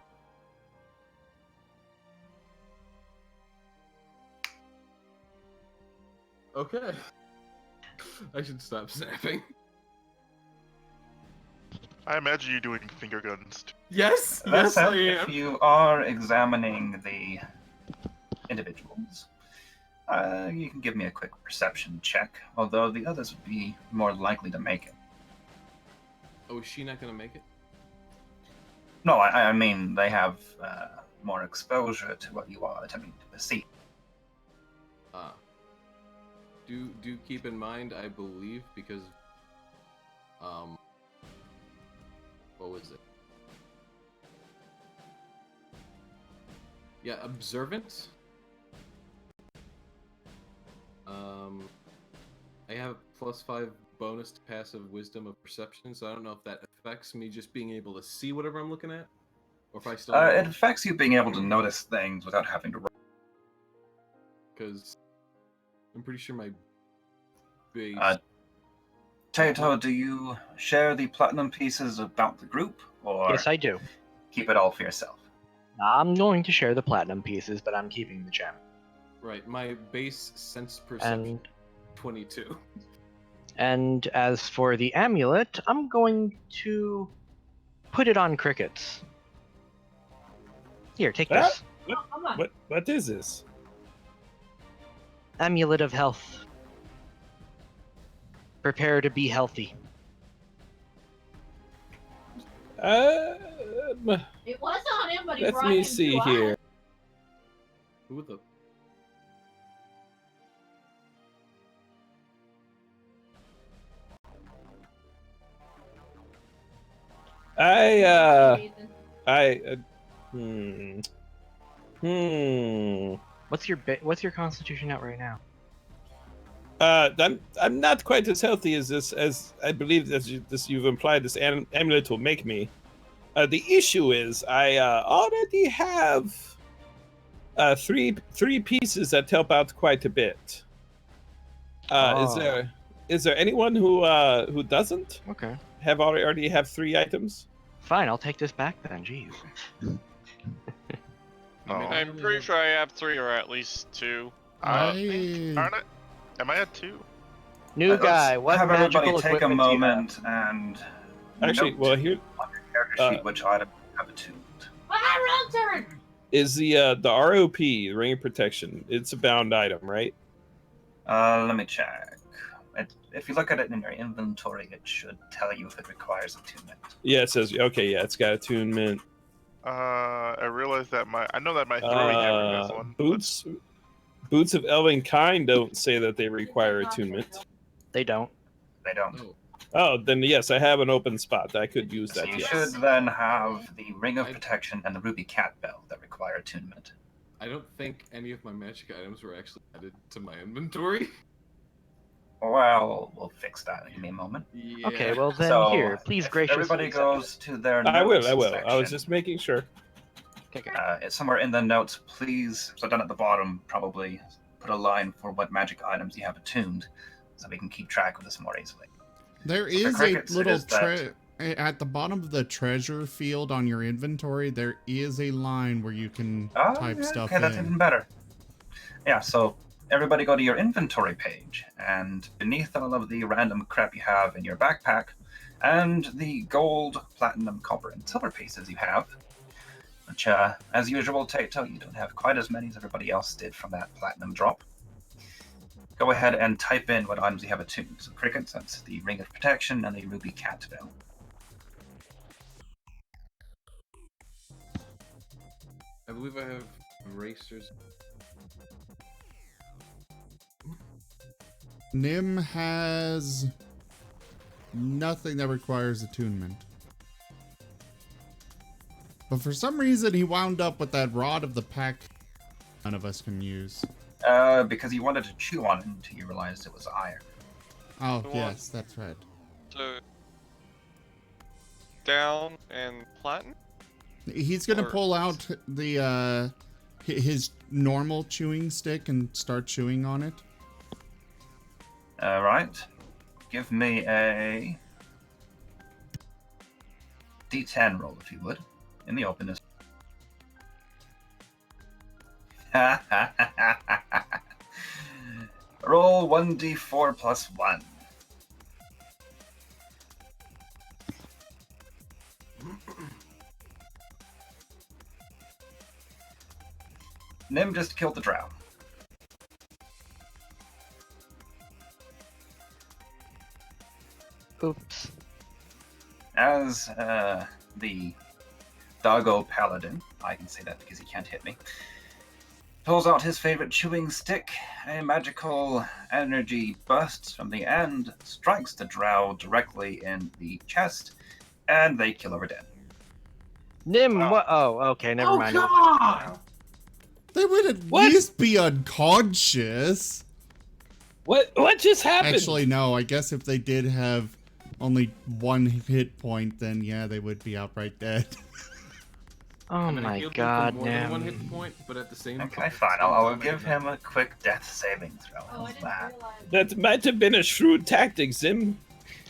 Okay. I should stop snapping. I imagine you doing finger guns. Yes, That yes, said, I if am. you are examining the individuals, you can give me a quick perception check, although the others would be more likely to make it. Oh, is she not gonna make it? No, I mean they have more exposure to what you are attempting to perceive. Do keep in mind, I believe, because what was it? Yeah, observant. I have +5 bonus to passive wisdom of perception, so I don't know if that affects me just being able to see whatever I'm looking at, or if I still. It affects you being able to notice things without having to roll. Because I'm pretty sure my base. Tato, do you share the platinum pieces about the group, or Yes, I do. keep it all for yourself? I'm going to share the platinum pieces, but I'm keeping the gem. Right, my base sense perception And 22. and as for the amulet, I'm going to put it on crickets. Here, take this. What is this? Amulet of health. Prepare to be healthy. It was on him, but he Let brought me him see to here. us. Who the? What's your constitution at right now? I'm not quite as healthy as this, as I believe you've implied this amulet will make me. The issue is I already have three pieces that help out quite a bit. Is there anyone who doesn't Okay. already have 3 items? Fine, I'll take this back then. Jeez. Oh. I'm pretty sure I have 3 or at least 2. Aren't I? Am I at 2? New Let's guy, what have everybody magical take a equipment do you have? moment and Actually, note well, here on your character sheet which item you have attuned. Ah, wrong turn! is the ROP, Ring of Protection. It's a bound item, right? Let me check. If you look at it in your inventory, it should tell you if it requires attunement. Yeah, it says okay. Yeah, it's got attunement. I realized that I know that my throwing hammer has one. Boots of Elven Kind don't say that they require attunement. They don't. They don't. Oh, Oh, then yes, I have an open spot. I could use So that. you Yes. should then have the Ring of Protection and the Ruby Cat Bell that require attunement. I don't think any of my magic items were actually added to my inventory. Well, we'll fix that. Give me a moment. Yeah. Okay, well then So, here, please if graciously everybody accept goes to their I will. notes I will. I was section, just making sure. it. Okay, good. it's somewhere in the notes, please. So down at the bottom, probably put a line for what magic items you have attuned, so we can keep track of this more easily. There So for is crickets, a it little is that- at the bottom of the treasure field on your inventory. There is a line where you can type stuff okay, that's in. even better. Yeah, so everybody go to your inventory page, and beneath all of the random crap you have in your backpack, and the gold, platinum, copper, and silver pieces you have, which, as usual, Tato, you don't have quite as many as everybody else did from that platinum drop. Go ahead and type in what items you have attuned. So crickets, that's the ring of protection and the ruby cat bell. I believe I have erasers. Nim has nothing that requires attunement. But for some reason, he wound up with that rod of the pack none of us can use. Because you wanted to chew on it until you realized it was iron. Oh, The one- yes, that's right. So down and platinum. He's gonna Or- pull out the his normal chewing stick and start chewing on it. Right. Give me a D10 roll, if you would, in the openness. Roll 1d4 plus 1. Nim just killed the drow. Oops. As the doggo paladin, I can say that because he can't hit me, pulls out his favorite chewing stick, a magical energy bursts from the end, strikes the drow directly in the chest, and they kill over dead. Nim, Wow. what? Oh, okay, never Oh mind. God! They would at What? least be unconscious. What just happened? Actually, no. I guess if they did have only one hit point, then yeah, they would be outright dead. Oh I mean, I my healed him god, for more than one Nim. hit point, but at the same Okay, at the fine. same I'll time, I give did not- him a quick death saving throw. Oh, I How's didn't that? realize. That might have been a shrewd tactic, Zim.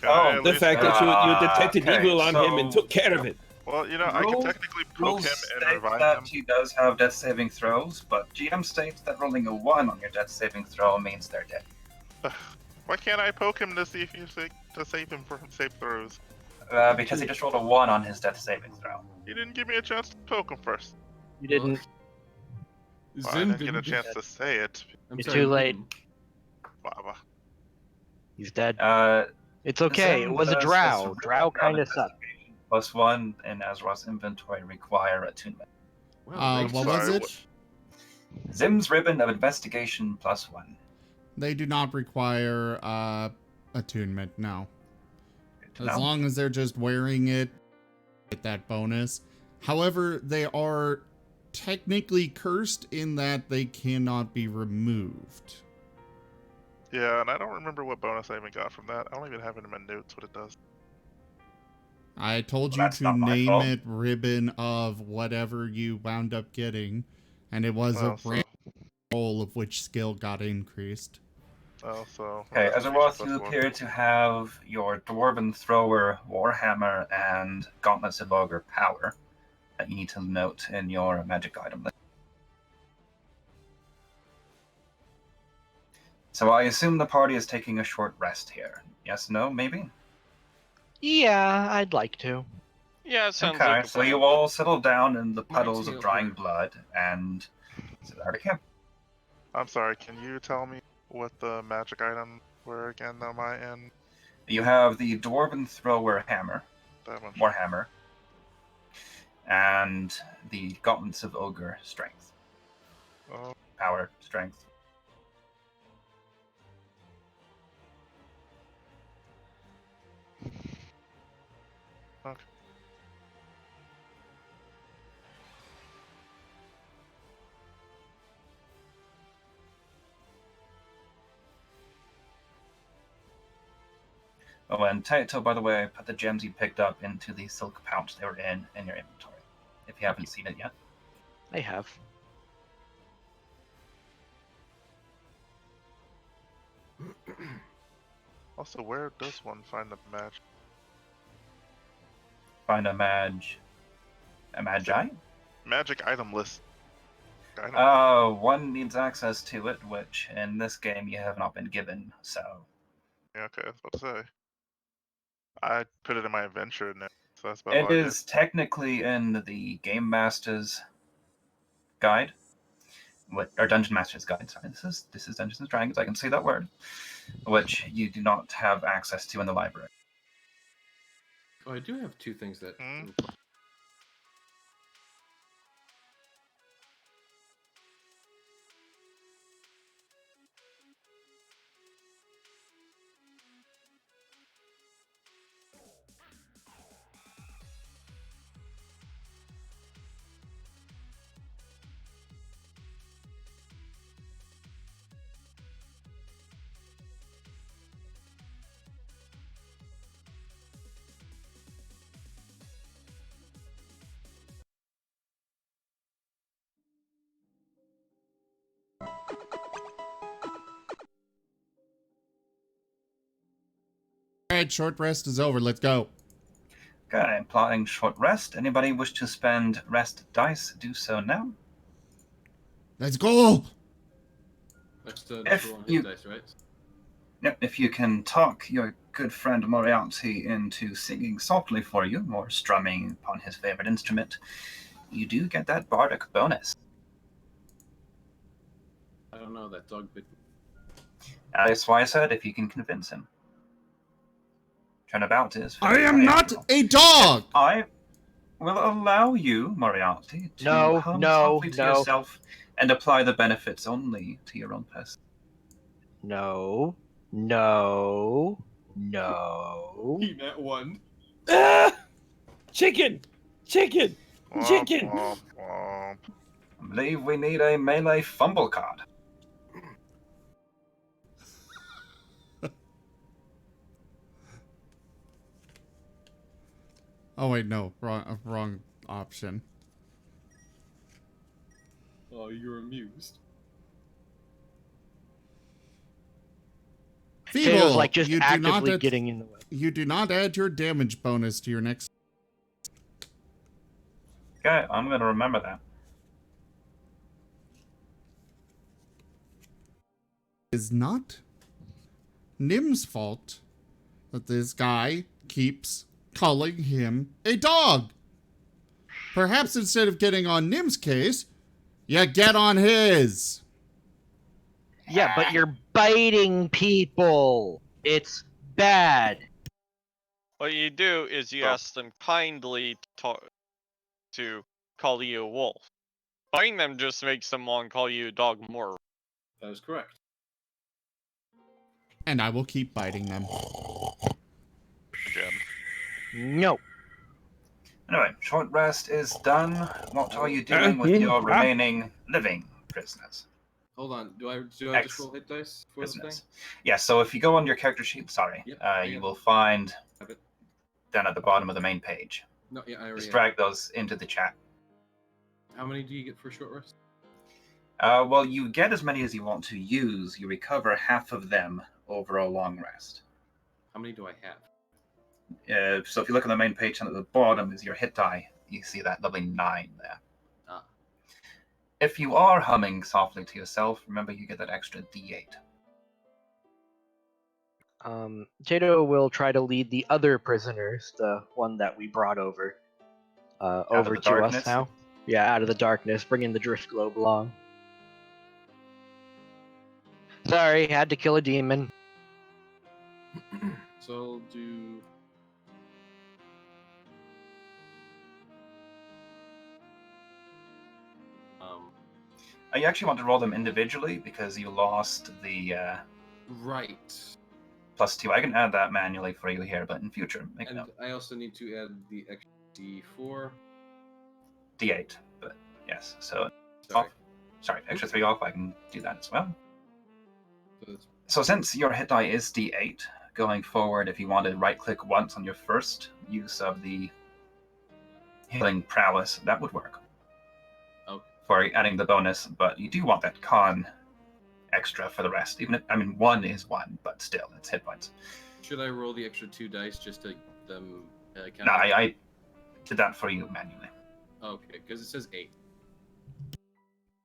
Can I at The least fact get- that you detected okay, evil on him and so- took care of it. Well, you know, I Rules- can technically Rules poke him and state revive that him. he does have death saving throws, but GM states that rolling a 1 on your death saving throw means they're dead. Why can't I poke him to see if you to save him from safe throws? Because he just rolled a 1 on his death saving throw. You didn't give me a chance to poke him first. You didn't. Well, I Zim didn't get a didn't chance to say it. I'm You're sorry, too late. Nim. Baba. He's dead. It's Zim okay. It was a does drow. this Drow kind of investigation sucked. Plus 1 in Azeroth's inventory require attunement. Wow, thanks, What sorry, was what- it? Zim's ribbon of investigation plus 1. They do not require attunement. No. Good to As know. long as they're just wearing it, get that bonus. However, they are technically cursed in that they cannot be removed. Yeah, and I don't remember what bonus I even got from that. I don't even have it in my notes what it does. I told Well, you that's to not my name fault. it ribbon of whatever you wound up getting, and it was Well, a so, random roll of which skill got increased. Okay, Azeroth, you appear to have your Dwarven Thrower, Warhammer, and Gauntlets of Ogre power that you need to note in your magic item list. So I assume the party is taking a short rest here. Yes, no, maybe? Yeah, I'd like to. Yeah, it sounds Okay, like a so plan. you all settle down in the My puddles tail of drying hurt. blood and sit out of camp. I'm sorry, can you tell me what the magic items were again on my end? You have the Dwarven Thrower Hammer, That one. Warhammer, and the Gauntlets of Ogre Strength. Oh, Power, Strength. okay. Oh, and Taito, by the way, put the gems you picked up into the silk pouch they were in your inventory, if you haven't seen it yet. I have. Also, where does one find a match? Find a magi? Magic item list. Item. One needs access to it, which in this game you have not been given, so... Yeah, okay, I was about to say. I put it in my adventure now, so that's about It all I is technically in the Game Master's Guide. Or Dungeon Master's Guide, sorry. This is Dungeons and Dragons, I can say that word. Which you do not have access to in the library. Oh, I do have two things that. Hmm? Alright, short rest is over. Let's go. Okay, I'm plotting short rest. Anybody wish to spend rest dice, do so now. Let's go! That's the If natural you- hit dice, right? Yep, if you can talk your good friend Moriarty into singing softly for you, or strumming upon his favorite instrument, you do get that bardic bonus. I don't know, that dog bit. That's why I said if you can convince him. Turnabout is... I am not a dog! I will allow you, Moriarty, to No, hum no, softly to no. yourself and apply the benefits only to your own person. No. No. No. That one. Ah! Chicken! Chicken! Chicken! Womp, womp. I believe we need a melee fumble card. Oh wait, no. Wrong option. Oh, you're amused. Feeble! Tato's like just you do not actively add, getting in the way. You do not add your damage bonus to your next... Okay, I'm going to remember that. Is not Nim's fault that this guy keeps calling him a dog. Perhaps instead of getting on Nim's case, you get on his. Yeah, but you're biting people. It's bad. What you do is you ask them kindly to call you a wolf. Biting them just makes them want to call you a dog more. That is correct. And I will keep biting them. Gem. No. Anyway, short rest is done. What are you doing with your remaining living prisoners? Hold on. Do I just roll hit dice for the thing? Prisoners. Yeah, so if you go on your character sheet, Yep, you will find Have it. down at the bottom of the main page. No, yeah, I already Just have. drag those into the chat. How many do you get for short rest? Well, you get as many as you want to use. You recover half of them over a long rest. How many do I have? So if you look on the main page, and at the bottom is your hit die. You see that lovely 9 there. Ah. If you are humming softly to yourself, remember you get that extra D8. Tato will try to lead the other prisoners, the one that we brought over, over the to us darkness? now. Yeah, out of the darkness, bringing the drift globe along. Sorry, had to kill a demon. So I'll do. You actually want to roll them individually because you lost the Right. +2. I can add that manually for you here, but in future, make a And note. I also need to add the extra D4. D8, but yes. So Sorry. sorry, extra 3 off. I can do that as well. So it's So since your hit die is D8, going forward, if you wanted to right-click once on your first use of the healing prowess, that would work. Oh. For adding the bonus, but you do want that con extra for the rest. Even if, I mean, 1 is 1, but still, it's hit points. Should I roll the extra 2 dice just to them count? No, I did that for you manually. Okay, because it says 8.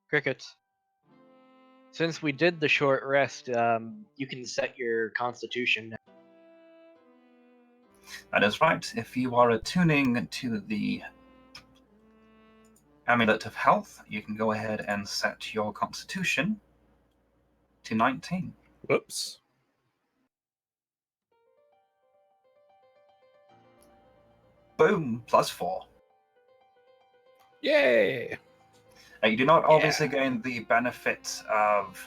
Crickets. Since we did the short rest, you can set your constitution. That is right. If you are attuning to the Amulet of Health, you can go ahead and set your constitution to 19. Whoops. Boom, +4. Yay! You do not obviously gain the benefits of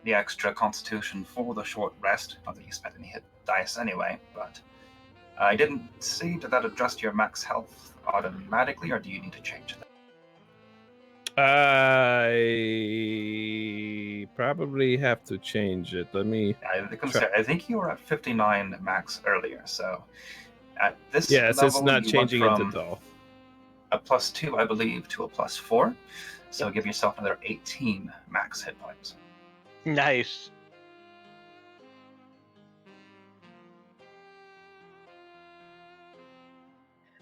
the extra constitution for the short rest. Not that you spent any hit dice anyway, but I didn't see, did that adjust your max health automatically, or do you need to change that? I probably have to change it. Let me. I think you were at 59 max earlier, so at this Yes, level, it's not you changing went it from at all. a +2, I believe, to a +4. So give yourself another 18 max hit points. Nice.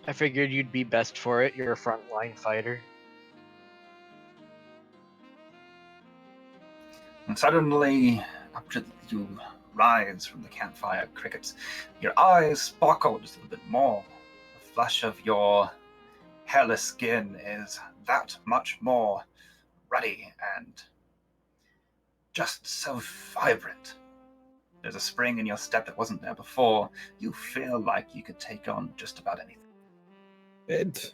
I figured you'd be best for it. You're a frontline fighter. And suddenly, after you rise from the campfire, Crickets, your eyes sparkle just a little bit more. The flush of your hairless skin is that much more ruddy and just so vibrant. There's a spring in your step that wasn't there before. You feel like you could take on just about anything. And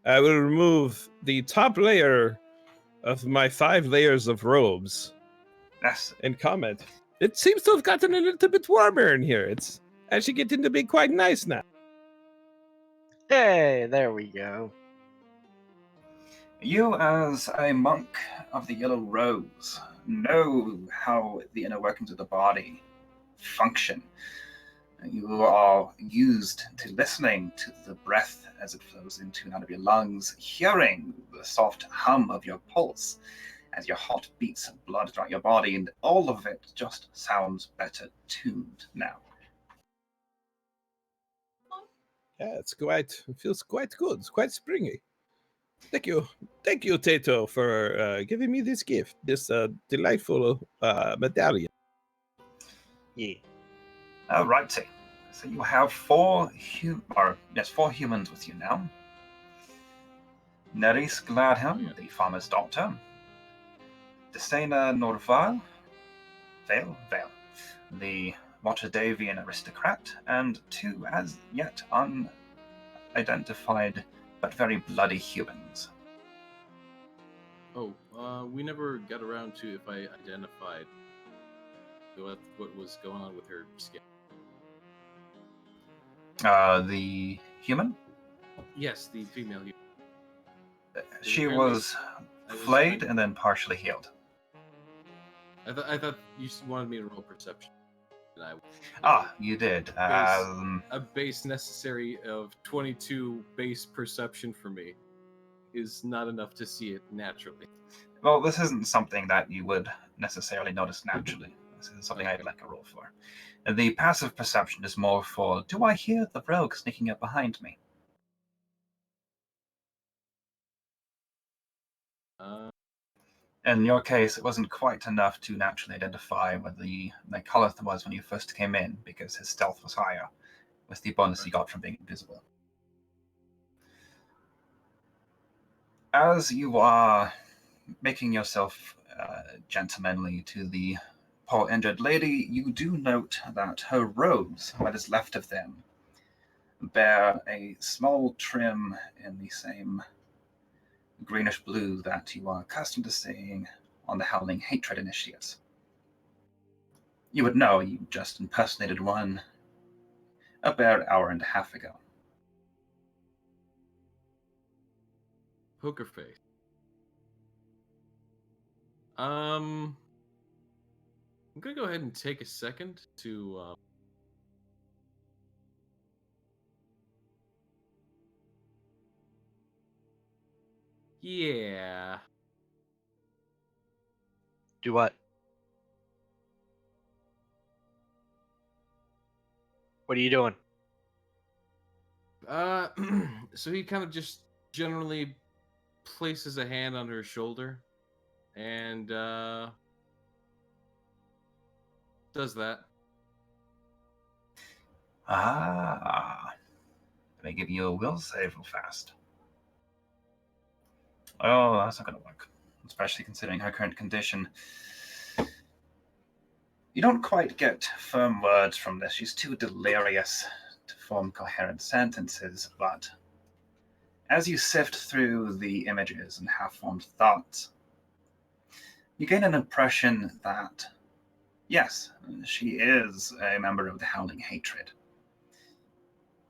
I will remove the top layer of my 5 layers of robes. Yes. And comment. It seems to have gotten a little bit warmer in here. It's actually getting to be quite nice now. Hey, there we go. You, as a monk of the Yellow Rose, know how the inner workings of the body function. You are used to listening to the breath as it flows into and out of your lungs, hearing the soft hum of your pulse as your heart beats and blood throughout your body, and all of it just sounds better tuned now. Yeah, it feels quite good. It's quite springy. Thank you, Tato, for giving me this gift, this delightful medallion. Yeah. Righty. So you have 4 humans with you now. Neris Gladham, the farmer's doctor. Desena Norval, Vale, the Waterdhavian aristocrat, and 2 as yet unidentified but very bloody humans. Oh, we never got around to if I identified what was going on with her skin. The human? Yes, the female human. She was flayed and then partially healed. I thought you wanted me to roll perception. And You did. a base necessary of 22 base perception for me is not enough to see it naturally. Well, this isn't something that you would necessarily notice naturally. This is something I'd like a roll for. The passive perception is more for, do I hear the rogue sneaking up behind me? In your case, it wasn't quite enough to naturally identify where the Nicolith was when you first came in, because his stealth was higher, with the bonus he got from being invisible. As you are making yourself gentlemanly to the poor injured lady, you do note that her robes, what is left of them, bear a small trim in the same greenish blue that you are accustomed to seeing on the Howling Hatred initiates. You would know, you just impersonated one about an hour and a half ago. Poker face. I'm gonna go ahead and take a second to. Yeah. Do what? What are you doing? So he kind of just generally places a hand on her shoulder and does that. Ah. Let me give you a will save real fast. Oh, that's not going to work. Especially considering her current condition. You don't quite get firm words from this. She's too delirious to form coherent sentences, but as you sift through the images and half-formed thoughts, you gain an impression that, yes, she is a member of the Howling Hatred.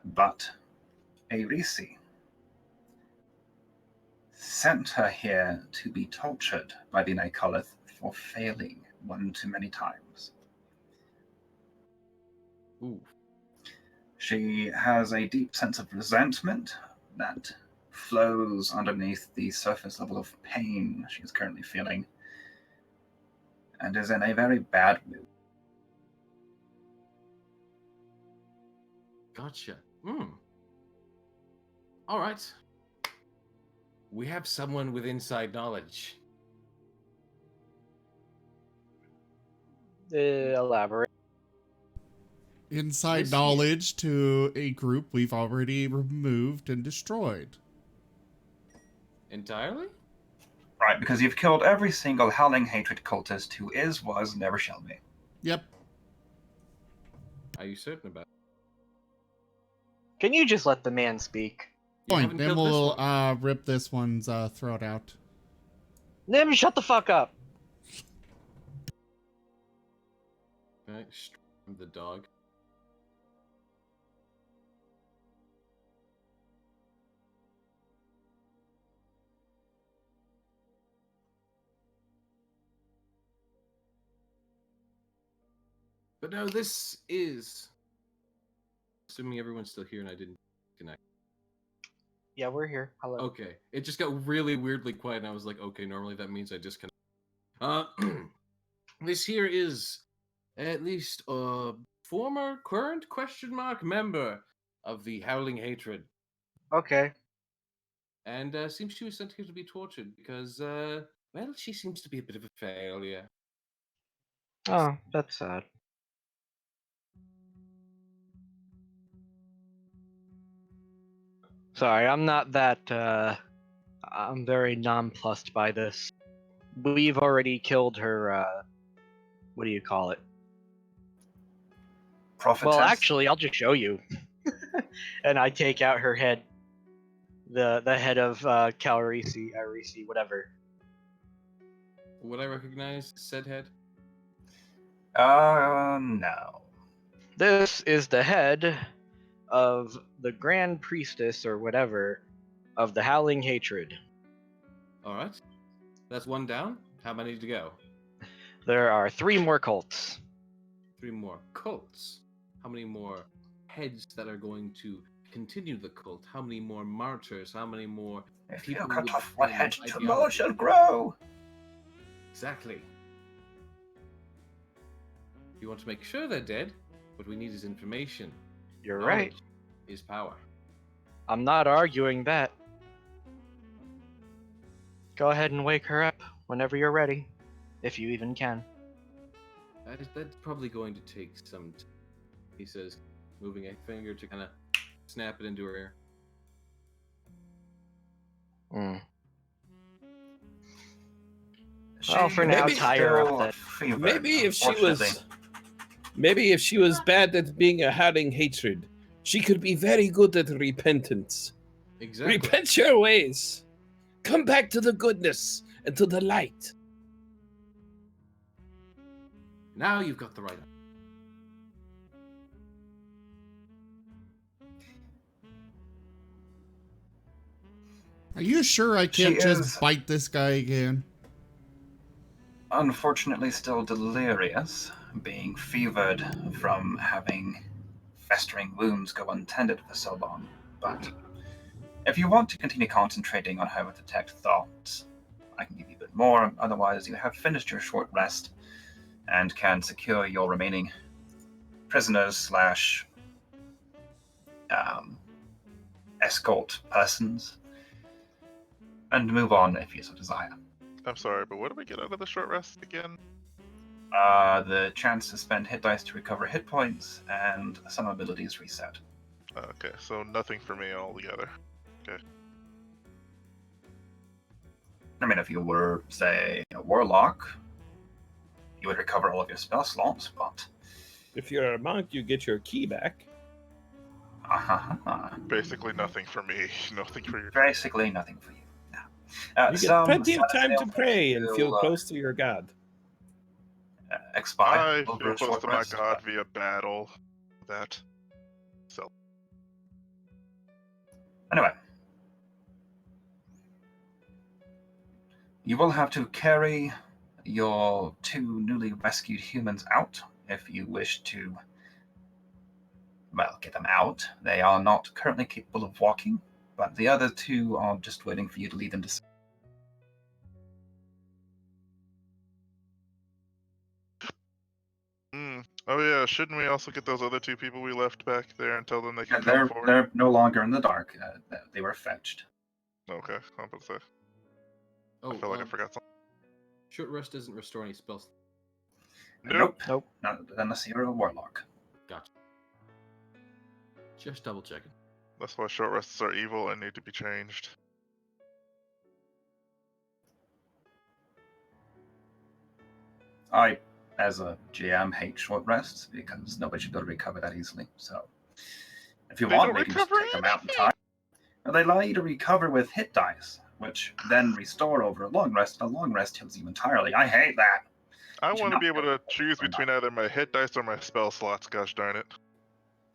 But Eirisi sent her here to be tortured by the Nicolith for failing one too many times. Ooh. She has a deep sense of resentment that flows underneath the surface level of pain she is currently feeling, and is in a very bad mood. Gotcha. All right. We have someone with inside knowledge. Elaborate. Inside This knowledge to a group we've already removed and destroyed. Entirely? Right, because you've killed every single Howling Hatred cultist who is, was, never shall be. Yep. Are you certain about it? Can you just let the man speak? You Point. haven't Then killed this we'll one. rip this one's throat out. Nim, shut the fuck up. Okay, from the dog. But no, this is... Assuming everyone's still here and I didn't connect. Yeah, we're here. Hello. Okay. It just got really weirdly quiet and I was like, okay, normally that means I disconnect. This here is at least a former, current, question mark member of the Howling Hatred. Okay. And seems she was sent here to be tortured because, well, she seems to be a bit of a failure. Oh, that's sad. Sorry, I'm not that, I'm very nonplussed by this. We've already killed her, what do you call it? Prophetess? Well, actually, I'll just show you. And I take out her head. The head of, Calrisi, Irisi, whatever. Would I recognize said head? No. This is the head of the Grand Priestess, or whatever, of the Howling Hatred. Alright. That's one down. How many to go? There are 3 more cults. 3 more cults. How many more heads that are going to continue the cult? How many more martyrs? How many more If you people cut with off the one same head, two more ideology? shall grow. Exactly. You want to make sure they're dead? What we need is information. You're right. Knowledge is power. I'm not arguing that. Go ahead and wake her up whenever you're ready. If you even can. That's probably going to take some time, he says, moving a finger to kind of snap it into her ear. Mm. She Well, for now, Maybe- tie her up then. fevered, Maybe if she unfortunately. was bad at being a Howling Hatred, she could be very good at repentance. Exactly. Repent your ways. Come back to the goodness and to the light. Now you've got the right. Are you sure I can't She just is- bite this guy again? unfortunately still delirious, being fevered from having festering wounds go untended for so long. But if you want to continue concentrating on how to detect thoughts, I can give you a bit more. Otherwise, you have finished your short rest and can secure your remaining prisoners slash escort persons and move on if you so desire. I'm sorry, but what do we get out of the short rest again? The chance to spend hit dice to recover hit points and some abilities reset. Okay, so nothing for me altogether. Okay. I mean, if you were, say, a warlock, you would recover all of your spell slots, but If you're a monk, you get your key back. Basically nothing for me. Nothing for you. Basically nothing for you. No. You get plenty of time to Satisfail pray and feel will, close to your god. expire I over feel a close short to my rest. god via battle. That. So. Anyway, you will have to carry your two newly rescued humans out if you wish to, well, get them out. They are not currently capable of walking, but the other two are just waiting for you to lead them to. Oh yeah, shouldn't we also get those other two people we left back there and tell them they can And come forward? they're no longer in the dark. They were fetched. Okay, I'm about to say. Oh, I feel like I forgot something. Short rest doesn't restore any spells. Nope. Nope. Not unless you're a warlock. Gotcha. Just double checking. That's why short rests are evil and need to be changed. I, as a GM, hate short rests because nobody should be able to recover that easily. So, if you They want, don't we can just recover take them out in time. And they allow you to recover with hit dice, which then restore over a long rest. And a long rest heals you entirely. I hate that. I You should want to not be able be able to to choose recover between either my hit dice or my spell slots, gosh darn it.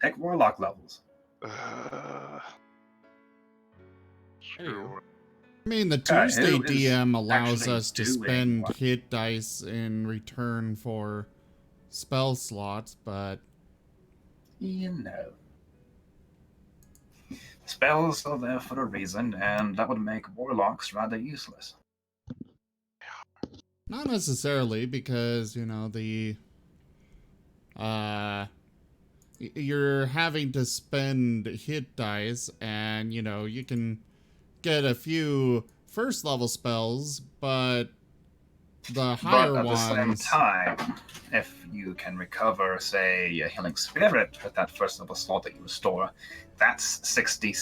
Take warlock levels. Sure. I mean, the Yeah, Tuesday who is DM allows actually us to doing spend what? hit dice in return for spell slots, but You know. Spells are there for a reason, and that would make warlocks rather useless. not necessarily because, you know, you're having to spend hit dice and, you know, you can get a few first level spells, but the higher But at the same ones... time, if you can recover, say, a healing spirit with that first level slot that you restore, that's 60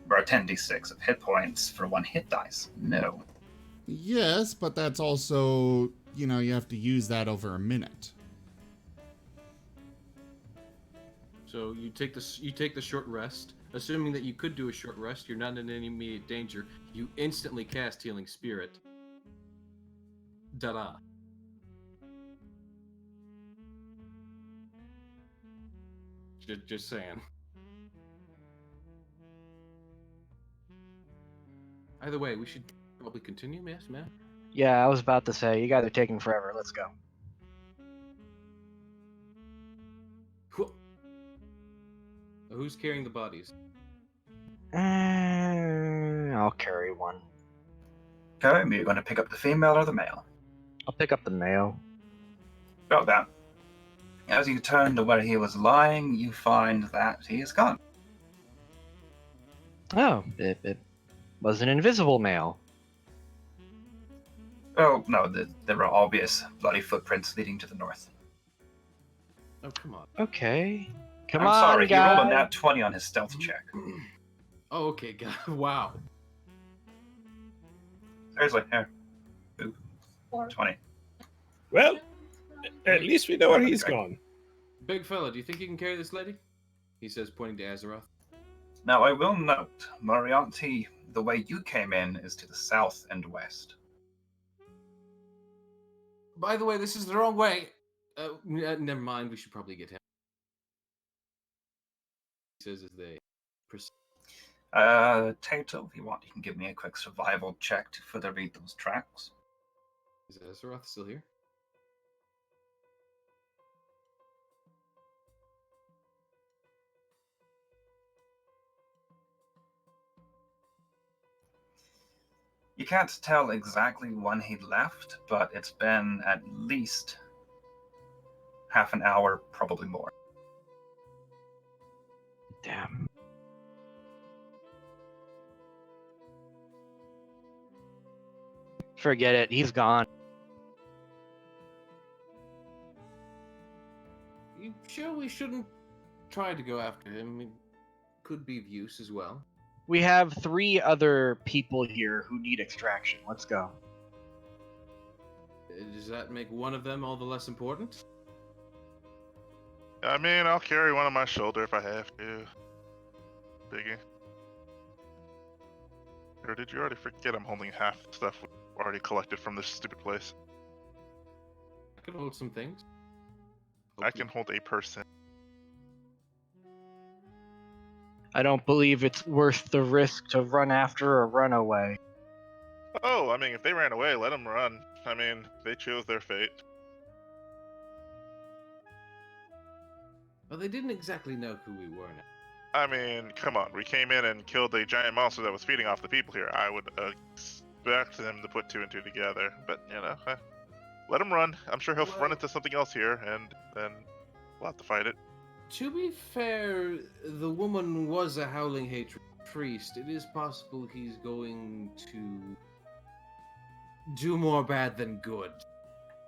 or 10d6 of hit points for one hit dice. No. Yes, but that's also, you know, you have to use that over a minute. So you take the short rest, assuming that you could do a short rest. You're not in any immediate danger. You instantly cast Healing Spirit. Da-da. Just saying. Either way, we should probably continue, yes, man. Yeah, I was about to say, you guys are taking forever. Let's go. Cool. Who's carrying the bodies? I'll carry one. Okay, you're going to pick up the female or the male? I'll pick up the male. About that. As you turn to where he was lying, you find that he is gone. Oh, it was an invisible male. Oh, no, there were obvious bloody footprints leading to the north. Oh, come on. Okay. Come I'm on, sorry, he rolled a guys. nat 20 on his stealth check. Oh, okay, God. Wow. Seriously, here. Boop. 20. Well, at least we know where he's gone. Big fella, do you think you can carry this lady? He says, pointing to Azeroth. Now, I will note, Moriarty, the way you came in is to the south and west. By the way, this is the wrong way. Never mind, we should probably get him. He says as they proceed. Tato, if you want, you can give me a quick survival check to further read those tracks. Is Azeroth still here? You can't tell exactly when he left, but it's been at least half an hour, probably more. Damn. Forget it. He's gone. You sure we shouldn't try to go after him? It could be of use as well. We have 3 other people here who need extraction. Let's go. Does that make one of them all the less important? I mean, I'll carry one on my shoulder if I have to. Biggie. Or did you already forget I'm holding half the stuff we already collected from this stupid place? I can hold some things. I can hold a person. I don't believe it's worth the risk to run after a runaway. Oh, I mean, if they ran away, let them run. I mean, they chose their fate. Well, they didn't exactly know who we were now. I mean, come on. We came in and killed a giant monster that was feeding off the people here. I would expect them to put 2 and 2 together. But, you know, let him run. I'm sure he'll run into something else here, and then we'll have to fight it. To be fair, the woman was a Howling Hatred priest. It is possible he's going to do more bad than good.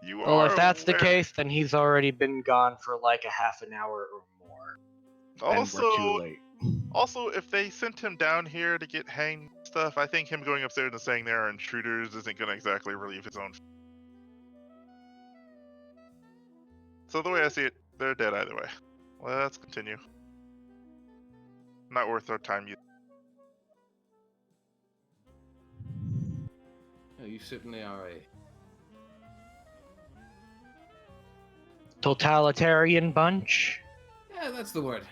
You Well, are if that's the aware- case, then he's already been gone for like a half an hour or more. And we're too late. Also, if they sent him down here to get hanged and stuff, I think him going upstairs and saying there are intruders isn't going to exactly relieve his own. So the way I see it, they're dead either way. Let's continue. Not worth our time. Oh, you certainly are a... Totalitarian bunch? Yeah, that's the word.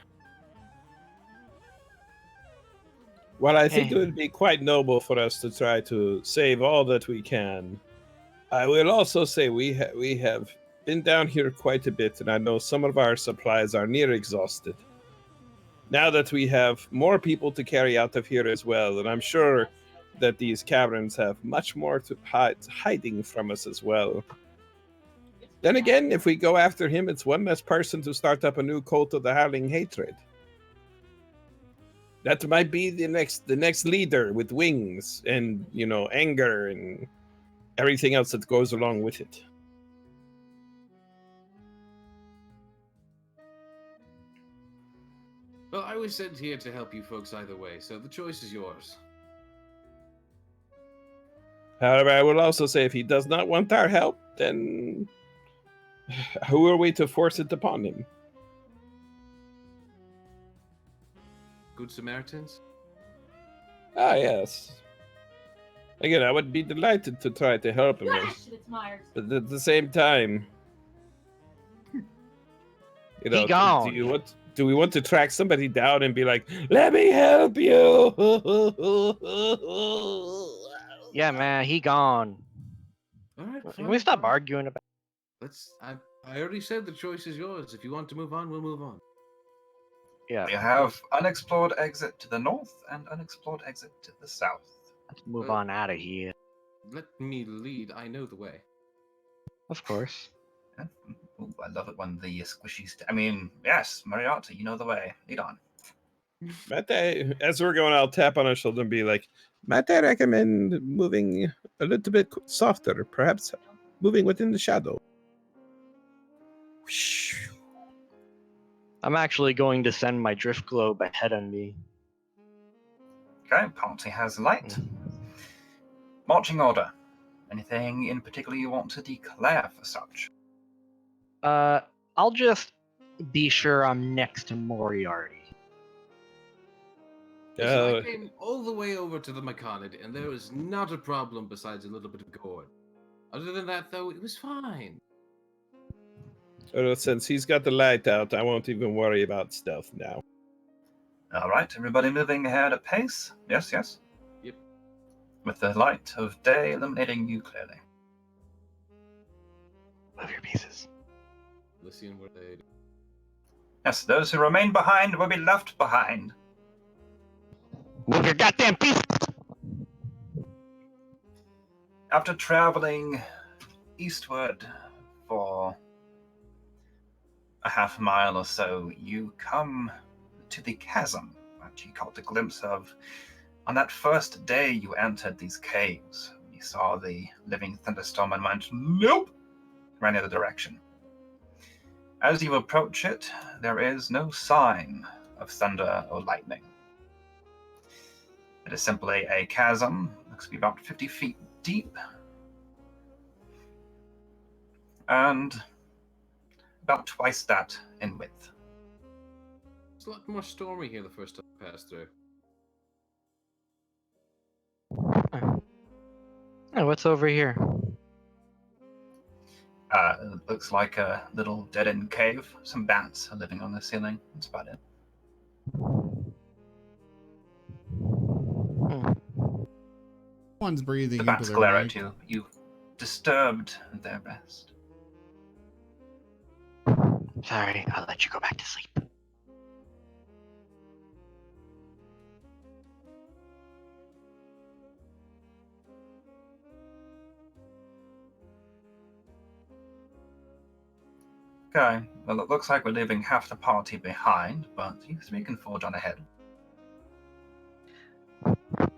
Well, I think Hey. it would be quite noble for us to try to save all that we can. I will also say we have been down here quite a bit, and I know some of our supplies are near exhausted. Now that we have more people to carry out of here as well, and I'm sure that these caverns have much more to hiding from us as well. Then again, if we go after him, it's one less person to start up a new cult of the Howling Hatred. That might be the next leader with wings and, you know, anger and everything else that goes along with it. Well, I was sent here to help you folks either way, so the choice is yours. However, I will also say if he does not want our help, then who are we to force it upon him? Good Samaritans? Ah, yes. Again, I would be delighted to try to help him, Gosh, it's Myers. but at the same time, you know, He gone. do we want to track somebody down and be like, "Let me help you"? Yeah, man, he gone. Alright, Can we stop arguing about I already said the choice is yours. If you want to move on, we'll move on. Yeah, We have unexplored exit to the north and unexplored exit to the south. let's move on out of here. Let me lead. I know the way. Of course. Yeah. Ooh, I love it when the squishy... yes, Mariata, you know the way. Lead on. Mate, as we're going, I'll tap on his shoulder and be like, "Might I recommend moving a little bit softer, perhaps moving within the shadow?" Whoosh. I'm actually going to send my drift globe ahead of me. Okay, party has light. Marching order. Anything in particular you want to declare for such? I'll just be sure I'm next to Moriarty. Listen, I came all the way over to the Myconid, and there was not a problem besides a little bit of gore. Other than that, though, it was fine. Since he's got the light out, I won't even worry about stealth now. All right, everybody moving ahead at pace? Yes, yes. Yep. With the light of day illuminating you clearly. Move your pieces. Listen, what they do. Yes, those who remain behind will be left behind. Move your goddamn pieces! After traveling eastward for a half mile or so, you come to the chasm that you caught a glimpse of on that first day you entered these caves. You saw the living thunderstorm and went, nope, ran the other direction. As you approach it, there is no sign of thunder or lightning. It is simply a chasm, looks to be about 50 feet deep, and about twice that in width. It's a lot more stormy here the first time I passed through. Oh, what's over here? It looks like a little dead-end cave. Some bats are living on the ceiling. That's about it. One's breathing The into bats their glare mic. at you. You've disturbed their rest. Sorry, I'll let you go back to sleep. Okay, well, it looks like we're leaving half the party behind, but you three can forge on ahead.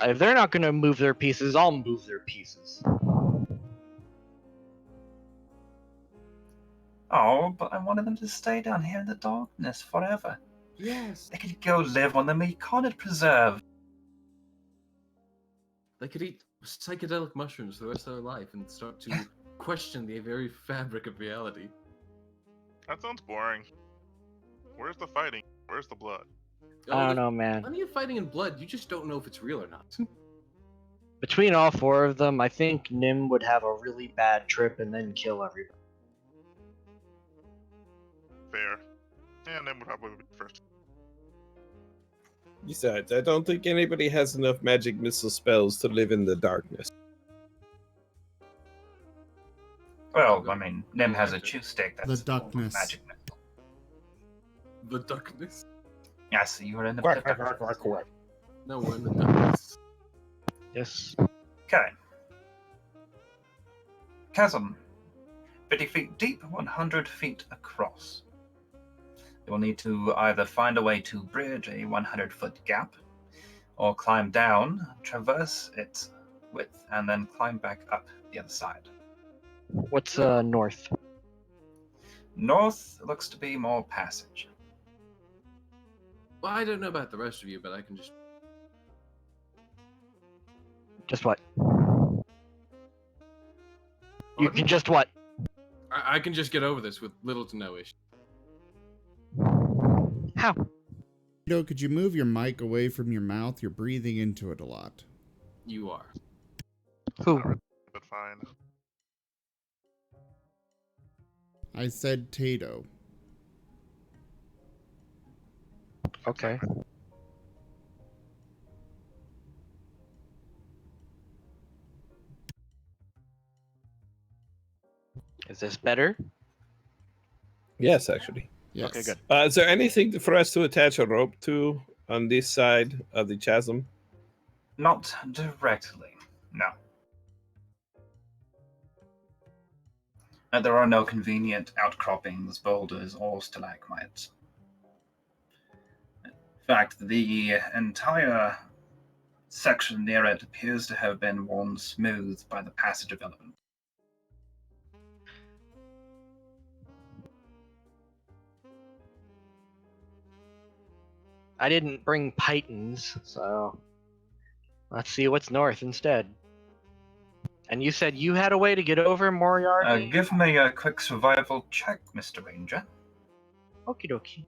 If they're not gonna move their pieces, I'll move their pieces. Oh, but I wanted them to stay down here in the darkness forever. Yes. They could go live on the Meconid Preserve. They could eat psychedelic mushrooms for the rest of their life and start to question the very fabric of reality. That sounds boring. Where's the fighting? Where's the blood? I don't know, man. Plenty of fighting and blood. You just don't know if it's real or not. Between all four of them, I think Nim would have a really bad trip and then kill everybody. Fair. And then we'll probably be first. Besides, I don't think anybody has enough magic missile spells to live in the darkness. Well, I mean, Nim has a chew stick that's The duckness. magic missile. The darkness? Yes, you were in the Quack, pit. quack, quack, quack, quack. No, we're in the darkness. Yes. Okay. Chasm. 50 feet deep, 100 feet across. You will need to either find a way to bridge a 100-foot gap, or climb down, traverse its width, and then climb back up the other side. What's north? North looks to be more passage. Well, I don't know about the rest of you, but I can just... Just what? You can just what? I can just get over this with little to no issue. How? Could you move your mic away from your mouth? You're breathing into it a lot. You are. Who? But fine. I said Tato. Okay. Is this better? Yes, actually. Yes. Okay, good. Is there anything for us to attach a rope to on this side of the chasm? Not directly, no. There are no convenient outcroppings, boulders, or stalagmites. In fact, the entire section near it appears to have been worn smooth by the passage of elements. I didn't bring pythons, so let's see what's north instead. And you said you had a way to get over Moriarty? Give me a quick survival check, Mr. Ranger. Okie dokie.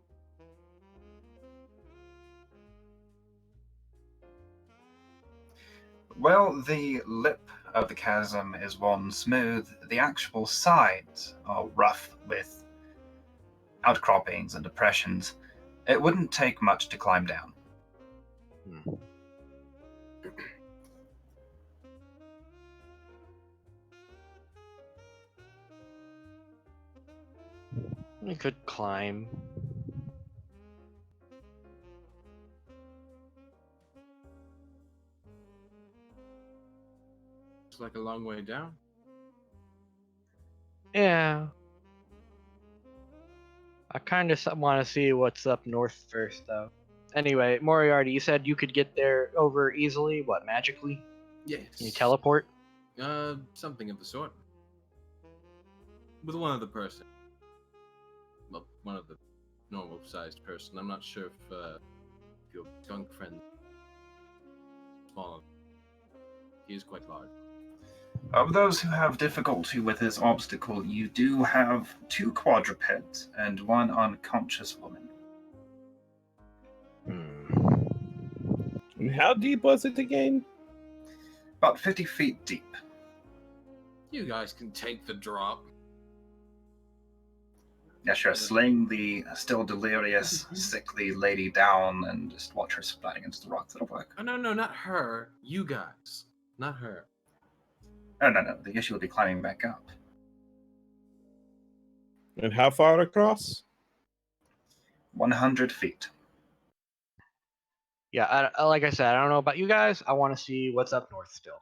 Well, the lip of the chasm is worn smooth. The actual sides are rough with outcroppings and depressions. It wouldn't take much to climb down. We could climb. Looks like a long way down. Yeah. I kind of want to see what's up north first, though. Anyway, Moriarty, you said you could get there over easily. What, magically? Yes. Can you teleport? Something of the sort. With one other person. Well, one of the normal-sized person. I'm not sure if your skunk friend is small. He is quite large. Of those who have difficulty with this obstacle, you do have 2 quadrupeds and 1 unconscious woman. And how deep was it again? About 50 feet deep. You guys can take the drop. Yeah, sure. Sling the still delirious, sickly lady down and just watch her splat against the rocks. It'll work. Oh, no, not her. You guys. Not her. No. The issue will be climbing back up. And how far across? 100 feet. Yeah, like I said, I don't know about you guys. I want to see what's up north still.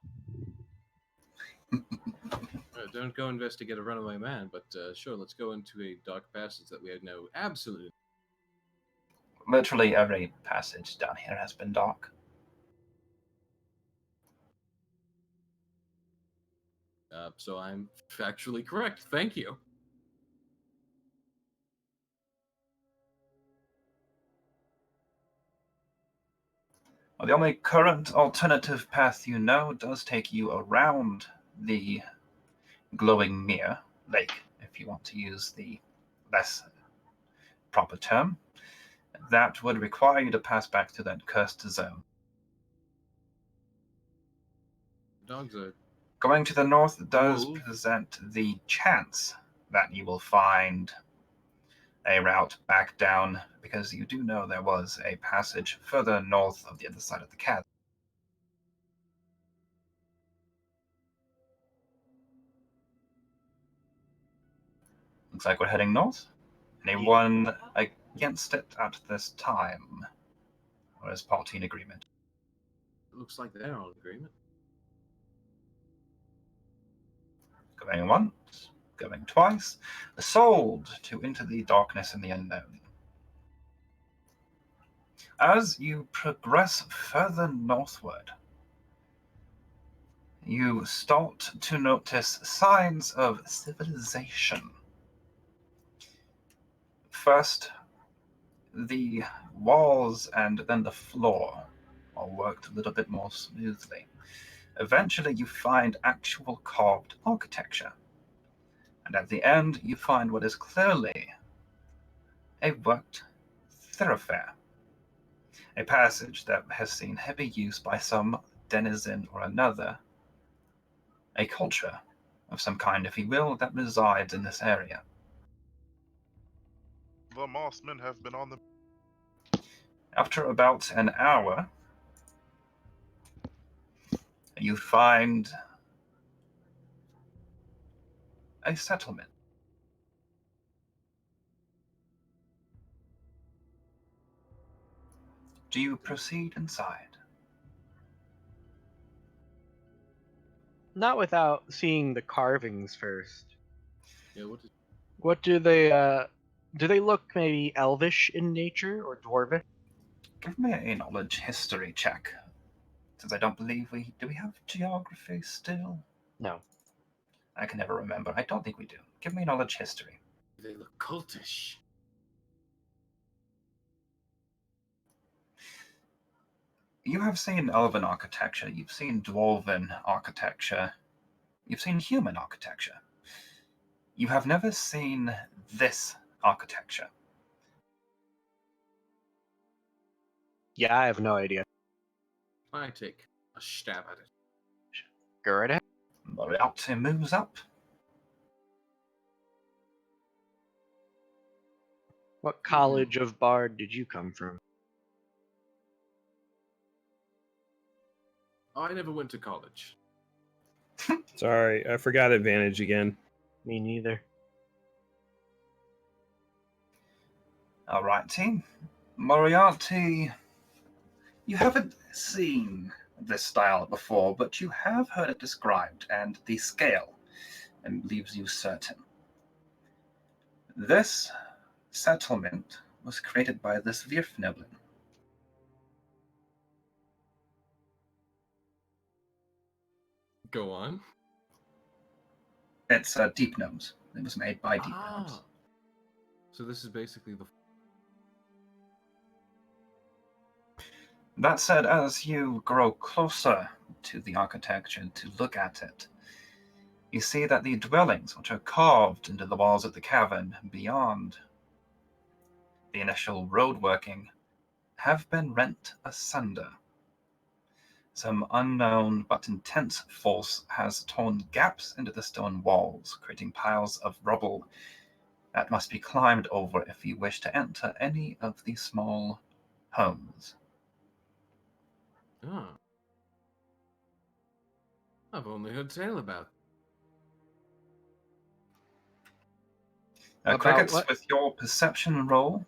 Don't go investigate a runaway man, but sure, let's go into a dark passage that we had no absolute. Literally every passage down here has been dark. So I'm factually correct. Thank you. Well, the only current alternative path you know does take you around the glowing mere lake, if you want to use the less proper term. That would require you to pass back to that cursed zone. Dogs are. Going to the north does Wolf. present the chance that you will find a route back down, because you do know there was a passage further north of the other side of the chasm. Looks like we're heading north. Anyone against it at this time? Or is party in agreement? It looks like they're all in agreement. Going once, going twice. Sold to Into the Darkness and the Unknown. As you progress further northward, you start to notice signs of civilization. First, the walls and then the floor all worked a little bit more smoothly. Eventually, you find actual carved architecture. And at the end, you find what is clearly a worked thoroughfare. A passage that has seen heavy use by some denizen or another. A culture of some kind, if you will, that resides in this area. The Mossmen have been on the. After about an hour, you find a settlement. Do you proceed inside? Not without seeing the carvings first. Yeah, What do they look maybe elvish in nature or dwarvish? Give me a knowledge history check. Since I don't believe do we have geography still? No. I can never remember. I don't think we do. Give me knowledge history. They look cultish. You have seen elven architecture, you've seen dwarven architecture, you've seen human architecture. You have never seen this architecture. Yeah, I have no idea. I take a stab at it. Go right ahead. Moriarty moves up. What college of bard did you come from? Oh, I never went to college. Sorry, I forgot advantage again. Me neither. All right, team. Moriarty, you haven't seen this style before, but you have heard it described, and the scale leaves you certain. This settlement was created by this Virfnoblin. Go on. It's deep gnomes. It was made by deep gnomes. So this is basically the. That said, as you grow closer to the architecture to look at it, you see that the dwellings, which are carved into the walls of the cavern beyond the initial road working, have been rent asunder. Some unknown but intense force has torn gaps into the stone walls, creating piles of rubble that must be climbed over if you wish to enter any of the small homes. Oh. I've only heard tale about. About Crickets, what? with your perception roll,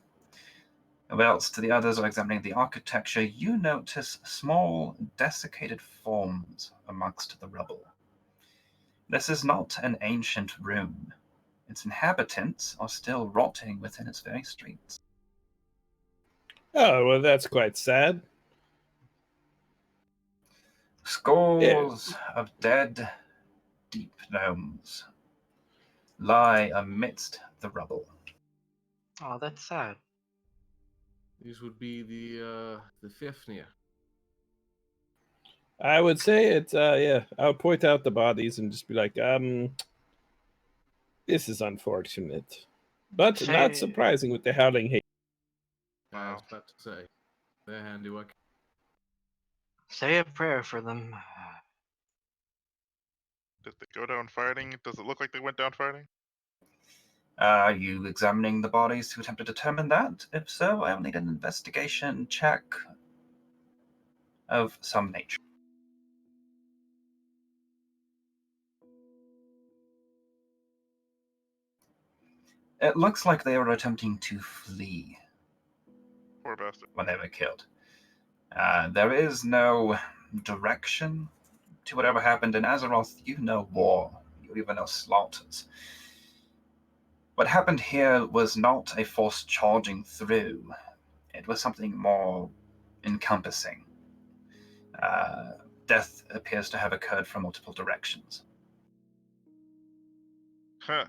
whilst the others are examining the architecture, you notice small, desiccated forms amongst the rubble. This is not an ancient ruin. Its inhabitants are still rotting within its very streets. Oh, well, that's quite sad. Scores of dead, deep gnomes lie amidst the rubble. Oh, that's sad. These would be the Fifnir. I would say it's yeah. I would point out the bodies and just be like, this is unfortunate, but not surprising with the howling hate. I was about to say their handiwork. Say a prayer for them. Did they go down fighting? Does it look like they went down fighting? Are you examining the bodies to attempt to determine that? If so, I'll need an investigation check of some nature. It looks like they were attempting to flee Poor bastard. when they were killed. There is no direction to whatever happened in Azeroth. You know war. You even know slaughters. What happened here was not a force charging through. It was something more encompassing. Death appears to have occurred from multiple directions. Huh.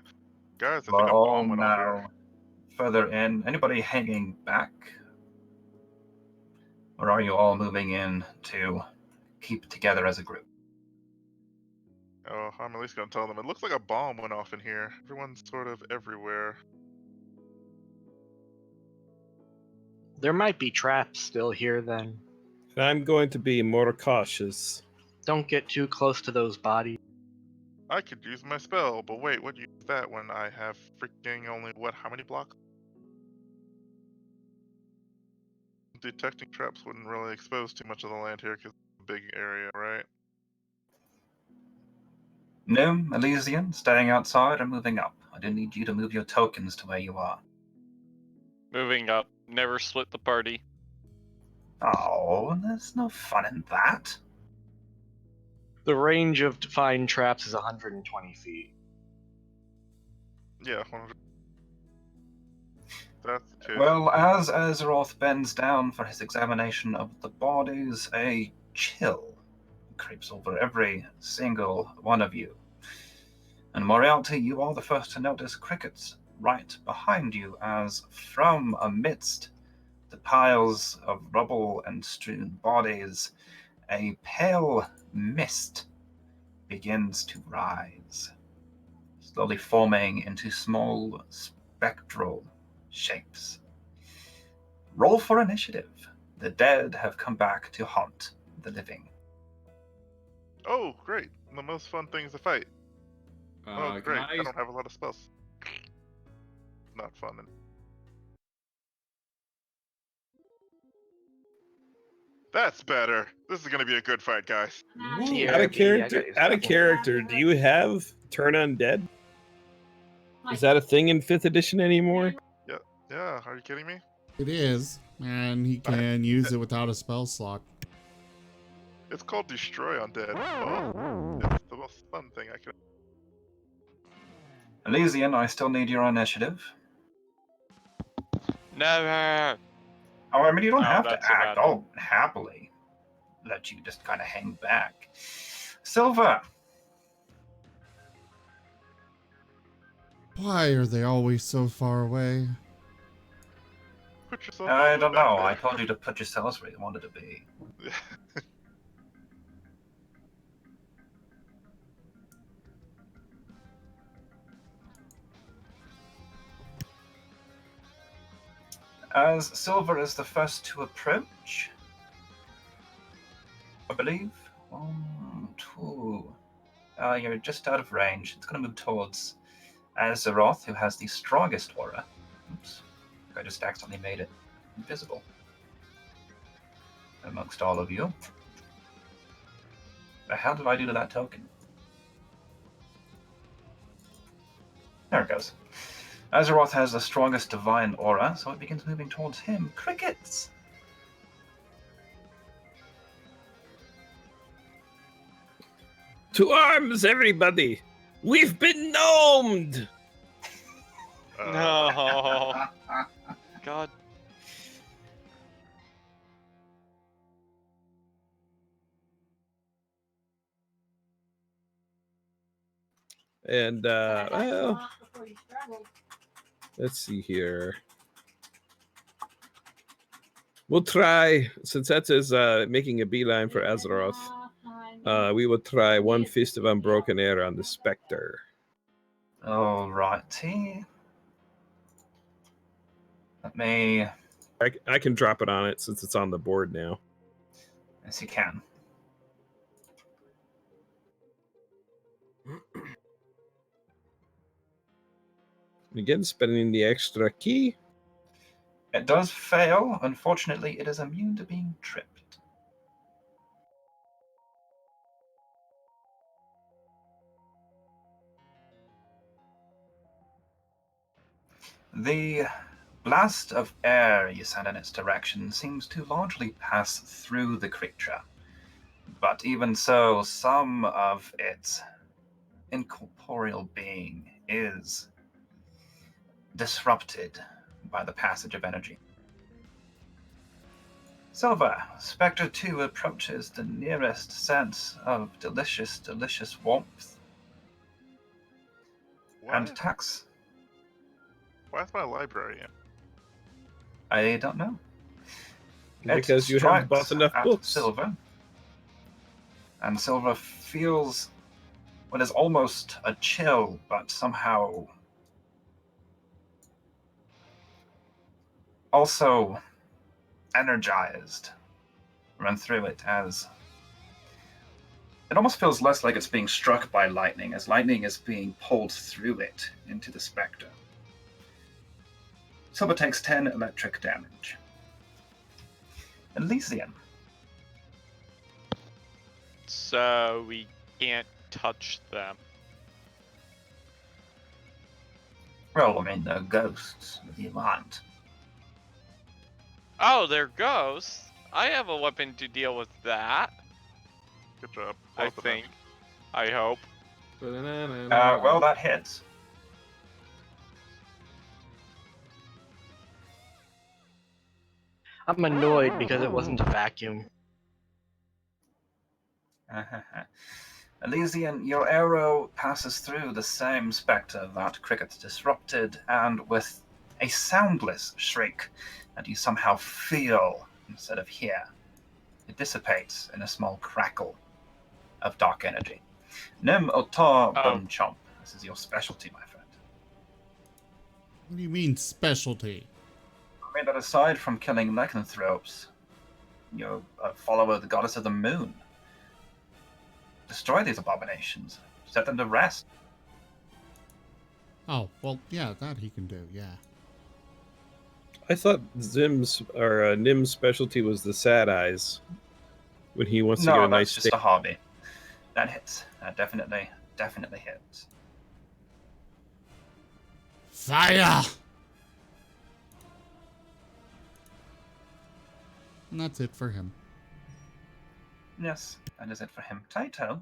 Guys, I We're think a all bomb went off here. now further in. Anybody hanging back? Or are you all moving in to keep together as a group? Oh, I'm at least gonna tell them. It looks like a bomb went off in here. Everyone's sort of everywhere. There might be traps still here then. And I'm going to be more cautious. Don't get too close to those bodies. I could use my spell, but wait, what use that when I have freaking only how many blocks? Detecting traps wouldn't really expose too much of the land here because it's a big area, right? No, Elysian, staying outside or moving up? I do need you to move your tokens to where you are. Moving up. Never split the party. Oh, there's no fun in that. The range of defined traps is 120 feet. Yeah, 100. That's the case. Well, as Azeroth bends down for his examination of the bodies, a chill creeps over every single one of you. And Moriarty, you are the first to notice crickets right behind you as from amidst the piles of rubble and strewn bodies, a pale mist begins to rise, slowly forming into small spectral shapes. Roll for initiative. The dead have come back to haunt the living. Oh, great. The most fun thing is to fight. Oh, great. I don't have a lot of spells. Not fun. That's better. This is gonna be a good fight, guys. Yeah, Out of character, do you have turn undead? Is that a thing in 5th edition anymore? Yeah, are you kidding me? It is, and he can use it without a spell slot. It's called Destroy Undead. Oh, it's the most fun thing I can. Elysian, I still need your initiative. Never. Oh, I mean, you don't Oh, have to that's a act. bad one. I'll happily let you just kind of hang back. Silver, Why are they always so far away? Put yourself. I all the way don't know. back I there. told you to put yourselves where you wanted to be. As Silver is the first to approach, I believe. 1, 2. You're just out of range. It's going to move towards Azeroth, who has the strongest aura. Oops. I just accidentally made it invisible amongst all of you. The hell did I do to that token? There it goes. Azeroth has the strongest divine aura, so it begins moving towards him. Crickets! To arms, everybody! We've been gnomed! No. God. And, That got well, off before you struggled. let's see here. We'll try, since that is making a beeline for Azeroth, we will try one Fist of Unbroken Air on the Spectre. Alrighty. Let me... I can drop it on it since it's on the board now. Yes, you can. Again, spending the extra key. It does fail. Unfortunately, it is immune to being tripped. The blast of air you send in its direction seems to largely pass through the creature. But even so, some of its incorporeal being is disrupted by the passage of energy. Silver, Spectre 2 approaches the nearest sense of delicious, delicious warmth and Why? attacks. Why is my library in? I don't know. Because you have bought enough at books. Silver, and Silver feels what is almost a chill, but somehow also energized run through it, as it almost feels less like it's being struck by lightning, as lightning is being pulled through it into the Spectre. Silver takes 10 electric damage. Elysian. So we can't touch them. Well, I mean, they're ghosts. What do you want? Oh, they're ghosts. I have a weapon to deal with that. Good job. I Both of them. think. I hope. Well, that hits. I'm annoyed because it wasn't a vacuum. Elysian, your arrow passes through the same spectre that Cricket disrupted, and with a soundless shriek that you somehow feel instead of hear, it dissipates in a small crackle of dark energy. Nim Otar Bone Chomp. This is your specialty, my friend. What do you mean, specialty? I mean that aside from killing lycanthropes, you're a follower of the goddess of the moon. Destroy these abominations. Set them to rest. Oh, well, yeah, that he can do, yeah. I thought Nim's specialty was the sad eyes. When he wants to get No, a nice that's just steak. a hobby. That hits. That definitely hits. Fire! And that's it for him. Yes, that is it for him. Taito.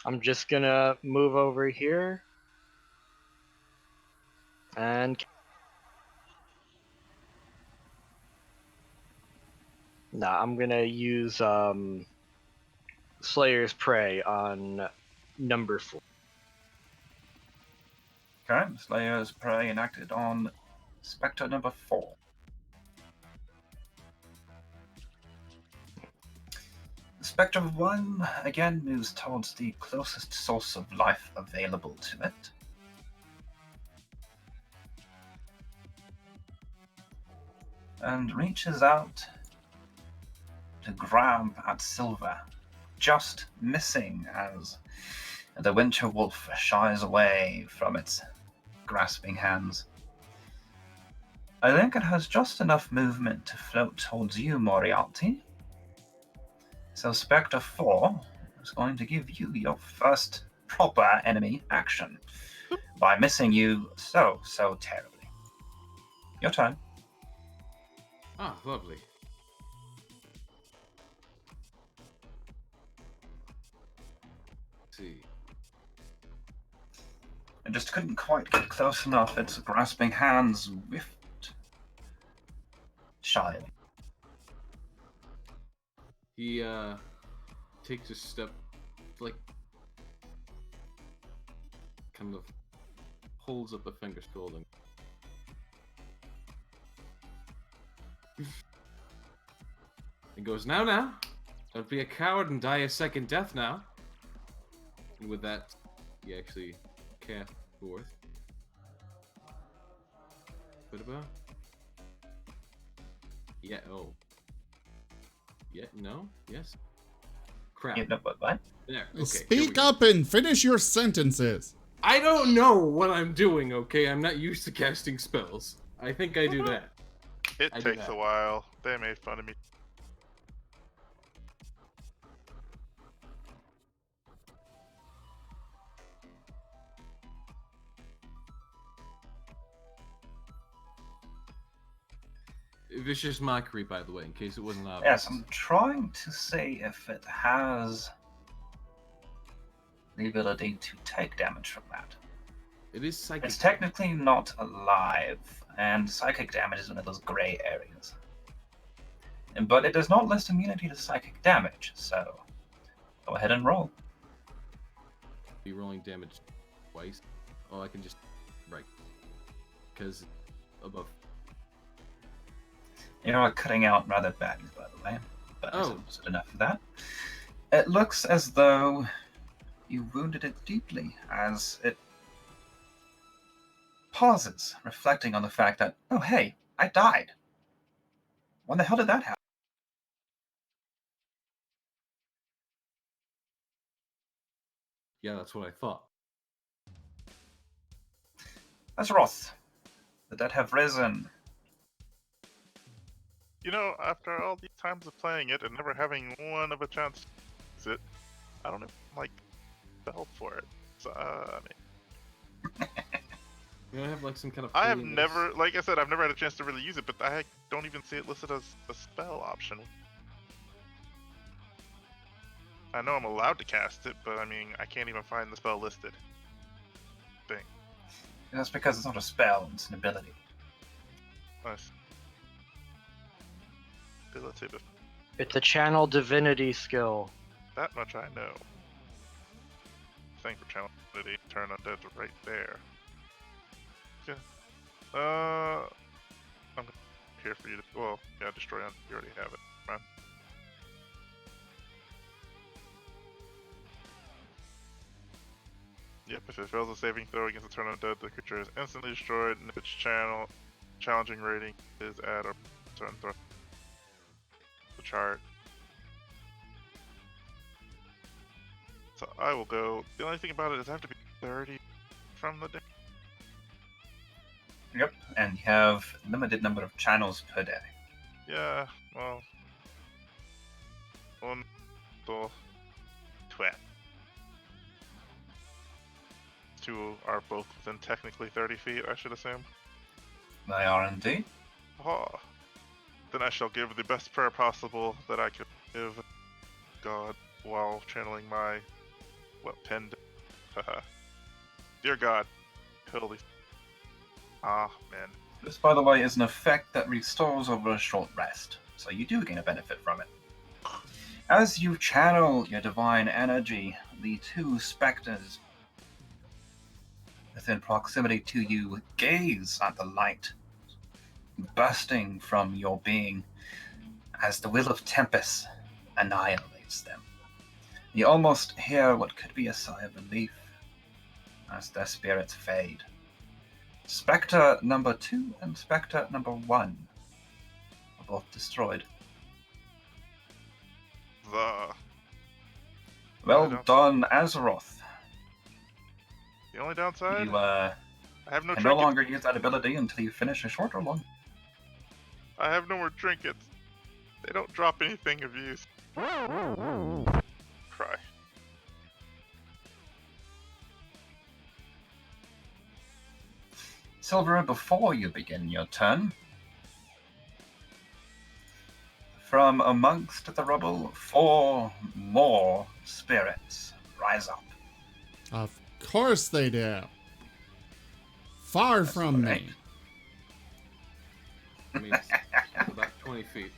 I'm just gonna move over here and I'm gonna use Slayer's Prey on number 4. Okay, Slayer's Prey enacted on Spectre number 4. Spectre 1 again moves towards the closest source of life available to it. And reaches out to grab at Silver, just missing as the Winter Wolf shies away from its grasping hands. I think it has just enough movement to float towards you, Moriarty. So Spectre 4 is going to give you your first proper enemy action by missing you so terribly. Your turn. Ah, lovely. Let's see. I just couldn't quite get close enough. Its grasping hands whiffed shyly. He takes a step, like, kind of holds up a finger scrolling. And goes, now, don't be a coward and die a second death now. And with that, he actually cast forth. What about? Yeah, oh. Yeah, no, yes. Crap. You know what? There, okay. Speak up and finish your sentences. I don't know what I'm doing, okay? I'm not used to casting spells. I think I do that. It takes a while. They made fun of me. Vicious mockery, by the way, in case it wasn't obvious. Yes, I'm trying to see if it has the ability to take damage from that. It is psychic. It's technically not alive, and psychic damage is one of those gray areas. But it does not list immunity to psychic damage, so go ahead and roll. Be rolling damage twice. Oh, I can just right because above. You're cutting out rather badly, by the way. But Oh. is it enough of that? It looks as though you wounded it deeply, as it pauses, reflecting on the fact that, oh hey, I died. When the hell did that happen? Yeah, that's what I thought. Azeroth, the dead have risen. You know, after all these times of playing it and never having one of a chance to use it, I don't like fell for it. So, I mean, You don't have like some kind of. I have feeling never, like I said, I've never had a chance to really use it, but I don't even see it listed as a spell option. I know I'm allowed to cast it, but I mean, I can't even find the spell listed. Thing. And that's because it's not a spell, it's an ability. Nice. Ability, but It's a channel divinity skill. that much I know. Thank for channel ability. Turn undead to right there. Yeah. I'm here for you to. Well, yeah, destroy undead. You already have it. Fine. Yep, if it fails a saving throw against a turn undead, the creature is instantly destroyed, and if its challenging rating is at a turn throw. The chart. So I will go. The only thing about it is I have to be 30 from the day. Yep, and you have limited number of channels per day. Yeah, well. One, two, two are both within technically 30 feet, I should assume. They are indeed. Oh. Then I shall give the best prayer possible that I could give God while channeling my, pinned. Haha. Dear God. Holy. Ah, man. This, by the way, is an effect that restores over a short rest, so you do gain a benefit from it. As you channel your divine energy, the two specters within proximity to you gaze at the light bursting from your being as the will of Tempest annihilates them. You almost hear what could be a sigh of relief as their spirits fade. Spectre number 2 and Spectre number 1 are both destroyed. Well done, Azeroth. The only downside? You I have no can trinkets. no longer use that ability until you finish a short or long. I have no more trinkets. They don't drop anything of use. Cry. Silver, before you begin your turn, from amongst the rubble, 4 more spirits rise up. Of course they do. Far from right. me. I mean, it's about 20 feet.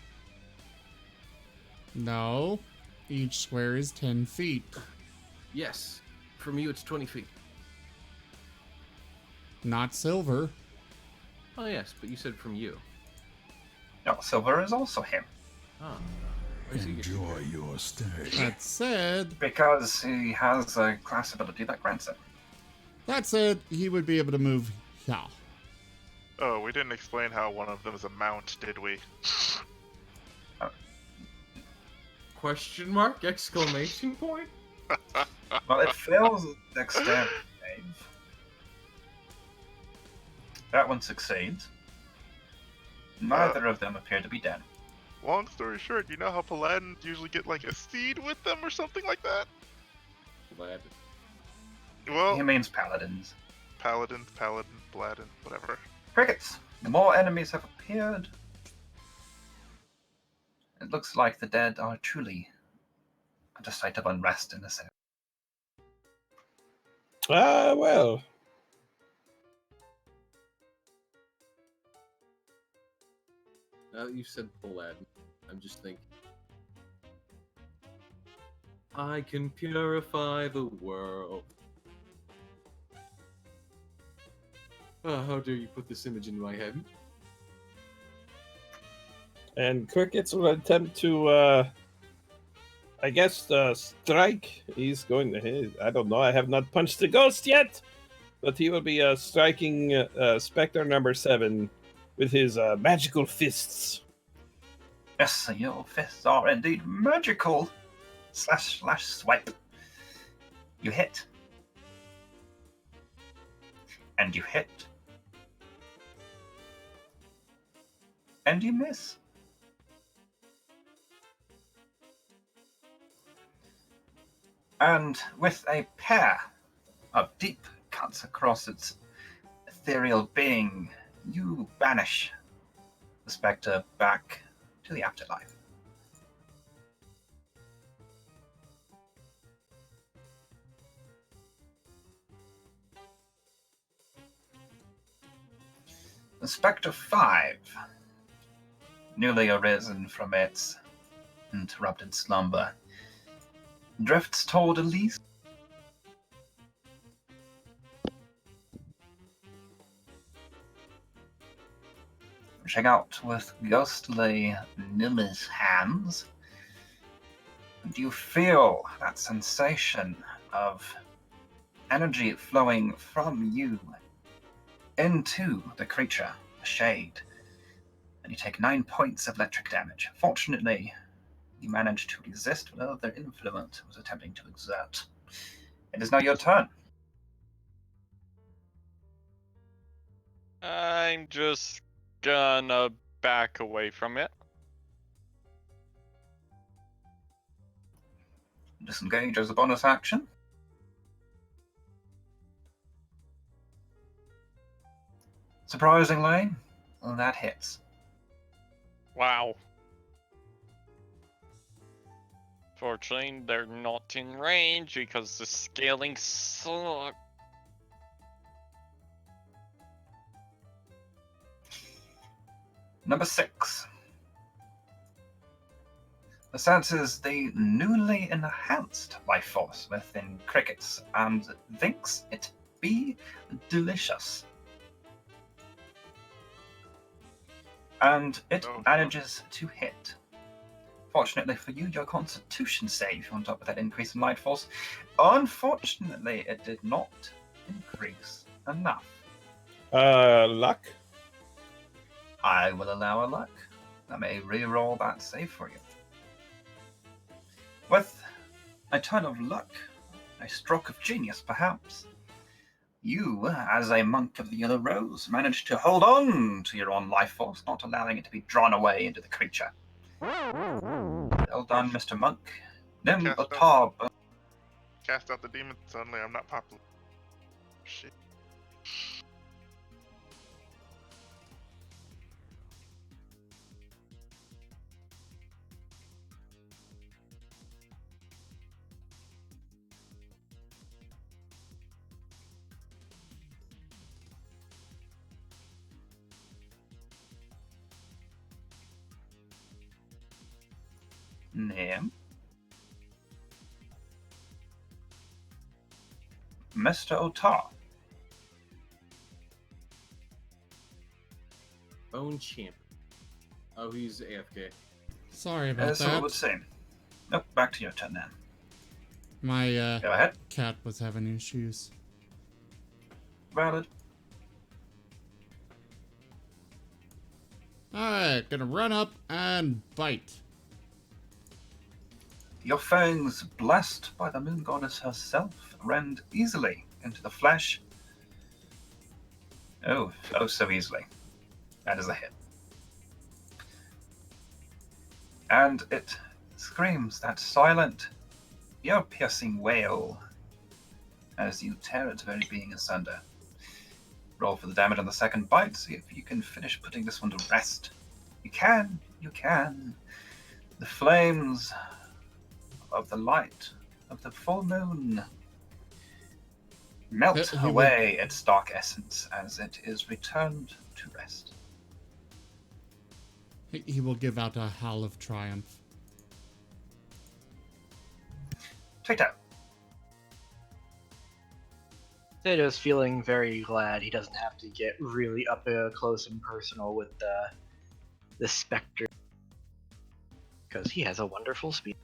No. Each square is 10 feet. Yes. From you, it's 20 feet. Not silver. Oh, yes, but you said from you. No, Silver is also him, Oh. Where's he getting Enjoy it? your stay. That said, because he has a class ability that grants it. he would be able to move here. Oh, we didn't explain how one of them is a mount, did we? Question mark? Exclamation point? Well, it fails dexterity save. That one succeeds. Neither of them appear to be dead. Long story short, you know how paladins usually get like a seed with them or something like that? Glad. Well, He means paladins. paladin, paladin, whatever. Crickets! More enemies have appeared. It looks like the dead are truly at a site of unrest in this area. Well. Now that you said Paladin, I'm just thinking. I can purify the world. How dare you put this image in my head? And Crickets will attempt to, I guess, strike. He's going to hit. I don't know. I have not punched the ghost yet. But he will be striking Spectre number 7 with his magical fists. Yes, your fists are indeed magical. Slash swipe. You hit. And you hit. And you miss. And with a pair of deep cuts across its ethereal being, you banish the spectre back to the afterlife. The Spectre 5, newly arisen from its interrupted slumber, drifts toward Elise. Reaching out with ghostly, numerous hands, and you feel that sensation of energy flowing from you into the creature, a shade, and you take 9 points of electric damage. Fortunately, you managed to resist whatever their influence was attempting to exert. It is now your turn. I'm just gonna back away from it. Disengage as a bonus action. Surprisingly, that hits. Wow. Fortunately, they're not in range because the scaling sucks. Number 6. The senses the newly enhanced life force within crickets and thinks it be delicious. And it Oh, manages to hit. Fortunately for you, your constitution save on top of that increase in life force. Unfortunately, it did not increase enough. Luck. I will allow a luck. I may re-roll that save for you. With a turn of luck, a stroke of genius perhaps, you, as a monk of the Yellow Rose, managed to hold on to your own life force, not allowing it to be drawn away into the creature. Well done, Mr. Monk. Tab. Cast out the demon. Suddenly, I'm not popular. Shit. Name. Mr. Otar. Bone champ. Oh, he's AFK. Sorry about So it that. would seem. Nope, back to your turn then. My Go ahead. cat was having issues. Valid. Alright, gonna run up and bite. Your fangs, blessed by the moon goddess herself, rend easily into the flesh. Oh, so easily. That is a hit. And it screams that silent, ear-piercing wail as you tear its very being asunder. Roll for the damage on the second bite, see if you can finish putting this one to rest. You can. The flames of the light of the full moon melt He away its dark essence as it is returned to rest. He will give out a howl of triumph. Tato. Tato's feeling very glad he doesn't have to get really up close and personal with the specter, because he has a wonderful speed.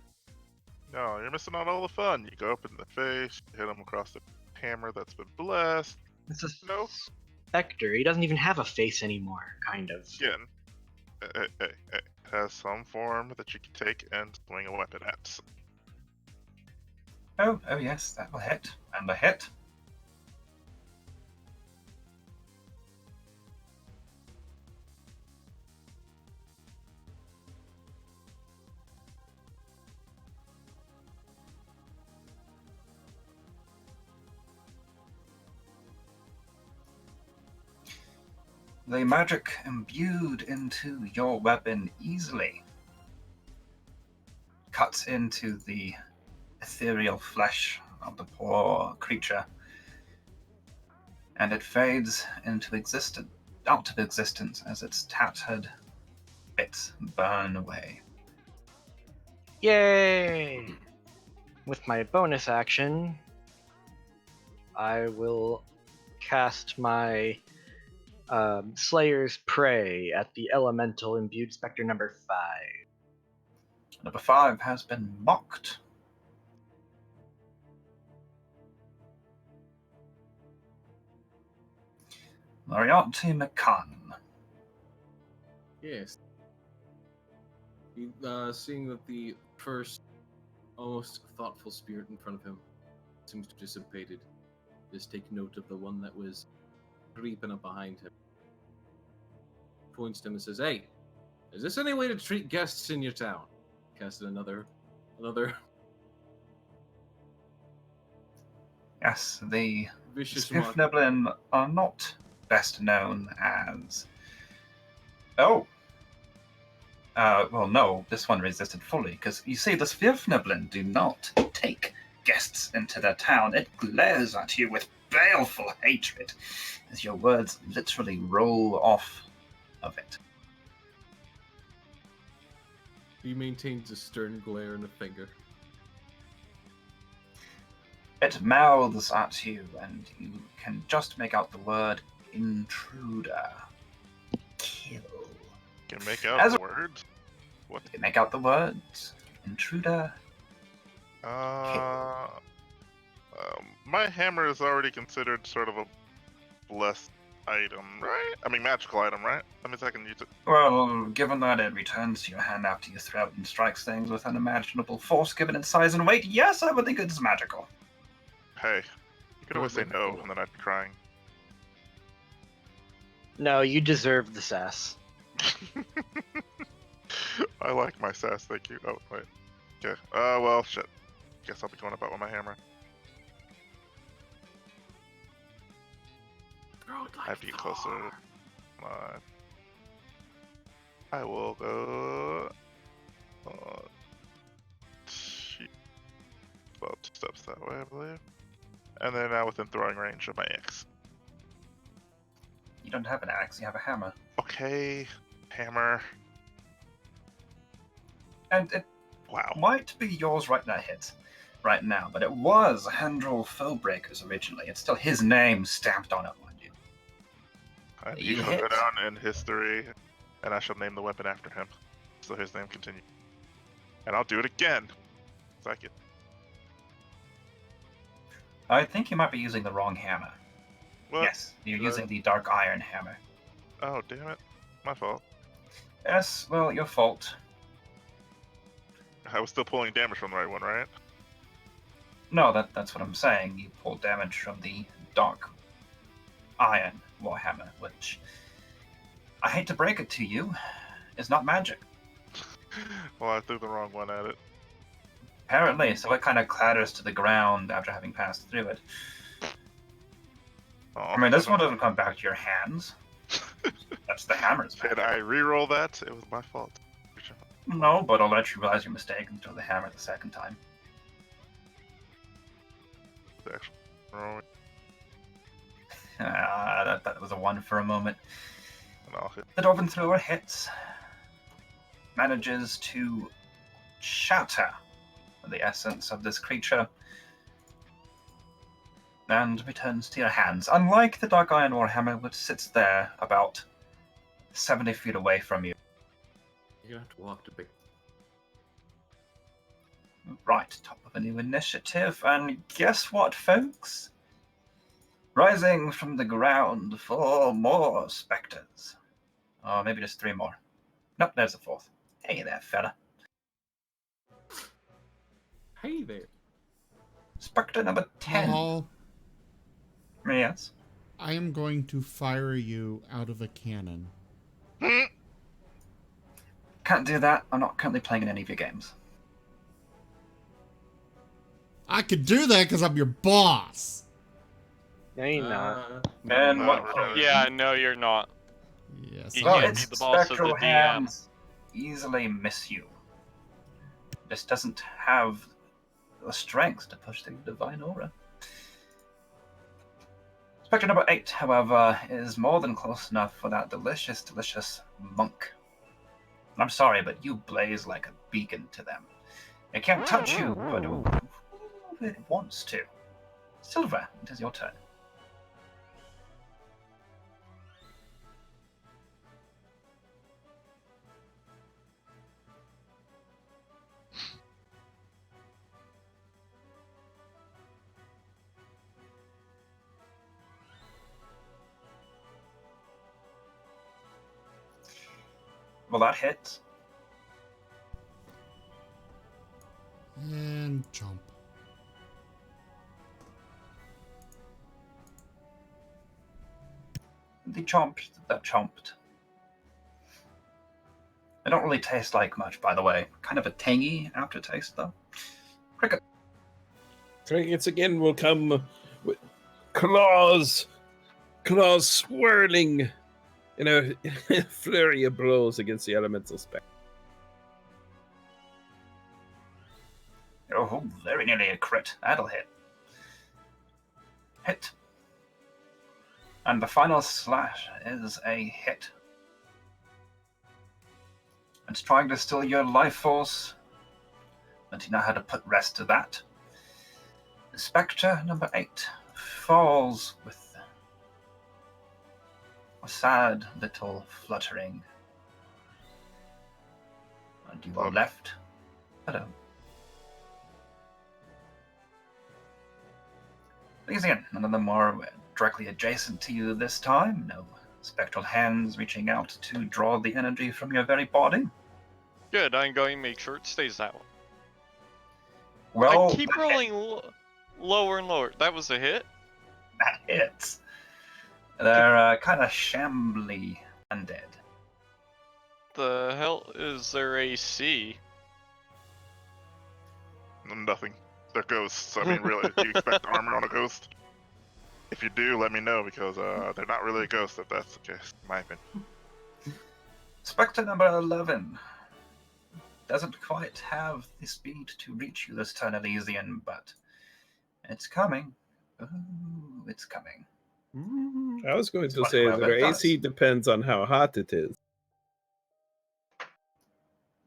No, you're missing out all the fun. You go up in the face, you hit him across the hammer that's been blessed. It's a No. specter. He doesn't even have a face anymore, kind of. Again, it has some form that you can take and swing a weapon at. Oh yes, that will hit. And a hit. The magic imbued into your weapon easily cuts into the ethereal flesh of the poor creature, and it fades out of existence as its tattered bits burn away. Yay! With my bonus action, I will cast my Slayer's Prey at the elemental imbued specter number 5. Number 5 has been mocked. Moriarty McCann. Yes. Seeing that the first, almost thoughtful spirit in front of him seems to have dissipated, just take note of the one that was creeping up behind him. Points to him and says, "Hey, is this any way to treat guests in your town?" Casted another. Yes, the Vicious mark. Skiffneblin are not best known as... Oh. Well, no, this one resisted fully, because you see, the Svirfneblin do not take guests into their town. It glares at you with baleful hatred as your words literally roll off of it. He maintains a stern glare and a finger. It mouths at you, and you can just make out the word intruder. Kill. Can make out As the a- words. What? You can make out the words intruder. My hammer is already considered sort of a blessed item, right? I mean, magical item, right? That means I can use it. Well, given that it returns to your hand after you throw it and strikes things with unimaginable force given its size and weight, yes, I would think it's magical. Hey, you could always say no, and then I'd be crying. No, you deserve the sass. I like my sass, thank you. Oh, wait. Okay. Well, shit. Guess I'll be going about with my hammer. I have to get closer. Come on. I will go... about 2 steps that way, I believe. And then now within throwing range of my axe. You don't have an axe, you have a hammer. Okay, hammer. And it Wow. might be yours right now, but it was Handrel Foebreaker's originally. It's still his name stamped on it, mind you. And You he shall hit. go down in history, and I shall name the weapon after him. So his name continues. And I'll do it again. Like it. I think you might be using the wrong hammer. What? Yes, you're using the dark iron hammer. Oh, damn it. My fault. Yes, well, your fault. I was still pulling damage from the right one, right? No, that's what I'm saying. You pull damage from the dark iron warhammer, which, I hate to break it to you, is not magic. Well, I threw the wrong one at it. Apparently, so it kind of clatters to the ground after having passed through it. Oh, I mean, this one doesn't come back to your hands. That's the hammer's Can magic. I re-roll that? It was my fault. No, but I'll let you realize your mistake and throw the hammer the second time. Actually, rolling, That was a 1 for a moment. and I'll hit. The Dwarven Thrower hits, manages to shatter the essence of this creature, and returns to your hands. Unlike the Dark Iron Warhammer, which sits there about 70 feet away from you. You're gonna have to walk to big. Right, top of a new initiative, and guess what, folks? Rising from the ground, 4 more specters. Or maybe just 3 more. Nope, there's a 4th. Hey there, fella. Hey there. Spectre number 10. Paul, Yes. I am going to fire you out of a cannon. Can't do that. I'm not currently playing in any of your games. I could do that because I'm your boss. No, you're not. And not what? really. Yeah, no, you're not. Yes, You Well, can't its be the boss of the spectral DM. hands easily miss you. This doesn't have the strength to push through divine aura. Spectre number 8, however, is more than close enough for that delicious, delicious monk. I'm sorry, but you blaze like a beacon to them. It can't touch you, but it wants to. Silver, it is your turn. Well, that hits. and jump. The chomped that chomped. They don't really taste like much, by the way. Kind of a tangy aftertaste, though. Cricket. Crickets again will come with claws claws swirling in a flurry of blows against the elemental spectre. Oh, very nearly a crit. That'll hit. Hit. And the final slash is a hit. It's trying to steal your life force, but you know how to put rest to that. Spectre number 8 falls with a sad little fluttering. And you are left alone. These again, none of them are directly adjacent to you this time. No spectral hands reaching out to draw the energy from your very body. Good, I'm going to make sure it stays that way. Well, I keep rolling lower and lower. That was a hit? that hits. They're kind of shambly undead. The hell is their AC? Nothing. They're ghosts. I mean, really, do you expect armor on a ghost? If you do, let me know, because they're not really a ghost if that's the case, in my opinion. Spectre number 11 doesn't quite have the speed to reach you this turn, Elysian, but it's coming. Ooh, it's coming. I was going to What say whoever their does. AC depends on how hot it is.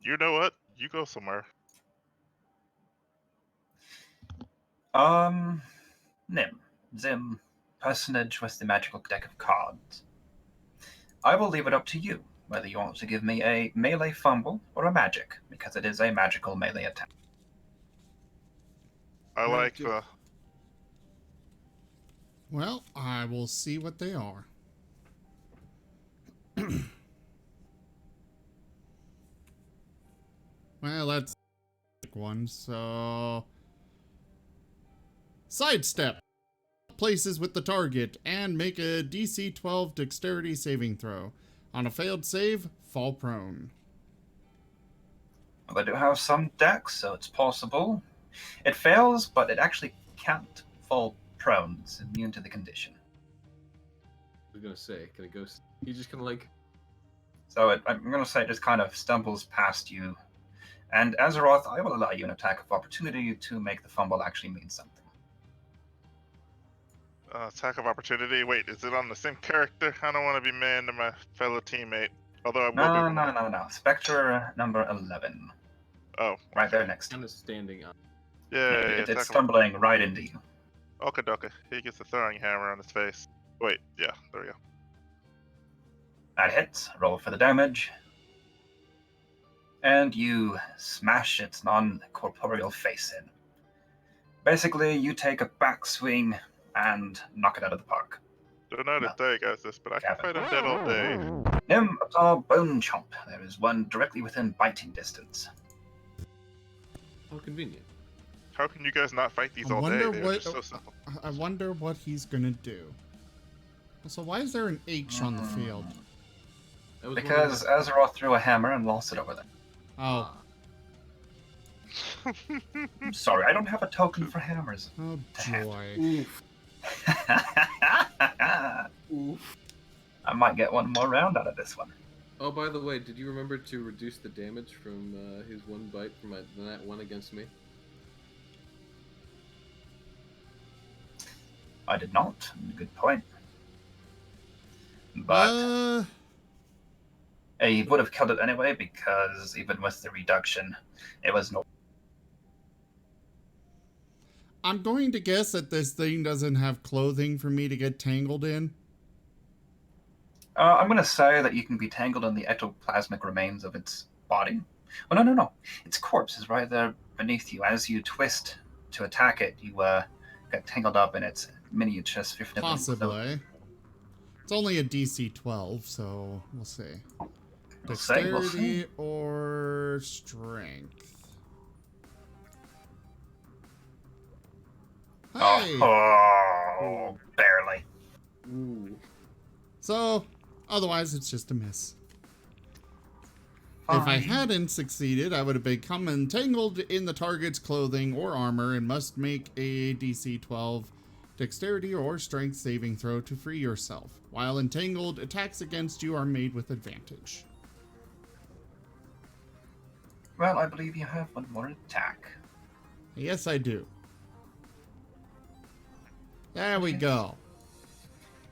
You know what? You go somewhere. Nim, Zim, personage with the magical deck of cards. I will leave it up to you whether you want to give me a melee fumble or a magic, because it is a magical melee attack. I like the. Well, I will see what they are. Well, that's one, so... Sidestep. Places with the target and make a DC 12 dexterity saving throw. On a failed save, fall prone. Well, they do have some decks, so it's possible. It fails, but it actually can't fall prone. It's immune to the condition. I was gonna say, can it go? He just kind of like. So I'm going to say it just kind of stumbles past you. And Azeroth, I will allow you an attack of opportunity to make the fumble actually mean something. Attack of opportunity. Wait, is it on the same character? I don't want to be mean to my fellow teammate. Although I will be. No. Spectre number 11. Oh. Right there next to Kind you. of standing up. Yeah, It's stumbling right into you. Okay, doke. He gets a throwing hammer on his face. Wait, yeah, there we go. That hits. Roll for the damage. And you smash its non-corporeal face in. Basically, you take a backswing and knock it out of the park. Don't know how to day, guys, this, but I can Cabin. fight undead all day. Nim, a bone chomp. There is one directly within biting distance. How convenient. How can you guys not fight these all day? They're just so simple. I wonder what he's gonna do. So why is there an H on the field? That was Because Azeroth threw a hammer and lost it over there. Oh, I'm sorry, I don't have a token for hammers. oh joy. Oof. Oof. I might get one more round out of this one. Oh, by the way, did you remember to reduce the damage from his one bite from that one against me? I did not. Good point. But he would have killed it anyway, because even with the reduction, it was no. I'm going to guess that this thing doesn't have clothing for me to get tangled in. I'm going to say that you can be tangled in the ectoplasmic remains of its body. Oh, no. Its corpse is right there beneath you. As you twist to attack it, you get tangled up in its miniature sphere. Possibly. It's only a DC 12, so we'll see. We'll see. Dexterity or strength? Hey! Oh, barely. Ooh. So, otherwise it's just a miss. If I hadn't succeeded, I would have become entangled in the target's clothing or armor and must make a DC 12 Dexterity or strength saving throw to free yourself. While entangled, attacks against you are made with advantage. Well, I believe you have one more attack. Yes, I do. There we go.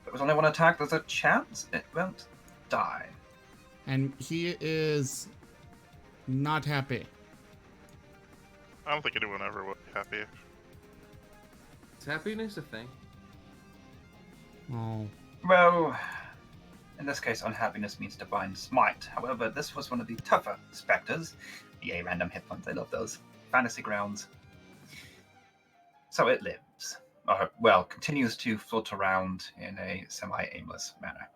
If it was only one attack, there's a chance it won't die. And he is not happy. I don't think anyone ever would be happy. Is happiness a thing? Oh. Well, in this case, unhappiness means divine smite. However, this was one of the tougher specters. Yay, random hit points. I love those. Fantasy grounds. So it lives. Or, well, continues to float around in a semi-aimless manner.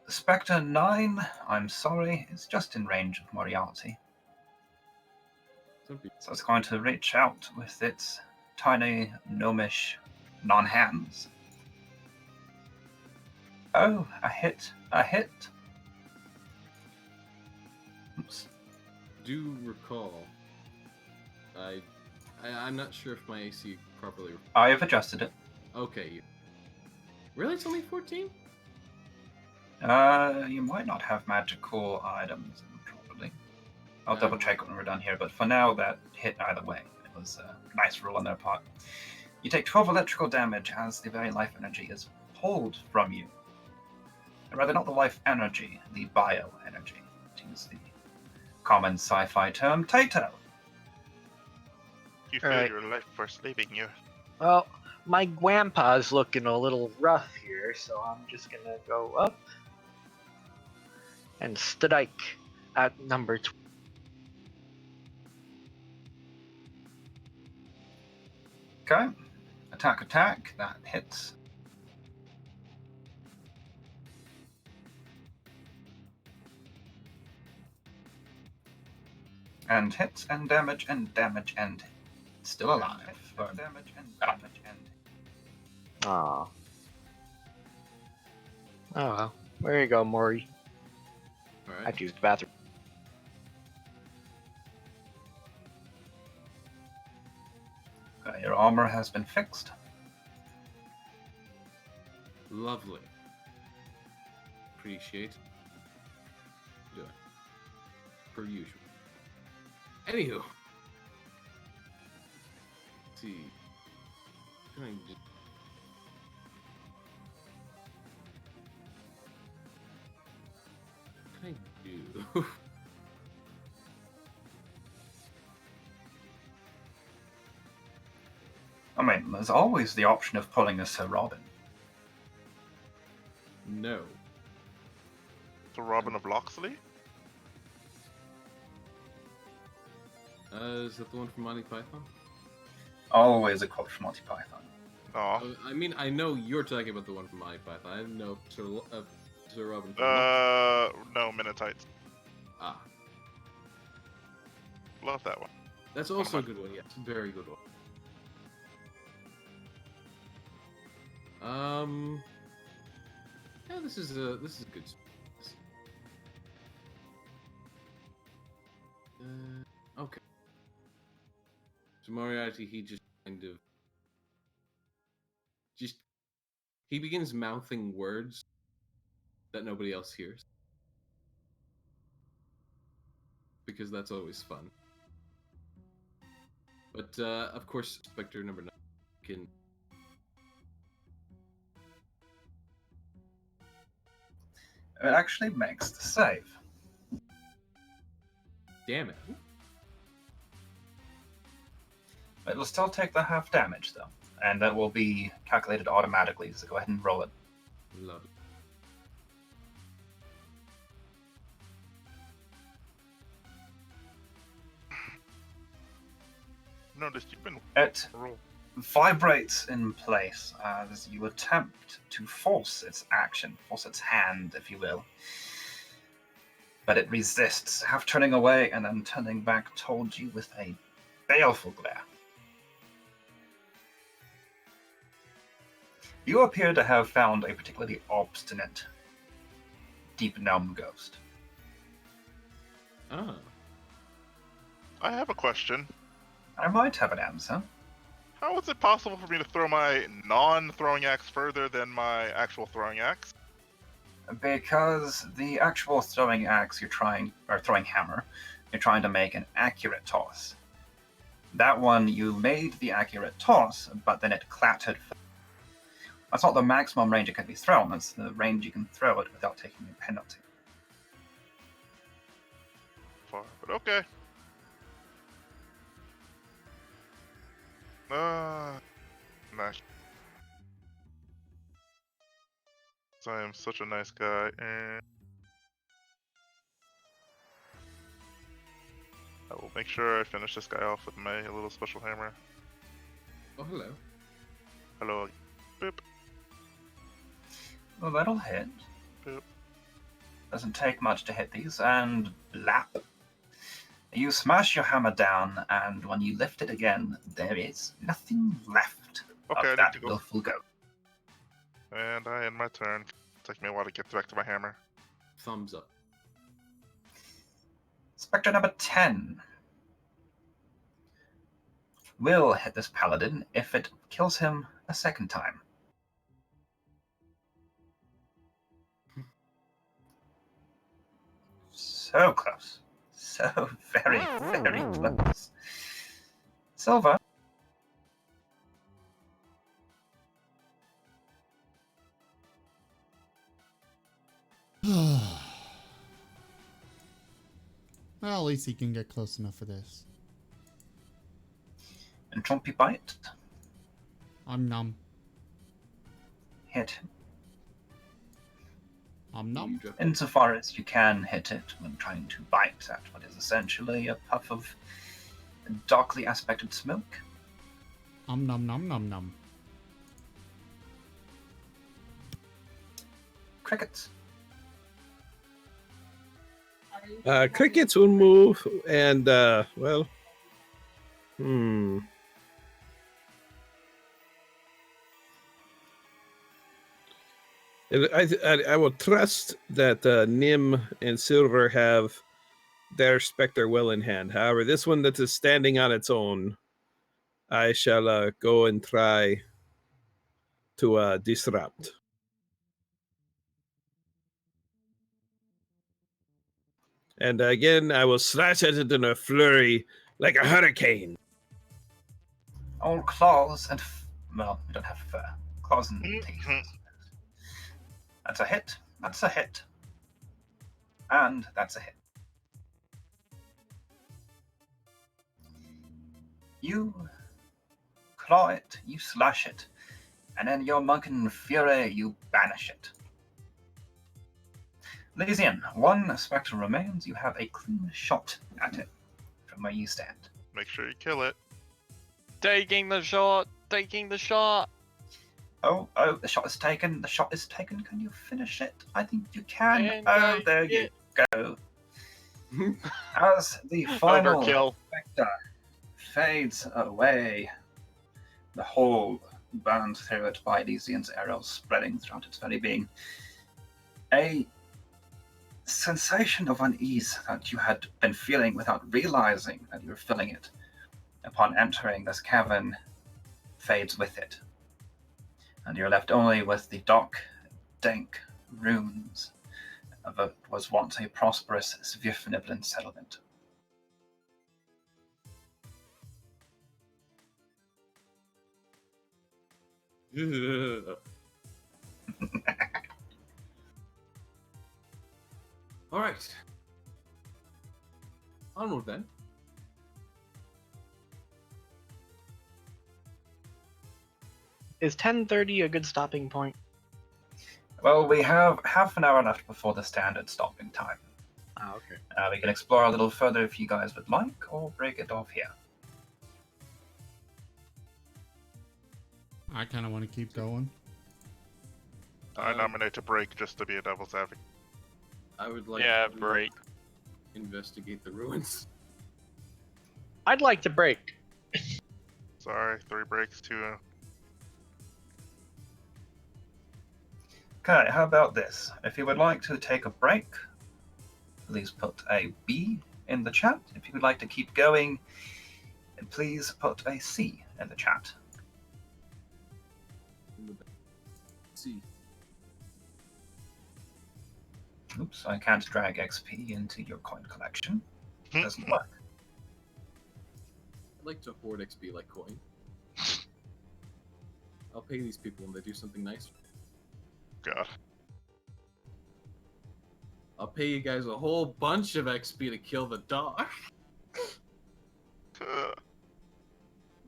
Spectre 9, I'm sorry, is just in range of Moriarty. So it's going to reach out with its tiny, gnomish non-hands. Oh, a hit. Oops. Do recall, I'm not sure if my AC properly. I have adjusted it. Okay. Really, it's only 14? You might not have magical items properly. I'll double check when we're done here, but for now, that hit either way. It was a nice roll on their part. You take 12 electrical damage as the very life energy is pulled from you. Or rather, not the life energy, the bio energy. To use the common sci-fi term, Tato. You feel Alright. your life force leaving you. Well, my grandpa's looking a little rough here, so I'm just gonna go up and strike at number 12. Okay. Attack. That hits. And hits and damage and still alive. Damage and. Aw. Oh well. There you go, Maury. I Alright. have to use the bathroom. Your armor has been fixed. Lovely. Appreciate. Do it. Per usual. Anywho. Let's see. What can I do? What can I do? I mean, there's always the option of pulling a Sir Robin. No. The Robin of Locksley? Is that the one from Monty Python? Always a quote from Monty Python. Aw. I mean, I know you're talking about the one from Monty Python. I didn't know Sir Robin. No, Minotites. Ah, Love that one. that's also a good one. Yes, very good one. Yeah, this is a good. Okay. So Moriarty, he just kind of he begins mouthing words that nobody else hears, because that's always fun. But of course, Spectre number 9 can. It actually makes the save. Damn it! It will still take the half damage, though. And that will be calculated automatically, so go ahead and roll it. Love it. Noticed you've been It roll. vibrates in place as you attempt to force its action, force its hand, if you will. But it resists, half turning away and then turning back towards you with a baleful glare. You appear to have found a particularly obstinate, deep gnome ghost. Ah, I have a question. I might have an answer. How is it possible for me to throw my non-throwing axe further than my actual throwing axe? Because the actual throwing axe or throwing hammer, you're trying to make an accurate toss. That one, you made the accurate toss, but then it clattered. That's not the maximum range it can be thrown, that's the range you can throw it without taking a penalty. Far, but okay. Nice. I am such a nice guy, and I will make sure I finish this guy off with my little special hammer. Oh, hello. Hello. Boop. Well, that'll hit. Boop. Doesn't take much to hit these, and blap. You smash your hammer down, and when you lift it again, there is nothing left Okay, I of need that to go. willful go. And I end my turn. Take me a while to get back to my hammer. Thumbs up. Spectre number 10 will hit this paladin if it kills him a second time. So close. So very, very close. Silver. Well, at least he can get close enough for this. And Trumpy Bite. I'm numb. Hit him. I'm numb. Insofar as you can hit it when trying to bite at what is essentially a puff of darkly aspected smoke. I'm numb, numb, numb, numb. Crickets. Crickets will move, and well, And I will trust that Nim and Silver have their Spectre well in hand. However, this one that is standing on its own, I shall go and try to disrupt. And again, I will slash at it in a flurry like a hurricane. All claws and well, we don't have fur. Claws and teeth. That's a hit. That's a hit. And that's a hit. You claw it, you slash it, and in your monkin fury, you banish it. Lysian, one spectre remains. You have a clean shot at it from where you stand. Make sure you kill it. Taking the shot. Taking the shot. Oh, the shot is taken. The shot is taken. Can you finish it? I think you can. And there you go. As the final Overkill. spectre fades away, the hole burned through it by Elysian's arrows spreading throughout its very being. A sensation of unease that you had been feeling without realizing that you were feeling it upon entering this cavern fades with it. And you're left only with the dark, dank ruins of what was once a prosperous Svirfniblin settlement. All right. Onward then. Is 10:30 a good stopping point? Well, we have half an hour left before the standard stopping time. Ah, okay. We can explore a little further if you guys would like, or break it off here. I kind of want to keep going. I nominate to break just to be a devil's advocate. I would like Yeah, to break. investigate the ruins. I'd like to break. Sorry, 3 breaks, 2. Okay, how about this? If you would like to take a break, please put a B in the chat. If you would like to keep going, please put a C in the chat. Oops, I can't drag XP into your coin collection. It doesn't work. I'd like to hoard XP like coin. I'll pay these people when they do something nice. God. I'll pay you guys a whole bunch of XP to kill the dog.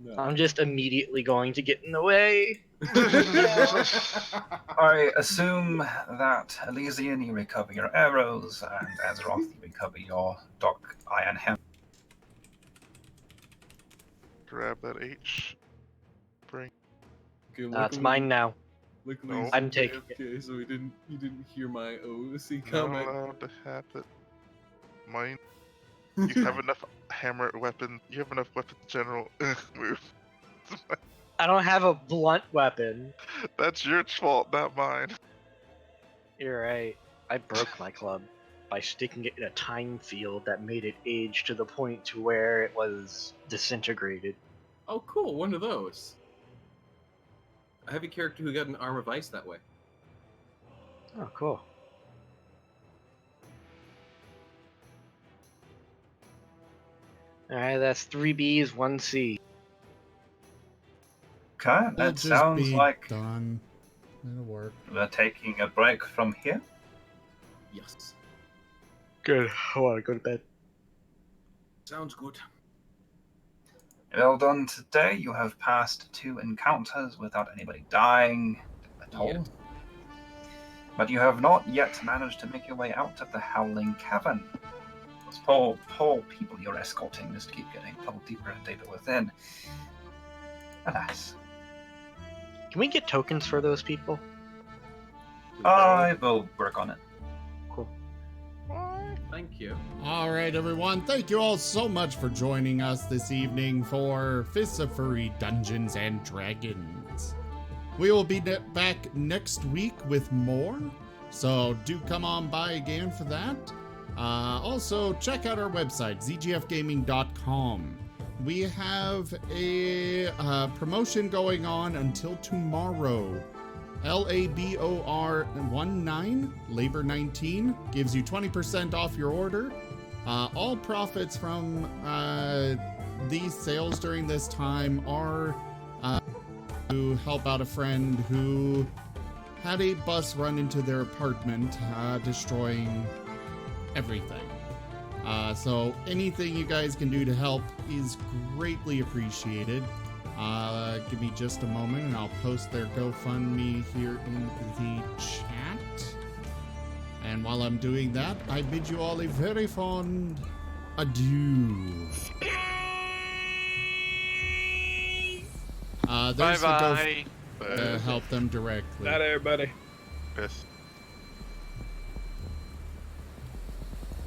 No. I'm just immediately going to get in the way. I assume that Elysian, you recover your arrows, and Azeroth, you recover your dark iron hammer. Grab that H. Bring. Okay, It's mine now. Luckily, No. I'm taking it. Okay, so you didn't hear my OC Not comment. allowed to have it. Mine. You have enough hammer weapon. You have enough weapons, General. Move. I don't have a blunt weapon. That's your fault, not mine. You're right. I broke my club by sticking it in a time field that made it age to the point to where it was disintegrated. Oh, cool, one of those. I have a character who got an arm of ice that way. Oh, cool. Alright, that's 3 Bs, 1 C. Okay, It'll that just sounds be like done. It'll work. we're taking a break from here. Yes. Good. I want to go to bed. Sounds good. Well done today. You have passed 2 encounters without anybody dying at all. Yeah. But you have not yet managed to make your way out of the Howling Cavern. Those poor people you're escorting just keep getting pulled deeper and deeper within. Alas. Can we get tokens for those people? I will work on it. Cool. Thank you. All right, everyone. Thank you all so much for joining us this evening for Fists of Furry Dungeons and Dragons. We will be back next week with more, so do come on by again for that. Also, check out our website, zgfgaming.com. We have a promotion going on until tomorrow. LABOR19, Labor 19, gives you 20% off your order. All profits from these sales during this time are to help out a friend who had a bus run into their apartment, destroying everything. So anything you guys can do to help is greatly appreciated. Give me just a moment and I'll post their GoFundMe here in the chat. And while I'm doing that, I bid you all a very fond adieu. There's Bye-bye. the help them directly. Not everybody. Yes.